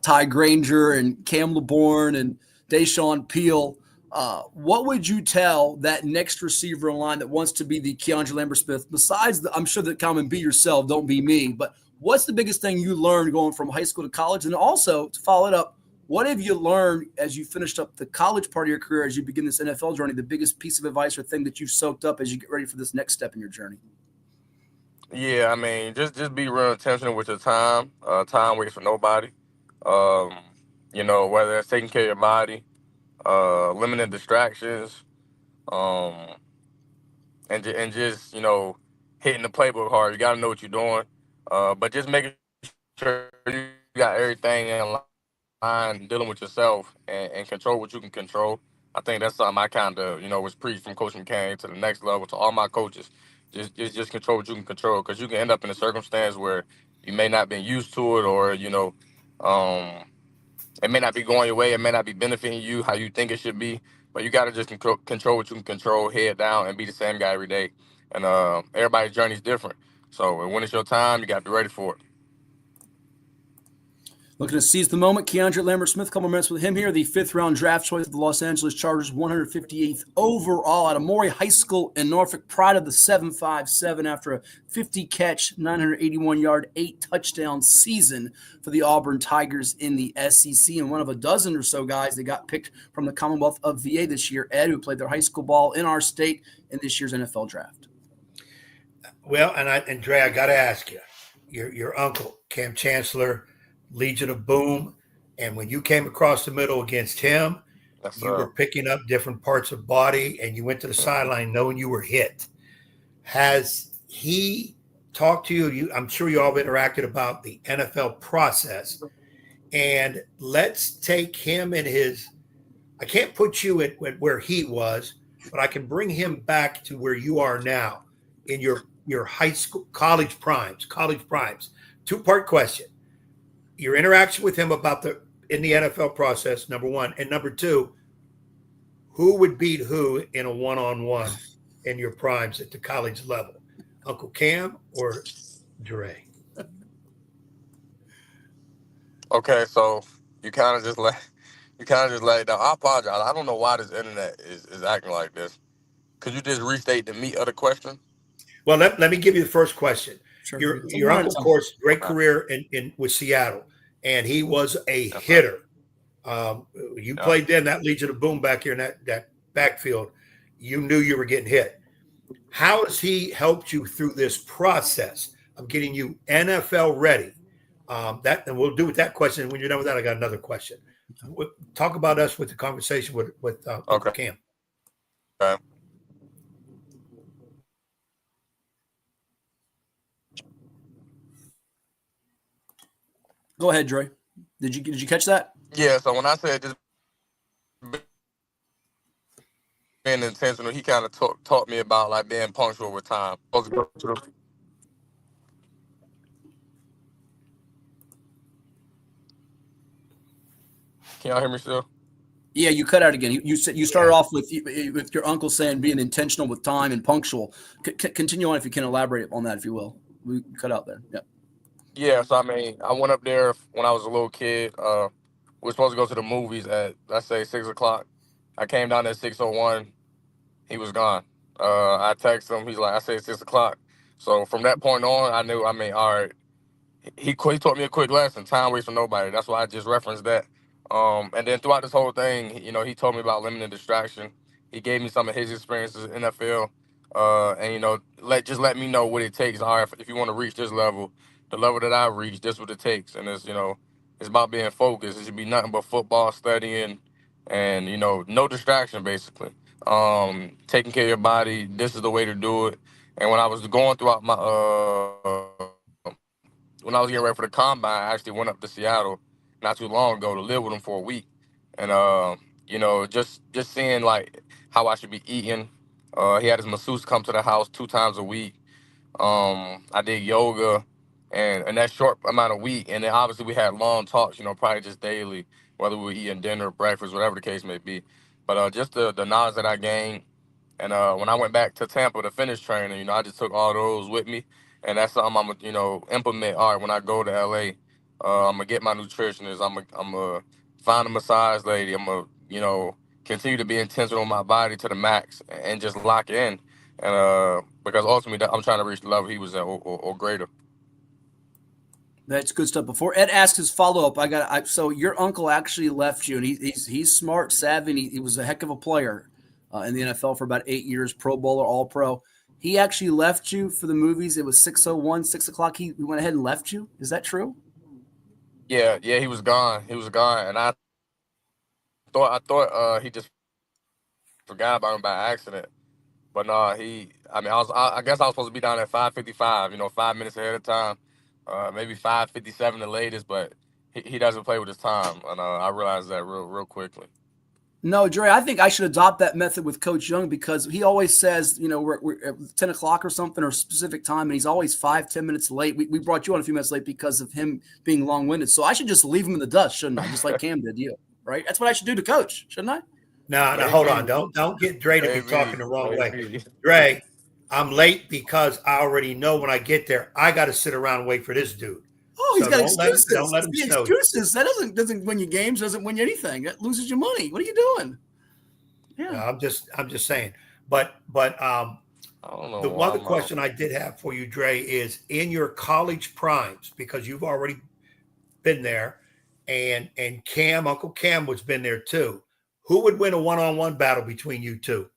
Ty Granger and Cam LeBourne and Deshaun Peel. What would you tell that next receiver in line that wants to be the KeAndre Lambert Smith? Besides, I'm sure that come and be yourself, don't be me. But what's the biggest thing you learned going from high school to college? And also, to follow it up, what have you learned as you finished up the college part of your career, as you begin this NFL journey, the biggest piece of advice or thing that you've soaked up as you get ready for this next step in your journey? Yeah, I mean, just be real intentional with your time. Time waits for nobody. Whether it's taking care of your body, limiting distractions, and just hitting the playbook hard. You got to know what you're doing, but just making sure you got everything in line, dealing with yourself, and control what you can control. I think that's something I kind of was preached from Coach McCain to the next level to all my coaches. Just control what you can control, because you can end up in a circumstance where you may not be used to it, or it may not be going your way. It may not be benefiting you how you think it should be. But you got to just control what you can control, head down, and be the same guy every day. And everybody's journey is different. So when it's your time, you got to be ready for it. Looking to seize the moment, KeAndre Lambert Smith, a couple minutes with him here, the 5th-round draft choice of the Los Angeles Chargers, 158th overall out of Maury High School in Norfolk, pride of the 757 after a 50-catch, 981-yard, 8-touchdown season for the Auburn Tigers in the SEC, and one of a dozen or so guys that got picked from the Commonwealth of VA this year, Ed, who played their high school ball in our state in this year's NFL draft. Well, and Dre, I got to ask you, your uncle, Cam Chancellor, Legion of Boom, and when you came across the middle against him, you were picking up different parts of body, and you went to the sideline knowing you were hit. Has he talked to you? I'm sure you all have interacted about the NFL process, and let's take him and I can't put you at where he was, but I can bring him back to where you are now in your high school, college primes. 2-part question. Your interaction with him in the NFL process, number one. And number two, who would beat who in a one-on-one in your primes at the college level? Uncle Cam or Dre? Okay, so you kind of just let it down. I apologize. I don't know why this internet is acting like this. Could you just restate the meat of the question? Well, let me give you the first question. Sure. Your uncle, of course, great career with Seattle, and he was a hitter. You played then that Legion of Boom back here in that backfield. You knew you were getting hit. How has he helped you through this process of getting you NFL ready? And we'll do with that question. And when you're done with that, I got another question. Talk about us with the conversation with Uncle Cam. Okay. Go ahead, Dre. Did you catch that? Yeah. So when I said just being intentional, he kind of taught me about like being punctual with time. Can y'all hear me still? Yeah, you cut out again. You said you started off with your uncle saying being intentional with time and punctual. Continue on if you can elaborate on that, if you will. We cut out there. Yeah. Yeah, so I mean, I went up there when I was a little kid. We were supposed to go to the movies at, let's say, 6 o'clock. I came down at 6:01. He was gone. I texted him. He's like, I said 6 o'clock. So from that point on, I knew, I mean, all right, he taught me a quick lesson. Time waits for nobody. That's why I just referenced that. And then throughout this whole thing, you know, he told me about limiting distraction. He gave me some of his experiences in NFL, and you know, let me know what it takes. All right, if you want to reach this level, the level that I reach, this is what it takes. And it's, you know, it's about being focused. It should be nothing but football, studying, and you know, no distraction basically. Taking care of your body. This is the way to do it. And when I was going throughout my when I was getting ready for the combine, I actually went up to Seattle not too long ago to live with him for a week, and you know, just seeing like how I should be eating. He had his masseuse come to the house 2 times a week. I did yoga, and in that short amount of week, and then obviously we had long talks, you know, probably just daily, whether we were eating dinner, breakfast, whatever the case may be. But just the knowledge that I gained, and when I went back to Tampa to finish training, you know, I just took all those with me, and that's something I'm gonna, you know, implement. All right, when I go to LA, I'm gonna get my nutritionist. I'm gonna find a massage lady. I'm gonna, you know, continue to be intentional on my body to the max and just lock in. And because ultimately I'm trying to reach the level he was at or greater. That's good stuff. Before Ed asks his follow up, so your uncle actually left you, and he's smart, savvy, and he was a heck of a player in the NFL for about 8 years, Pro Bowler, All Pro. He actually left you for the movies. It was 6:01, 6 o'clock. He went ahead and left you. Is that true? Yeah, he was gone. He was gone, and I thought he just forgot about him by accident. But no, I mean, I guess I was supposed to be down at 5:55. You know, 5 minutes ahead of time. Maybe 5:57 the latest, but he doesn't play with his time, and I realized that real quickly. No, Dre, I think I should adopt that method with Coach Young because he always says, you know, we're at 10 o'clock or something or a specific time, and he's always 5-10 minutes late. We brought you on a few minutes late because of him being long-winded. So I should just leave him in the dust, shouldn't I? Just like Cam did you, right? That's what I should do to Coach, shouldn't I? No, hold on. Don't get Dre to be talking the wrong way. Dre, I'm late because I already know when I get there, I got to sit around and wait for this dude. Oh, he's got excuses. Don't let him snow you. Excuses. That doesn't win you games, doesn't win you anything. That loses you money. What are you doing? Yeah. No, I'm just saying. But I don't know the other question I did have for you, Dre, is in your college primes, because you've already been there, and Uncle Cam was been there too. Who would win a one-on-one battle between you two?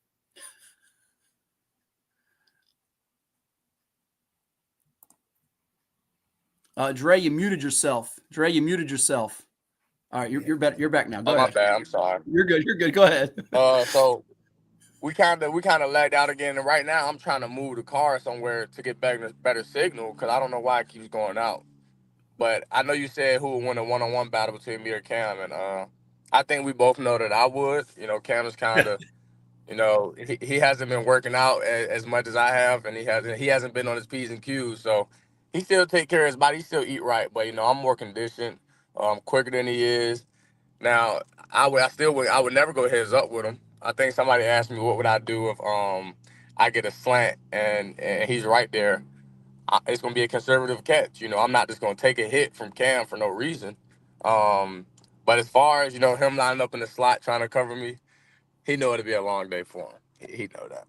Dre, you muted yourself. All right, you're back now. Go ahead. My bad. I'm sorry. You're good. Go ahead. So we kind of lagged out again, and right now I'm trying to move the car somewhere to get better signal because I don't know why it keeps going out. But I know you said who would win a one-on-one battle between me or Cam, and I think we both know that I would. You know, Cam is kind of, you know, he hasn't been working out as much as I have, and he hasn't been on his P's and Q's, so he still take care of his body, he still eat right, but you know, I'm more conditioned, quicker than he is. Now, I would never go heads up with him. I think somebody asked me what would I do if I get a slant and he's right there. It's gonna be a conservative catch. You know, I'm not just gonna take a hit from Cam for no reason. But as far as, you know, him lining up in the slot trying to cover me, he know it'll be a long day for him. He know that.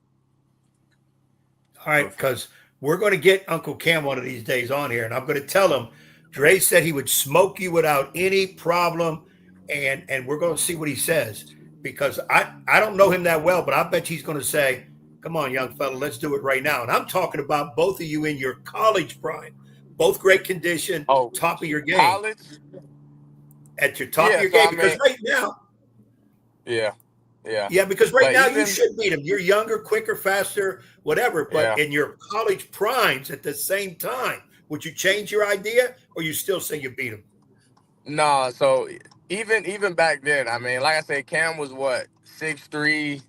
All right, because we're going to get Uncle Cam one of these days on here, and I'm going to tell him Dre said he would smoke you without any problem, and we're going to see what he says, because I don't know him that well, but I bet he's going to say, come on, young fella, let's do it right now. And I'm talking about both of you in your college prime, both great condition, top of your game. College? At your top of your game, because right now. Yeah, because right now you should beat him. You're younger, quicker, faster, whatever. But in your college primes at the same time, would you change your idea, or you still say you beat him? No, so even back then, I mean, like I said, Cam was what, 6'3",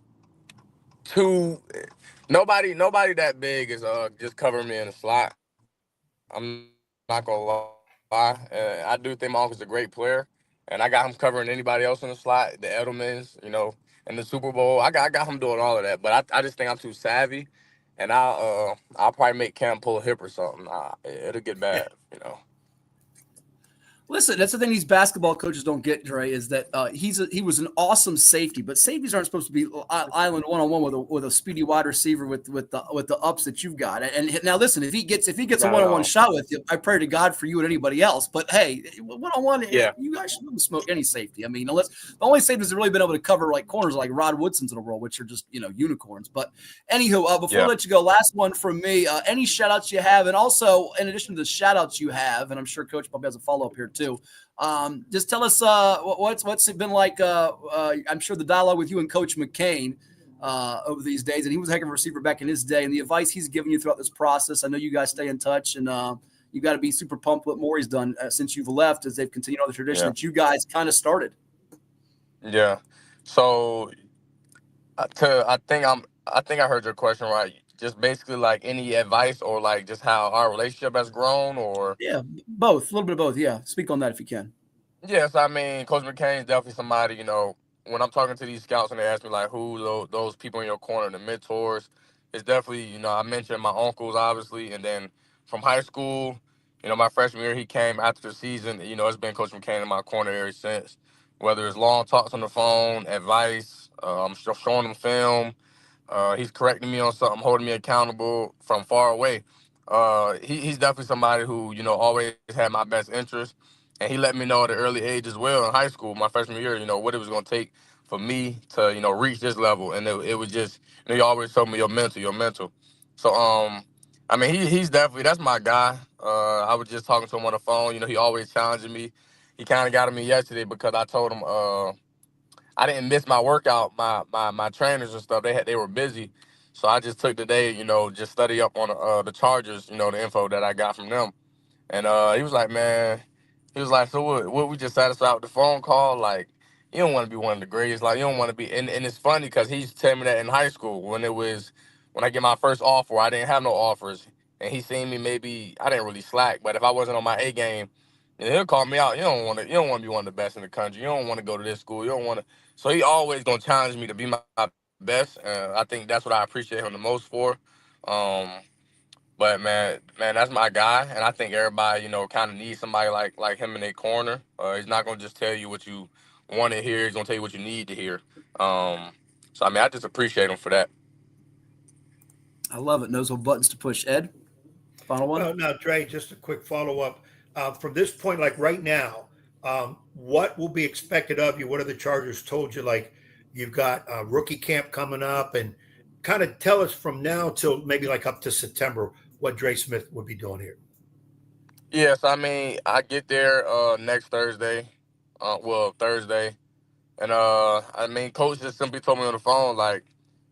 nobody that big is just covering me in the slot. I'm not gonna lie. I do think my uncle's a great player, and I got him covering anybody else in the slot, the Edelmans, in the Super Bowl. I got him doing all of that, but I just think I'm too savvy, and I'll probably make Cam pull a hip or something. It'll get bad. Listen, that's the thing these basketball coaches don't get, Dre, is that he was an awesome safety, but safeties aren't supposed to be island one-on-one with a speedy wide receiver with the ups that you've got. And now listen, if he gets a one-on-one shot with you, I pray to God for you and anybody else. But hey, one-on-one, you guys shouldn't smoke any safety. I mean, unless the only safeties that have really been able to cover like corners like Rod Woodson's in the world, which are just unicorns. But anywho, before I let you go, last one from me. Any shout-outs you have, and also in addition to the shout-outs you have, and I'm sure Coach probably has a follow-up here too. Just tell us what's it been like. I'm sure the dialogue with you and Coach McCain over these days, and he was a heck of a receiver back in his day, and the advice he's given you throughout this process. I know you guys stay in touch, and you got to be super pumped what Maury's done since you've left, as they've continued on the tradition that you guys kind of started. Yeah. So I think I heard your question right. Just basically like any advice or like just how our relationship has grown or both, a little bit of both. Yeah. Speak on that if you can. Yes, I mean, Coach McCain is definitely somebody, when I'm talking to these scouts and they ask me like who those people in your corner, the mentors, it's definitely, I mentioned my uncles obviously, and then from high school, my freshman year he came after the season, it's been Coach McCain in my corner ever since. Whether it's long talks on the phone, advice, I'm showing him film. He's correcting me on something, holding me accountable from far away. He's definitely somebody who, always had my best interest. And he let me know at an early age as well in high school, my freshman year, what it was going to take for me to, reach this level. And it was just, he always told me your mental. So, I mean, he's definitely, that's my guy. I was just talking to him on the phone. He always challenging me. He kind of got at me yesterday because I told him, I didn't miss my workout. My trainers and stuff, they were busy. So I just took the day, just study up on the Chargers, the info that I got from them. And he was like, man, so what we just satisfied with the phone call? Like, you don't want to be one of the greatest. Like, you don't want to be. And it's funny because he's telling me that in high school when I get my first offer, I didn't have no offers. And he seen me maybe, I didn't really slack. But if I wasn't on my A game, he'll call me out. You don't want to be one of the best in the country. You don't want to go to this school. You don't want to. So he always going to challenge me to be my best. I think that's what I appreciate him the most for. But man, that's my guy, and I think everybody, kind of needs somebody like him in their corner. He's not gonna just tell you what you want to hear; he's gonna tell you what you need to hear. So I mean, I just appreciate him for that. I love it. Knows what buttons to push. Ed, final one. Now, Dre, just a quick follow up. From this point, like right now, what will be expected of you? What have the Chargers told you? Like you've got rookie camp coming up, and kind of tell us from now till maybe like up to September what Dre Smith would be doing here. Yes, I mean, I get there next Thursday. Thursday. And, I mean, Coach just simply told me on the phone, like,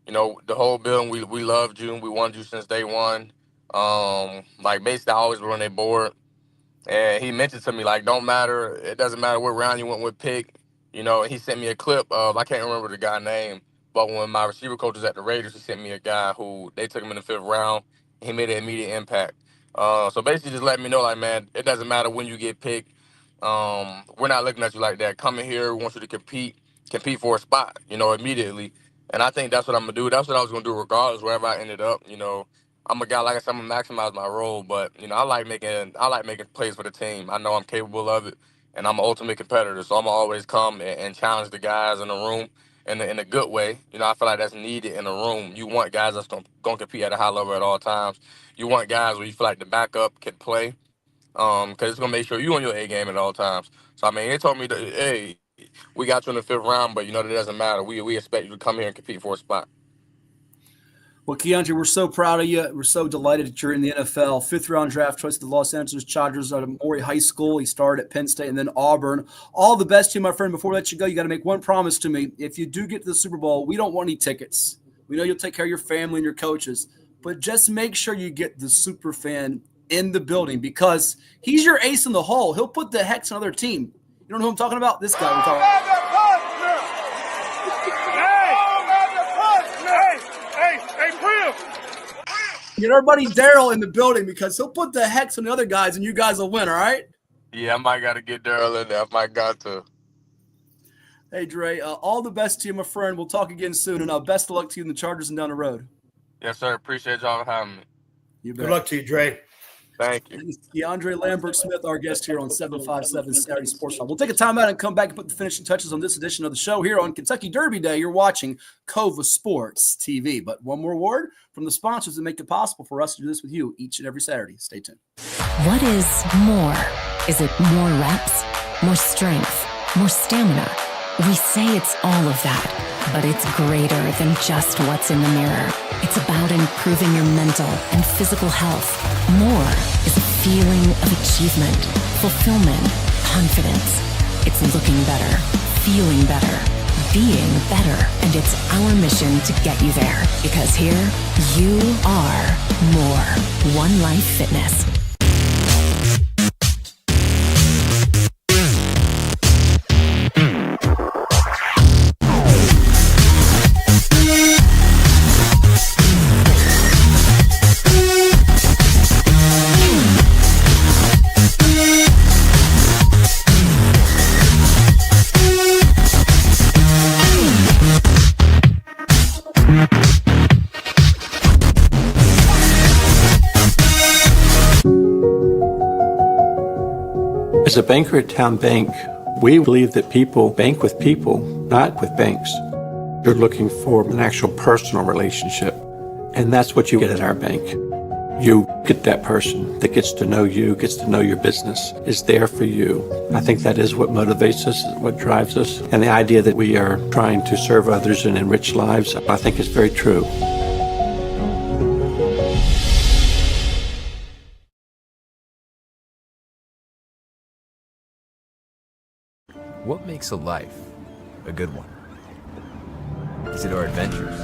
the whole building, we loved you. We wanted you since day one. Like, basically, I always run their board. And he mentioned to me, like, it doesn't matter what round you went with pick. He sent me a clip of, I can't remember the guy's name, but when my receiver coach was at the Raiders, he sent me a guy who they took him in the 5th round. He made an immediate impact. So basically just letting me know, like, man, it doesn't matter when you get picked. We're not looking at you like that. Coming here, we want you to compete for a spot, immediately. And I think that's what I'm going to do. That's what I was going to do regardless, wherever I ended up. I'm a guy, like I said, I'm going to maximize my role. But, I like making plays for the team. I know I'm capable of it, and I'm an ultimate competitor. So I'm going to always come and challenge the guys in the room. In a good way. I feel like that's needed in a room. You want guys that's going to compete at a high level at all times. You want guys where you feel like the backup can play because it's going to make sure you're on your A game at all times. So, I mean, they told me, hey, we got you in the 5th round, but, that doesn't matter. We expect you to come here and compete for a spot. Well, KeAndre, we're so proud of you. We're so delighted that you're in the NFL. 5th-round draft choice of the Los Angeles Chargers out of Maury High School. He started at Penn State and then Auburn. All the best to you, my friend. Before we let you go, you got to make one promise to me. If you do get to the Super Bowl, we don't want any tickets. We know you'll take care of your family and your coaches, but just make sure you get the super fan in the building because he's your ace in the hole. He'll put the hex on another team. You don't know who I'm talking about? This guy we're talking about. Get our buddy Darrell in the building because he'll put the hex on the other guys and you guys will win, all right? Yeah, I might got to get Darrell in there. I might got to. Hey, Dre, all the best to you, my friend. We'll talk again soon, and best of luck to you in the Chargers and down the road. Yes, sir. Appreciate y'all having me. You bet. Good luck to you, Dre. Thank you. KeAndre Lambert Smith, our guest here on 757 Saturday Sports Talk. We'll take a timeout and come back and put the finishing touches on this edition of the show here on Kentucky Derby Day. You're watching CoVA Sports TV. But one more word from the sponsors that make it possible for us to do this with you each and every Saturday. Stay tuned. What is more? Is it more reps, more strength, more stamina? We say it's all of that, but it's greater than just what's in the mirror. It's about improving your mental and physical health. More is a feeling of achievement, fulfillment, confidence. It's looking better, feeling better, being better, and it's our mission to get you there. Because here, you are more. One Life Fitness. As a banker at Town Bank, we believe that people bank with people, not with banks. You're looking for an actual personal relationship, and that's what you get at our bank. You get that person that gets to know you, gets to know your business, is there for you. I think that is what motivates us, what drives us, and the idea that we are trying to serve others and enrich lives, I think is very true. What makes a life a good one? Is it our adventures?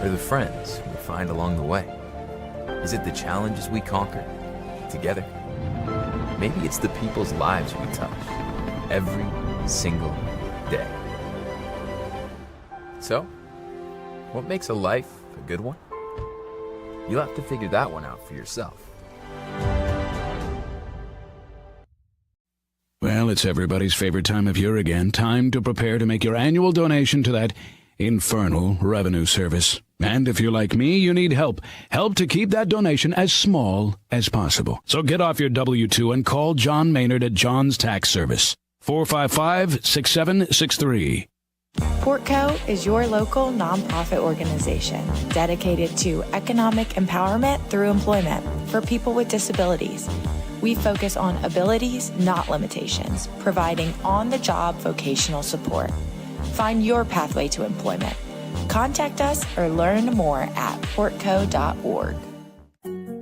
Or the friends we find along the way? Is it the challenges we conquer together? Maybe it's the people's lives we touch every single day. So, what makes a life a good one? You'll have to figure that one out for yourself. Well, it's everybody's favorite time of year again. Time to prepare to make your annual donation to that infernal revenue service. And if you're like me, you need help. Help to keep that donation as small as possible. So get off your W-2 and call John Maynard at John's Tax Service. 455-6763. Portco is your local nonprofit organization dedicated to economic empowerment through employment for people with disabilities. We focus on abilities, not limitations, providing on-the-job vocational support. Find your pathway to employment. Contact us or learn more at portco.org.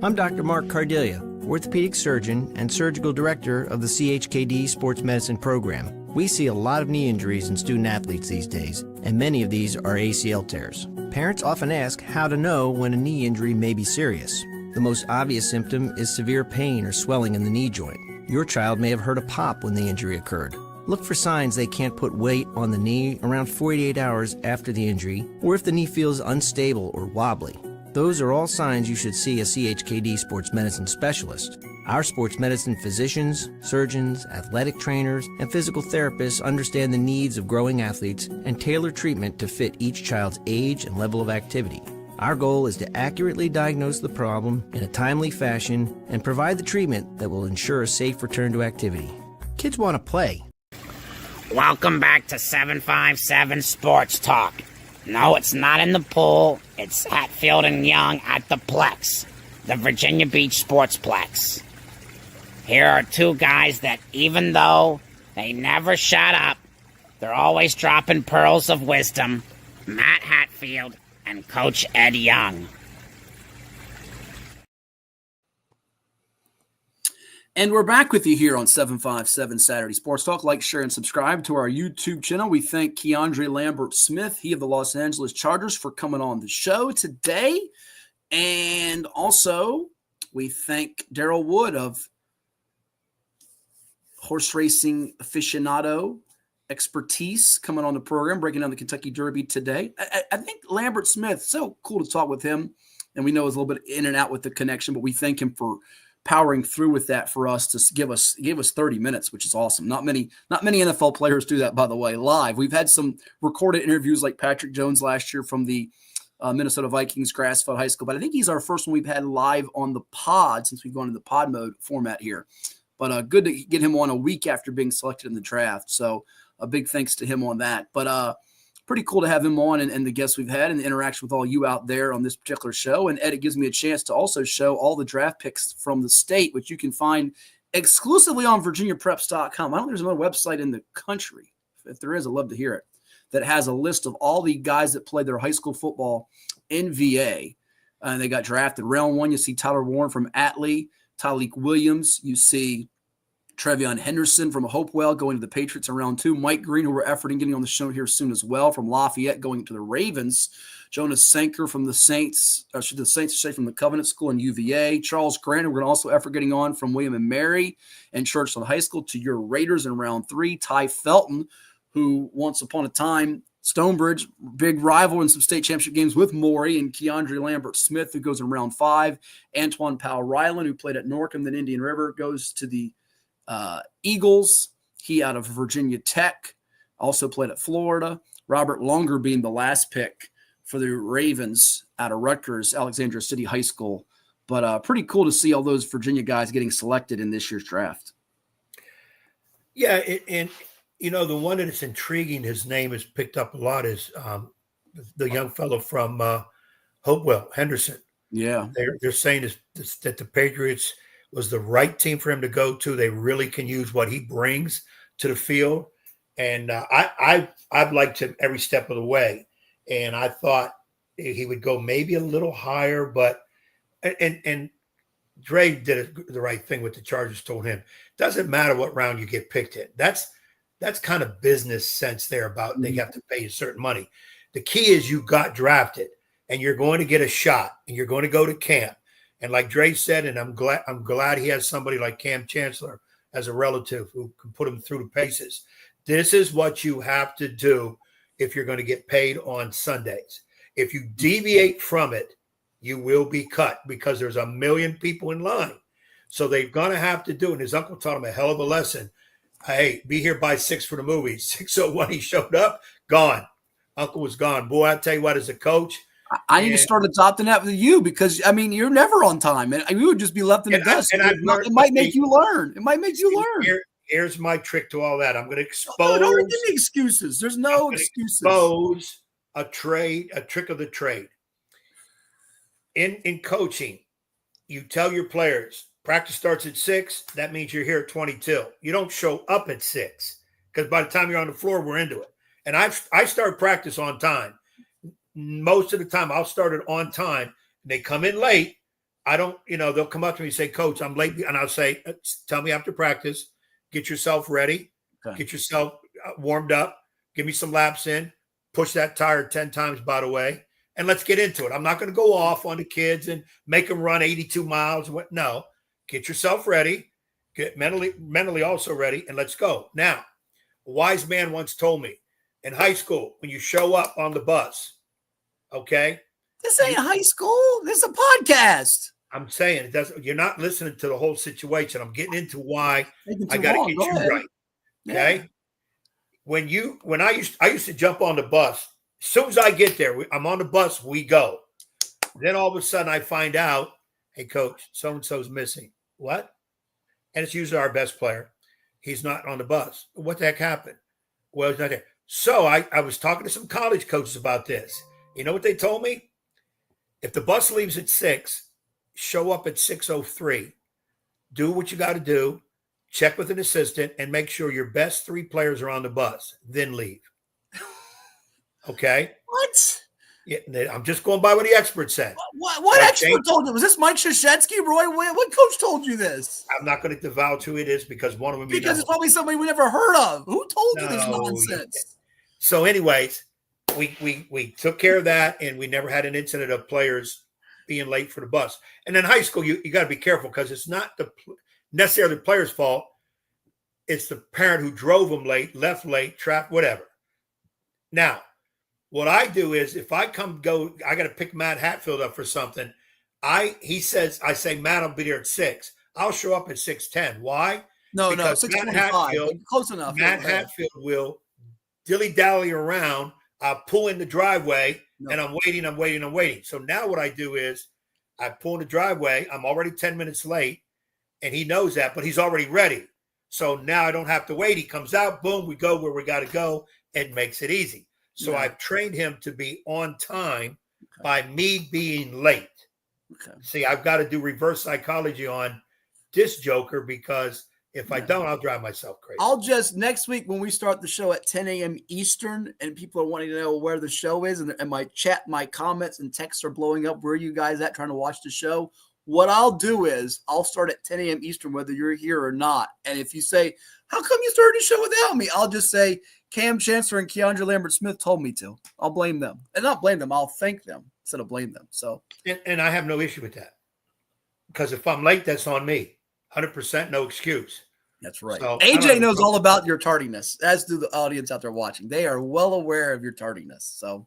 I'm Dr. Mark Cardelia, orthopedic surgeon and surgical director of the CHKD Sports Medicine Program. We see a lot of knee injuries in student athletes these days, and many of these are ACL tears. Parents often ask how to know when a knee injury may be serious. The most obvious symptom is severe pain or swelling in the knee joint. Your child may have heard a pop when the injury occurred. Look for signs they can't put weight on the knee around 48 hours after the injury, or if the knee feels unstable or wobbly. Those are all signs you should see a CHKD sports medicine specialist. Our sports medicine physicians, surgeons, athletic trainers, and physical therapists understand the needs of growing athletes and tailor treatment to fit each child's age and level of activity. Our goal is to accurately diagnose the problem in a timely fashion and provide the treatment that will ensure a safe return to activity. Kids want to play. Welcome back to 757 Sports Talk. No, it's not in the pool. It's Hatfield and Young at the Plex, the Virginia Beach Sportsplex. Here are two guys that, even though they never shut up, they're always dropping pearls of wisdom. Matt Hatfield and Coach Ed Young. And we're back with you here on 757 Saturday Sports Talk. Like, share, and subscribe to our YouTube channel. We thank KeAndre Lambert Smith, he of the Los Angeles Chargers, for coming on the show today. And also, we thank Darrell Wood of horse racing aficionado expertise coming on the program, breaking down the Kentucky Derby today. I think Lambert Smith, so cool to talk with him. And we know it's a little bit in and out with the connection, but we thank him for powering through with that for us to give us 30 minutes, which is awesome. Not many NFL players do that, by the way, live. We've had some recorded interviews like Patrick Jones last year from the Minnesota Vikings Grassfield High School, but I think he's our first one we've had live on the pod since we've gone to the pod mode format here. But good to get him on a week after being selected in the draft. So a big thanks to him on that. But pretty cool to have him on and the guests we've had and the interaction with all you out there on this particular show. And Ed, it gives me a chance to also show all the draft picks from the state, which you can find exclusively on virginiapreps.com. I don't think there's another website in the country. If there is, I'd love to hear it. That has a list of all the guys that played their high school football in VA. And they got drafted. Round 1, you see Tyler Warren from Atlee, Tyleek Williams. You see Trevion Henderson from Hopewell going to the Patriots in round 2. Mike Green, who we're efforting getting on the show here soon as well, from Lafayette going to the Ravens. Jonas Sanker from the Saints, from the Covenant School in UVA. Charles Grant, we're going to also effort getting on from William and Mary and Churchland High School to your Raiders in round 3. Ty Felton, who once upon a time, Stonebridge, big rival in some state championship games with Maury, and KeAndre Lambert Smith, who goes in round 5. Antoine Powell Ryland, who played at Norfolk then Indian River, goes to the Eagles. He out of Virginia Tech, also played at Florida. Robert Longer being the last pick for the Ravens out of Rutgers, Alexandria City High School. But pretty cool to see all those Virginia guys getting selected in this year's draft. Yeah, and the one that is intriguing, his name is picked up a lot, is the young fellow from Hopewell, Henderson. Yeah. They're saying that the Patriots was the right team for him to go to. They really can use what he brings to the field. And I've liked him every step of the way. And I thought he would go maybe a little higher, but and Dre did the right thing with the Chargers, told him, doesn't matter what round you get picked in. That's kind of business sense there about they have to pay you certain money. The key is you got drafted and you're going to get a shot and you're going to go to camp. And like Dre said, and I'm glad he has somebody like Cam Chancellor as a relative who can put him through the paces. This is what you have to do if you're going to get paid on Sundays. If you deviate from it, you will be cut because there's a million people in line. So they're going to have to do it. And his uncle taught him a hell of a lesson. Hey, be here by 6 for the movie. 6:01, he showed up, gone. Uncle was gone. Boy, I tell you what, as a coach, I need to start adopting that with you because, you're never on time. And you would just be left in the dust. It might make you learn. It might make you learn. Here's my trick to all that. I'm going to expose. Don't give me excuses. There's no excuses. Expose a trick of the trade. In coaching, you tell your players, practice starts at 6. That means you're here at 22. You don't show up at 6 because by the time you're on the floor, we're into it. And I start practice on time. Most of the time I'll start it on time and they come in late. I don't, they'll come up to me and say, Coach, I'm late. And I'll say, tell me after practice, get yourself ready, get yourself warmed up, give me some laps in, push that tire 10 times, by the way, and let's get into it. I'm not going to go off on the kids and make them run 82 miles. No, get yourself ready, get mentally also ready, and let's go. Now, a wise man once told me in high school, when you show up on the bus, okay? This ain't high school. This is a podcast. I'm saying it doesn't. You're not listening to the whole situation. I'm getting into why I got to get you right. Okay. Yeah. When I used to jump on the bus. As soon as I get there, I'm on the bus. We go. Then all of a sudden I find out, hey, Coach, so and so's missing. What? And it's usually our best player. He's not on the bus. What the heck happened? Well, he's not there. So I was talking to some college coaches about this. You know what they told me? If the bus leaves at 6, show up at 6:03. Do what you got to do. Check with an assistant and make sure your best 3 players are on the bus. Then leave. Okay? What? Yeah, I'm just going by what the expert said. What expert told you? Was this Mike Krzyzewski, Roy? What coach told you this? I'm not going to divulge who it is because one of them. Because it's probably somebody we never heard of. Who told you this nonsense? So, anyways, we took care of that, and we never had an incident of players being late for the bus. And in high school, you got to be careful because it's not necessarily the player's fault. It's the parent who drove them late, left late, trapped, whatever. Now, what I do is if I I got to pick Matt Hatfield up for something. I say, Matt, I'll be there at 6. I'll show up at 6:10. Why? No, Because 6:25. Close enough. Matt Hatfield will dilly-dally around. I'll pull in the driveway, and I'm waiting. So now what I do is I pull in the driveway. I'm already 10 minutes late, and he knows that, but he's already ready. So now I don't have to wait. He comes out, boom, we go where we got to go. It makes it easy. So I've trained him to be on time by me being late. Okay. See, I've got to do reverse psychology on this joker because if I don't, I'll drive myself crazy. I'll just next week when we start the show at 10 a.m. Eastern and people are wanting to know where the show is and my comments and texts are blowing up. Where are you guys at trying to watch the show? What I'll do is I'll start at 10 a.m. Eastern, whether you're here or not. And if you say, how come you started the show without me? I'll just say Cam Chancellor and KeAndre Lambert Smith told me to. I'll blame them. And not blame them. I'll thank them instead of blame them. So, and I have no issue with that because if I'm late, that's on me. 100% no excuse. That's right. So, AJ knows all about your tardiness, as do the audience out there watching. They are well aware of your tardiness. So,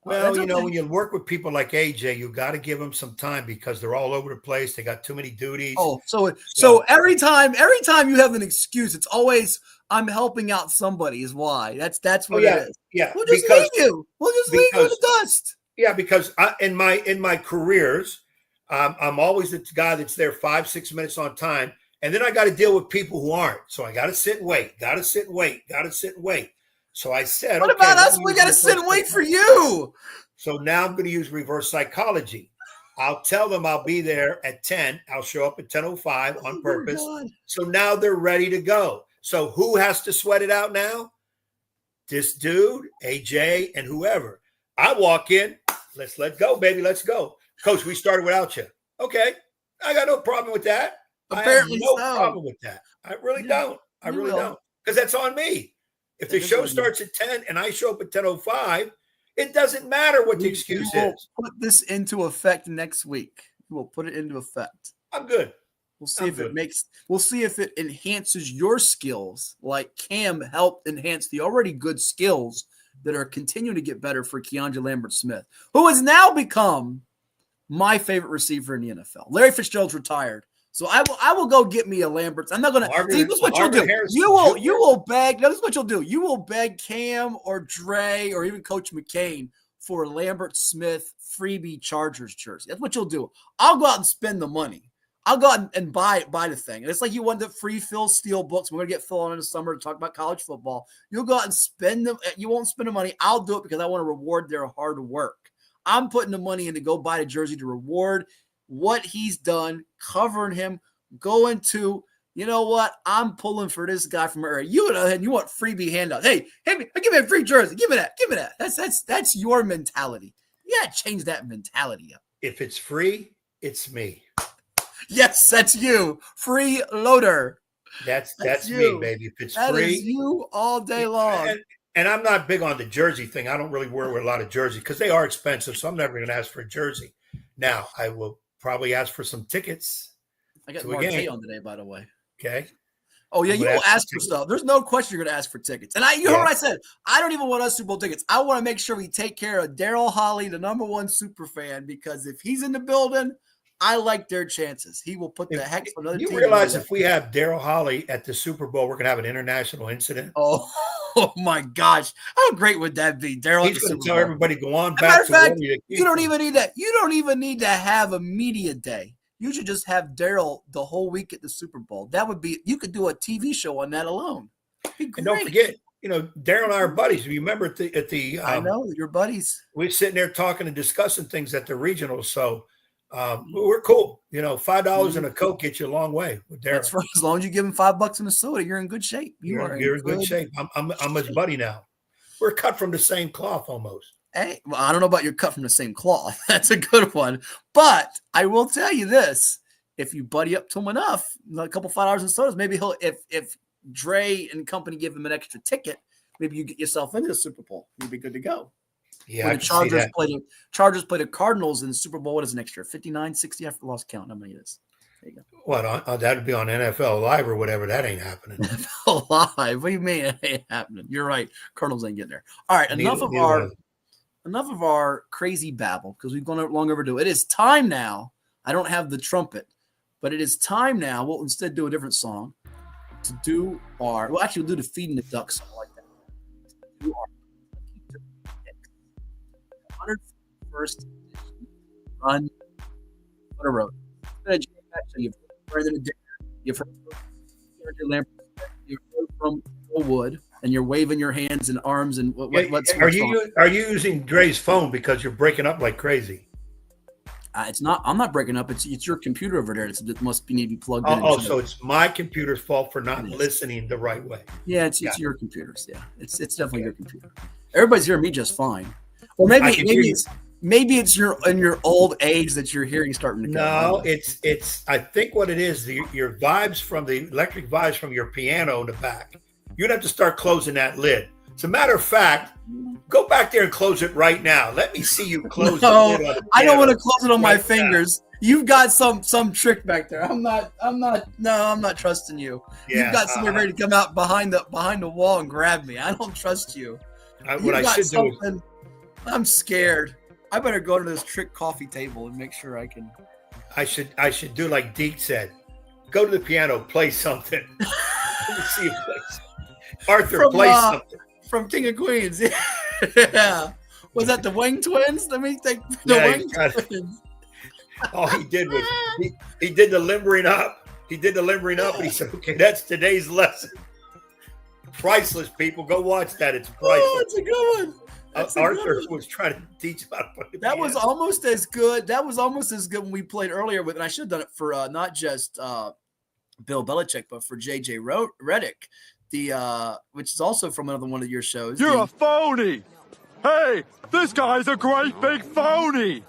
well, when you work with people like AJ, you got to give them some time because they're all over the place. They got too many duties. Oh, so every time you have an excuse, it's always I'm helping out somebody. Is why that's what it is. Yeah, we'll just leave you. We'll just leave you in the dust. Yeah, because in my careers, I'm always the guy that's there 5-6 minutes on time. And then I got to deal with people who aren't. So I got to sit and wait, So I said, what about us? We got to sit and wait for you. So now I'm going to use reverse psychology. I'll tell them I'll be there at 10. I'll show up at 10:05 on purpose. So now they're ready to go. So who has to sweat it out now? This dude, AJ, and whoever. I walk in. Let's go, baby. Let's go. Coach, we started without you. Okay. I got no problem with that. Apparently I have no problem with that. I really don't. I really don't. Because that's on me. If the show starts at 10 and I show up at 10:05, it doesn't matter what the excuse is. Put this into effect next week. We'll put it into effect. I'm good. We'll see if it enhances your skills like Cam helped enhance the already good skills that are continuing to get better for KeAndre Lambert Smith, who has now become my favorite receiver in the NFL. Larry Fitzgerald's retired. So I will go get me a Lambert. I'm not going to see. This is what you'll do. You will beg. No, this is what you'll do. You will beg Cam or Dre or even Coach McCain for a Lambert Smith freebie Chargers jersey. That's what you'll do. I'll go out and spend the money. I'll go out and buy the thing. And it's like you want the free Phil Steele books. We're going to get Phil on in the summer to talk about college football. You'll go out and spend them. You won't spend the money. I'll do it because I want to reward their hard work. I'm putting the money in to go buy the jersey to reward what he's done, covering him, going to, you know what? I'm pulling for this guy from area. You want freebie handouts. Hey, give me a free jersey. Give me that. That's your mentality. Yeah, change that mentality up. If it's free, it's me. Yes, that's you. Free loader. That's me, baby. If it's free, is you all day long. And I'm not big on the jersey thing. I don't really wear a lot of jerseys because they are expensive. So I'm never going to ask for a jersey. Now I will probably ask for some tickets. I got Marte on today, by the way. Okay. Oh, yeah, you will ask for stuff. There's no question you're going to ask for tickets. And you heard what I said. I don't even want us Super Bowl tickets. I want to make sure we take care of Darrell Holly, the #1 super fan, because if he's in the building, I like their chances. He will put the heck on another team. You realize if we have Darrell Holly at the Super Bowl, we're going to have an international incident? Oh my gosh. How great would that be? Darrell, he's going to tell everybody, go on back. Matter of fact, you don't even need that. You don't even need to have a media day. You should just have Darrell the whole week at the Super Bowl. That would be, you could do a TV show on that alone. And don't forget, Darrell and I are buddies. You remember at the I know, you're buddies. We're sitting there talking and discussing things at the regional. So we're cool. $5 and a Coke gets you a long way with Darrell. That's right. As long as you give him $5 in a soda, you're in good shape. You're in good shape. I'm his buddy now. We're cut from the same cloth almost. Hey, well, I don't know about your cut from the same cloth. That's a good one. But I will tell you this. If you buddy up to him enough, a couple $5 in sodas, maybe he'll, if Dre and company give him an extra ticket, maybe you get yourself into the Super Bowl. You'll be good to go. Yeah, when the Chargers play the Cardinals in the Super Bowl, what is it next year? 59, 60? I lost count how many it is. There you go. What? That would be on NFL Live or whatever. That ain't happening. NFL Live. What do you mean it ain't happening? You're right. Colonels ain't getting there. All right. Enough of our crazy babble because we've gone long overdue. It is time now. I don't have the trumpet, but it is time now. We'll instead do a different song to do our. Well, actually, we'll do the Feeding the Ducks song like that. To do our 101st run on a road. You've heard Brandon Adair. You've heard KeAndre Lambert. You've heard from Wood, and you're waving your hands and arms and what's are you using Dre's phone because you're breaking up like crazy? It's not. I'm not breaking up. It's your computer over there. It must need to be plugged in. Oh, so it's my computer's fault for not listening the right way. Yeah, it's your computer's. Yeah, it's definitely your computer. Everybody's hearing me just fine. Or maybe it's your old age that you're hearing starting to come. No, it's. I think what it is, your vibes from the electric vibes from your piano in the back. You'd have to start closing that lid. As a matter of fact, go back there and close it right now. Let me see you close the lid on the piano. I don't want to close it on my fingers. You've got some trick back there. I'm not trusting you. Yeah, You've got somebody ready to come out behind the wall and grab me. I don't trust you. What I should do is, I'm scared. I better go to this trick coffee table and make sure I can. I should do like Deke said. Go to the piano, play something. Let me see you play something. Arthur, play something. From King of Queens. Yeah. Was that the Wing Twins? Let me think. Wing Twins. All he did was he did the limbering up. He did the limbering up and he said, okay, that's today's lesson. Priceless, people. Go watch that. It's priceless. Oh, that's a good one. Arthur was trying to teach how to play the piano. Was almost as good. That was almost as good when we played earlier with, and I should have done it for not just Bill Belichick, but for JJ Redick, which is also from another one of your shows. You're a phony. Hey, this guy's a great big phony.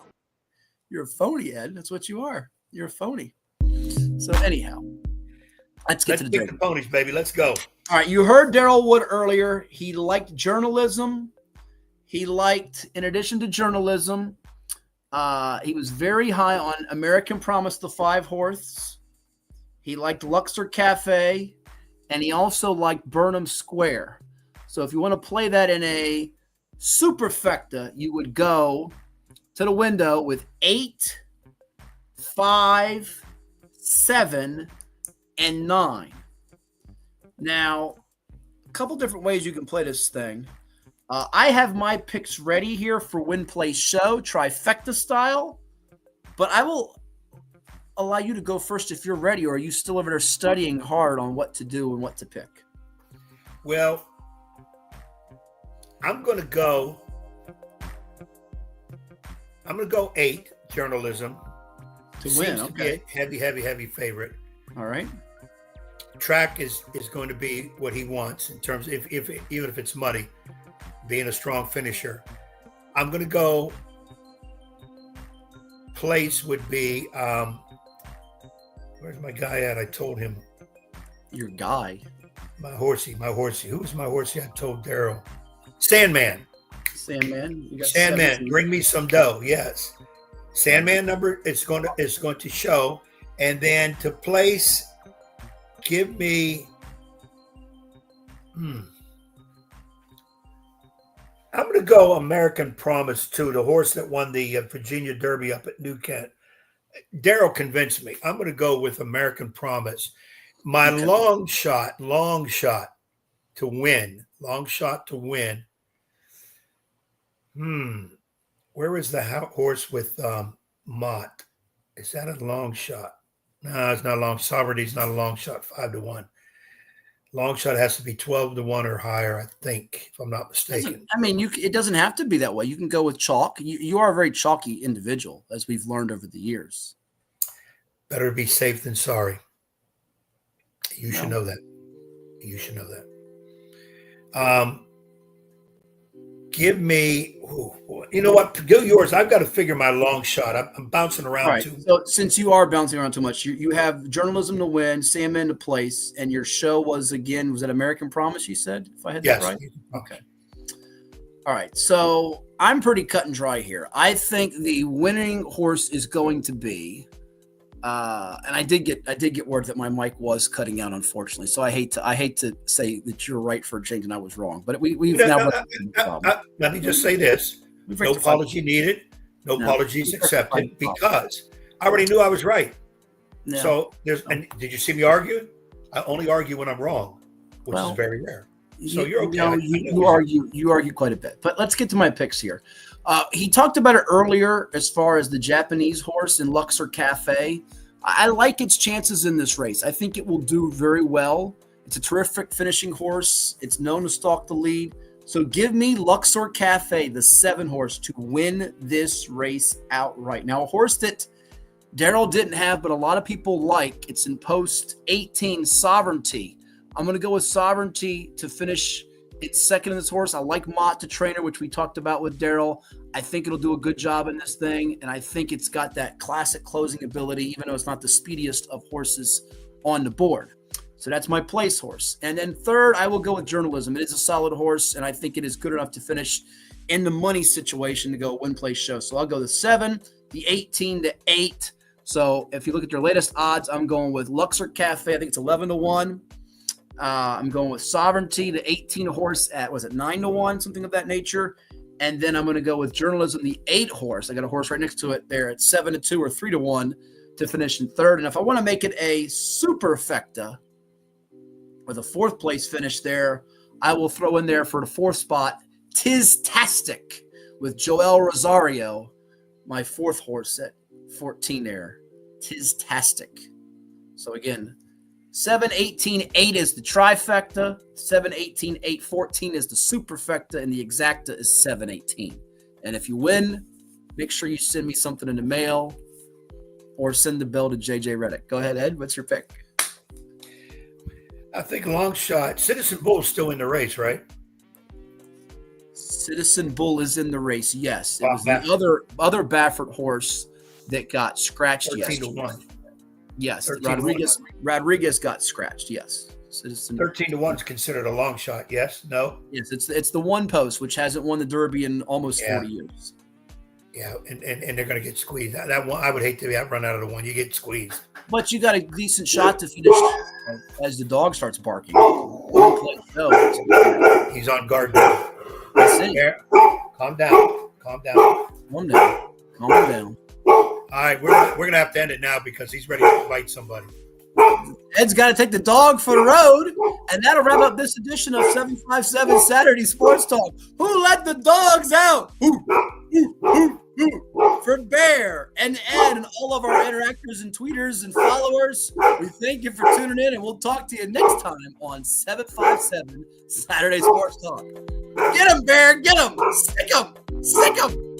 You're a phony, Ed. That's what you are. You're a phony. So anyhow, let's get to the ponies, baby. Let's go. All right, you heard Darrell Wood earlier. He liked journalism. He liked, in addition to journalism, he was very high on American Promise, the 5 Horse. He liked Luxor Cafe, and he also liked Burnham Square. So if you want to play that in a superfecta, you would go to the window with 8, 5, 7, and 9. Now, a couple different ways you can play this thing. I have my picks ready here for Win Play Show, trifecta style, but I will allow you to go first if you're ready, or are you still over there studying hard on what to do and what to pick? Well, I'm going to go 8, journalism. To win, Seems to be a heavy favorite. All right. Track is going to be what he wants in terms of even if it's muddy, being a strong finisher. I'm going to go place would be where's my guy at? I told him. Your guy? My horsey. Who's my horsey? I told Darrell. Sandman. You got Sandman. 17. Bring me some dough. Yes. Sandman number is going to show, and then to place, give me. I'm going to go American Promise too, the horse that won the Virginia Derby up at New Kent. Darrell convinced me. I'm going to go with American Promise. My long shot to win. Where is the horse with Mott? Is that a long shot? No, it's not a long. Sovereignty's not a long shot. 5-1. Long shot has to be 12-1 or higher, I think, if I'm not mistaken. It doesn't have to be that way. You can go with chalk. You are a very chalky individual, as we've learned over the years. Better be safe than sorry. You should know that. Give me, you know what? Go yours. I've got to figure my long shot. I'm bouncing around All right. too. So since you are bouncing around too much, you have journalism to win, Sandman to place, and your show was it American Promise? You said, if I had that right. Okay. All right. So I'm pretty cut and dry here. I think the winning horse is going to be And I did get word that my mic was cutting out, unfortunately. So I hate to say that you're right for a change and I was wrong. But we've now. Let me just say this: no apology needed, no apologies accepted, because I already knew I was right. No. So and did you see me argue? I only argue when I'm wrong, which is very rare. So you're okay. You argue quite a bit. But let's get to my picks here. He talked about it earlier as far as the Japanese horse in Luxor Cafe. I like its chances in this race. I think it will do very well. It's a terrific finishing horse. It's known to stalk the lead. So give me Luxor Cafe, the 7 horse, to win this race outright. Now, a horse that Darrell didn't have, but a lot of people like. It's in post 18, Sovereignty. I'm going to go with Sovereignty to finish its second in this horse. I like Mott to trainer, which we talked about with Darrell. I think it'll do a good job in this thing, and I think it's got that classic closing ability, even though it's not the speediest of horses on the board. So that's my place horse. And then third, I will go with Journalism. It is a solid horse, and I think it is good enough to finish in the money situation to go win place show. So I'll go the 7, the 18, the 8. So if you look at your latest odds, I'm going with Luxor Cafe. I think it's 11-1. I'm going with Sovereignty, the 18 horse at, was it 9-1, something of that nature. And then I'm going to go with Journalism, the 8 horse. I got a horse right next to it there at 7-2 or 3-1 to finish in third. And if I want to make it a superfecta with a 4th place finish there, I will throw in there for the 4th spot, Tiztastic with Joel Rosario, my 4th horse at 14 there. Tiztastic. So again, 7, 18, 8 is the trifecta. 7, 18, 8, 14 is the superfecta, and the exacta is 7, 18. And if you win, make sure you send me something in the mail or send the bill to JJ Reddick. Go ahead, Ed. What's your pick? I think long shot. Citizen Bull's still in the race, right? Citizen Bull is in the race, yes. It was the other Baffert horse that got scratched yesterday. 13-1. Yes, Rodriguez got scratched, yes. 13-1 is considered a long shot, yes? No? Yes, it's the one post, which hasn't won the Derby in almost 40 years. Yeah, and they're going to get squeezed. That one, I would hate to run out of the one. You get squeezed. But you got a decent shot to finish as the dog starts barking. He's on guard now. Calm down. Calm down. All right, we're gonna have to end it now because he's ready to bite somebody. Ed's got to take the dog for the road, and that'll wrap up this edition of 757 Saturday Sports Talk. Who let the dogs out? For Bear and Ed and all of our interactors and tweeters and followers, we thank you for tuning in, and we'll talk to you next time on 757 Saturday Sports Talk. Get him, Bear! Get him! Sick him!